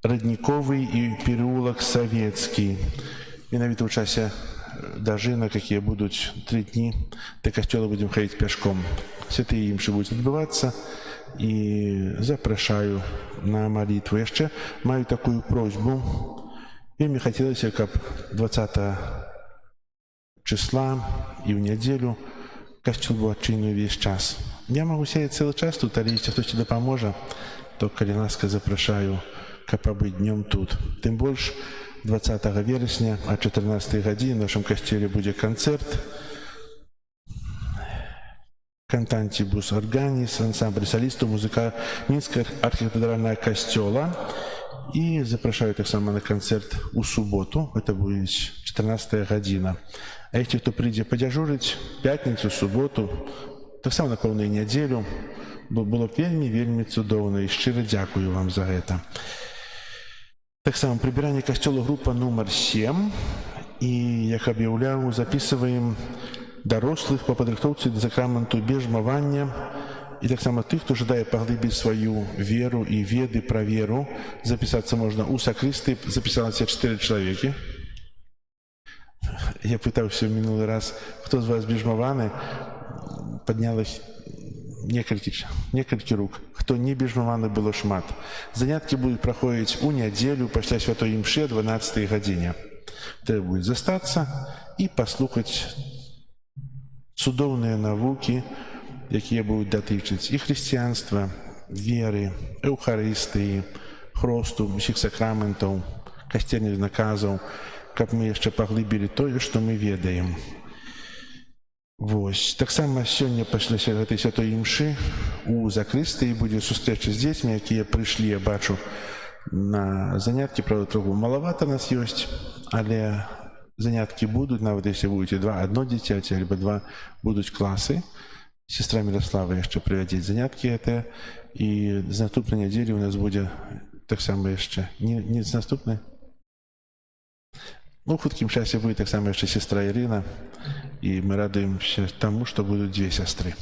B: Родниковый и переулок Советский. Менавіта ў часе дажынак, якія будуць 3 дні, до касцёла будем ходить пешком. Святые імшы будуць адбывацца. И запрашаю на молитву. Яшчэ маю такую просьбу. Вельмі хацелася, каб 20 числа и в неделю касцёл быў адчынены весь час. Я могу сеять целый час тут, але если хтосьці дапаможа, то калі ласка запрашаю, каб пабыць днём тут. Тым больш 20 верасня о 14 гадзіне в нашым касцеле будзе канцэрт. Кантантибус Органис, ансамбль солистов, музыка Минского архикафедрального костела. И запрашаю так само на концерт у субботу, это будет 14 година. А если кто придет подежурить, пятницу, субботу, так само на полную неделю, было вельмі цудоўна, и щиро дякую вам за это. Так само прибирание костела группа номер 7, и, як объявляю, записываем дарослых по падрыхтоўцы да сакраменту бежмавання і таксама тых, хто жадае паглыбіць сваю веру і веды пра веру. Запісацца можна ў сакрысты, запісалася 4 чалавекі. Я пытаўся ў мінулы раз, хто з вас бежмаваны, паднялась некалькі рук. Хто не бежмаваны, было шмат. Заняткі будуць праходзіць у нядзелю пасля святой імшы о 12 гадзіне. Трэба будзе застацца і паслухаць цудоўныя навукі, якія будуць датычыць і хрысціянства, веры, эўхарыстыі, хросту, усіх сакраментаў, касцельных наказаў, каб мы яшчэ паглыбілі тое, што мы ведаем. Вось. Таксама сёння пасля гэтай святой імшы у закрыстыі будзе сустрэча з дзецьмі, якія прыйшлі, я бачу, на заняткі, правда, троху малавата нас ёсць, але занятки будут, нават если будете одно дзіцяці, альбо 2 будуць класы. Сестра Мирослава яшчэ прывядзець заняткі это, і з наступнай нядзелі у нас будзе таксама яшчэ, не з наступнай? Ну, в хуткім часе будет таксама яшчэ сестра Ірына, і мы радуемся таму, што будуць 2 сястры.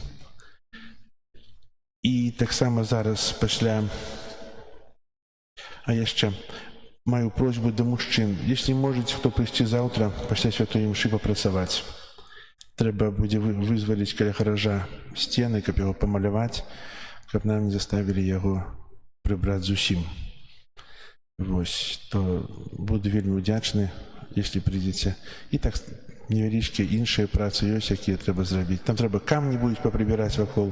B: І таксама зараз пасля, а яшчэ маю просьбу до мужчин. Если можете, кто прийти завтра, пасля святой імшы попрацаваць. Трэба будзе вызваліць каля гаража сцены, каб яго памаляваць, каб нам не заставілі яго прыбраць зусім. Вось, то буду вельмі удзячны, если придзеце. І так невялічкія іншыя працы ёсць, якія трэба зрабіць. Там трэба камні будуць папрыбіраць вакол,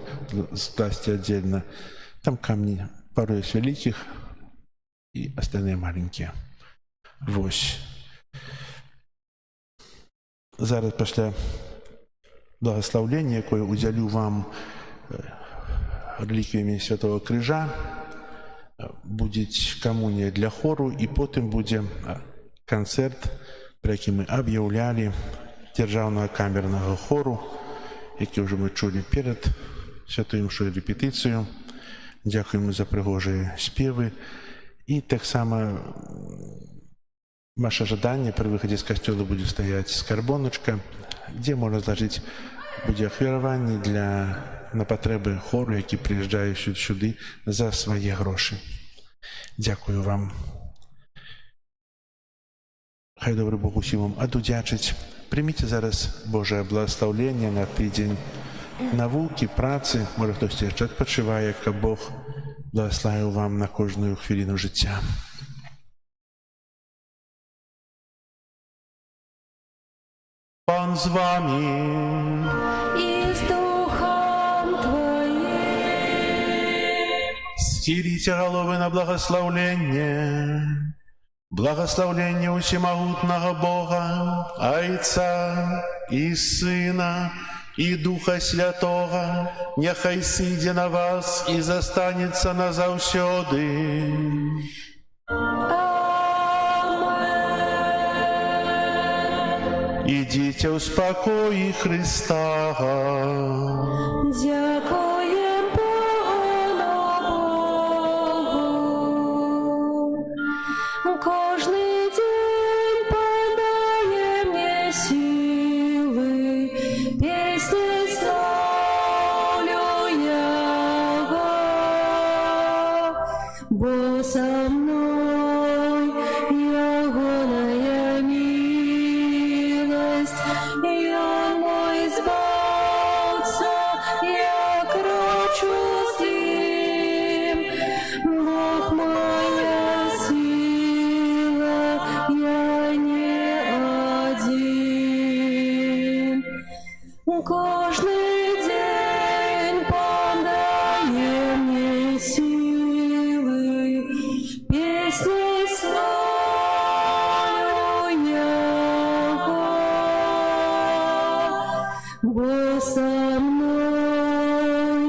B: скласці аддзельна. Там камні пару ёсць вялікіх, и остальные маленькие. Вось. Зараз пасля благословления, якое удзялю вам реликвиями Святого Крыжа, будет камунія для хору, и потым будзе концерт, про які мы объявляли, дзяржаўнага камернага хору, які уже мы чулі перед святой імшой репетыцыю. Дзякуем за прыгожыя спевы. И так само ваше жаданне при выходе з касцёла будет стоять скарбоночка, где можно зложить будзе ахвяраванне на патрэбы хору, які прыязджаюць сюды за свае грошы. Дзякую вам. Хай добры Бог усім вам адудзячыць. Прыміце зараз Божае благословленне на тыдзень навукі, працы, можа хтосьці яшчэ адпачывае, каб Бог благословил вам на кожную хвилину життя. Пан з вами.
F: И с духом твоим.
B: Стелите головы на благословление. Благословление всемогутного Бога, Отца и Сына, и Духа Святого, нехай сиде на вас и застанется назавсёды. Идите в спокої Христа.
F: Дякуєм Богу. Кожний день подає мне силы, песни славлю Его, бо со мной Ягоная милость, и Он мой избавца, я кручу с Ним. Бог моя сила, я не один. Кожний день подає мне силы, песни славлю Его, бо со мной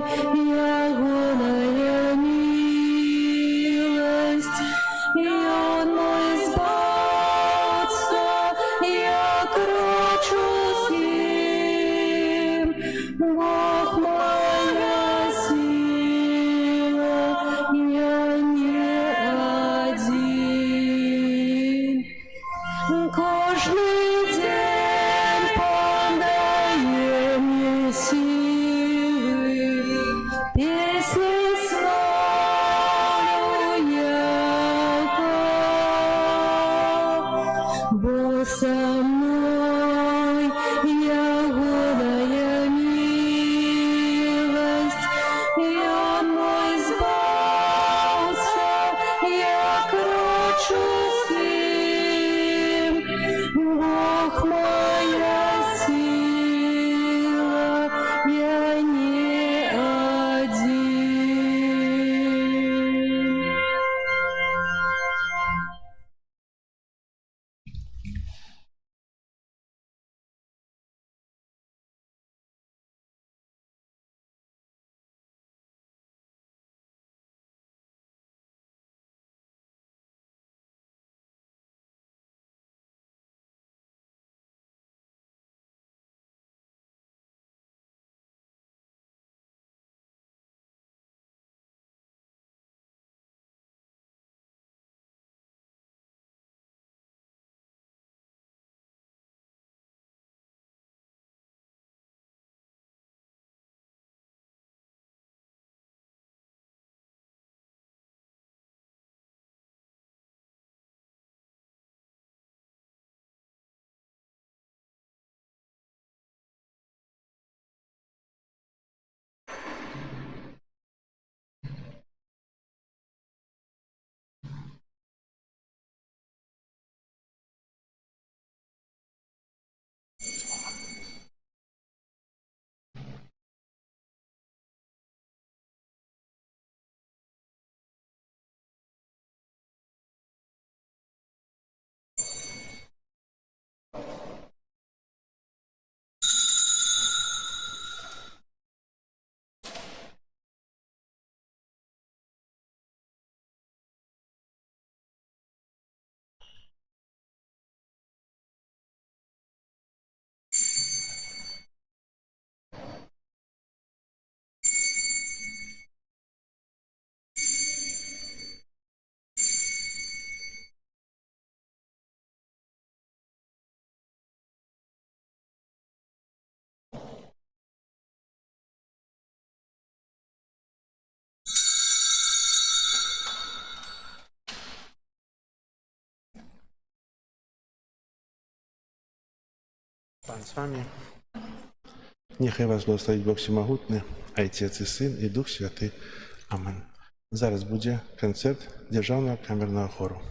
F: Ягоная милость, и Он мой избавца, я кручу с Ним. Бог моя сила, я не один. Кожний день подає мне силы, песни славлю Его, бо со мной Ягоная милость, и Он мой избавца, я кручу с Ним. Бог моя сила, я не один.
B: Пан з вами. Нехай вас благословить Бог Всемогутний, Отець і Син, і Дух Святий. Амен. Зараз буде концерт Державного камерного хору.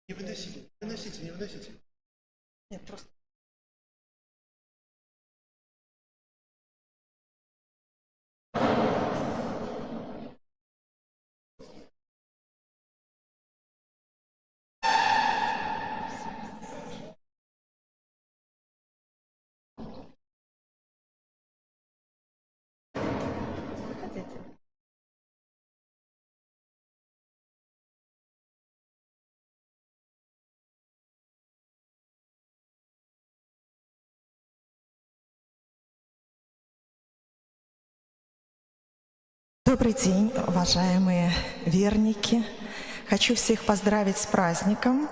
G: Не выносите, выносите, не выносите.
A: Нет, просто.
I: Добрый день, уважаемые верники. Хочу всех поздравить с праздником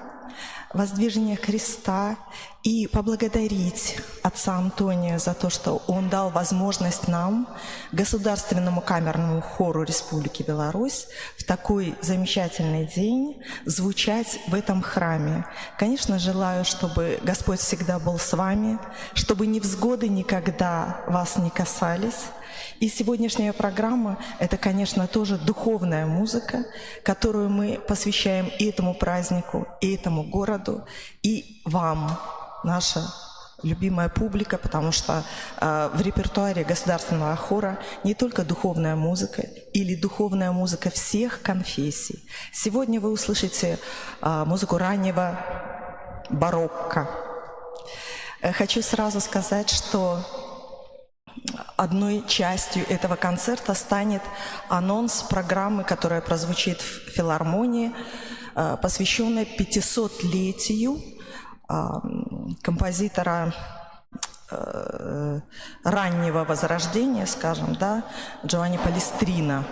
I: Воздвижения Христа и поблагодарить отца Антония за то, что он дал возможность нам, Государственному камерному хору Республики Беларусь, в такой замечательный день звучать в этом храме. Конечно, желаю, чтобы Господь всегда был с вами, чтобы невзгоды никогда вас не касались. И сегодняшняя программа – это, конечно, тоже духовная музыка, которую мы посвящаем и этому празднику, и этому городу, и вам, наша любимая публика, потому что в репертуаре государственного хора не только духовная музыка или духовная музыка всех конфессий. Сегодня вы услышите музыку раннего барокко. Хочу сразу сказать, что одной частью этого концерта станет анонс программы, которая прозвучит в филармонии, посвященной 500-летию композитора раннего возрождения, скажем, да, Джованни Палестрина.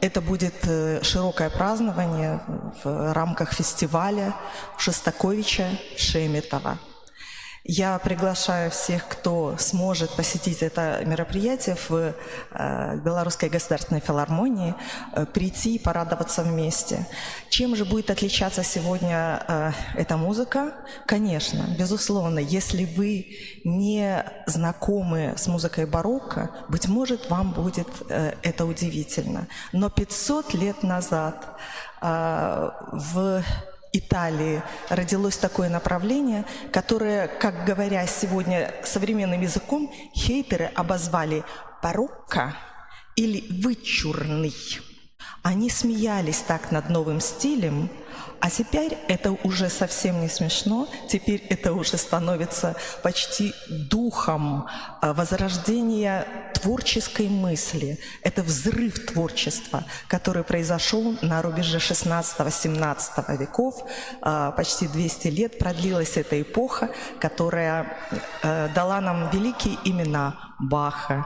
I: Это будет широкое празднование в рамках фестиваля Шостаковича Шеметова. Я приглашаю всех, кто сможет посетить это мероприятие в Белорусской государственной филармонии, прийти и порадоваться вместе. Чем же будет отличаться сегодня эта музыка? Конечно, безусловно, если вы не знакомы с музыкой барокко, быть может, вам будет это удивительно. Но 500 лет назад в Италии родилось такое направление, которое, как говоря сегодня современным языком, хейтеры обозвали барокко или вычурный. Они смеялись так над новым стилем, а теперь это уже совсем не смешно, теперь это уже становится почти духом возрождения творческой мысли. Это взрыв творчества, который произошел на рубеже 16-17 веков. Почти 200 лет продлилась эта эпоха, которая дала нам великие имена Баха,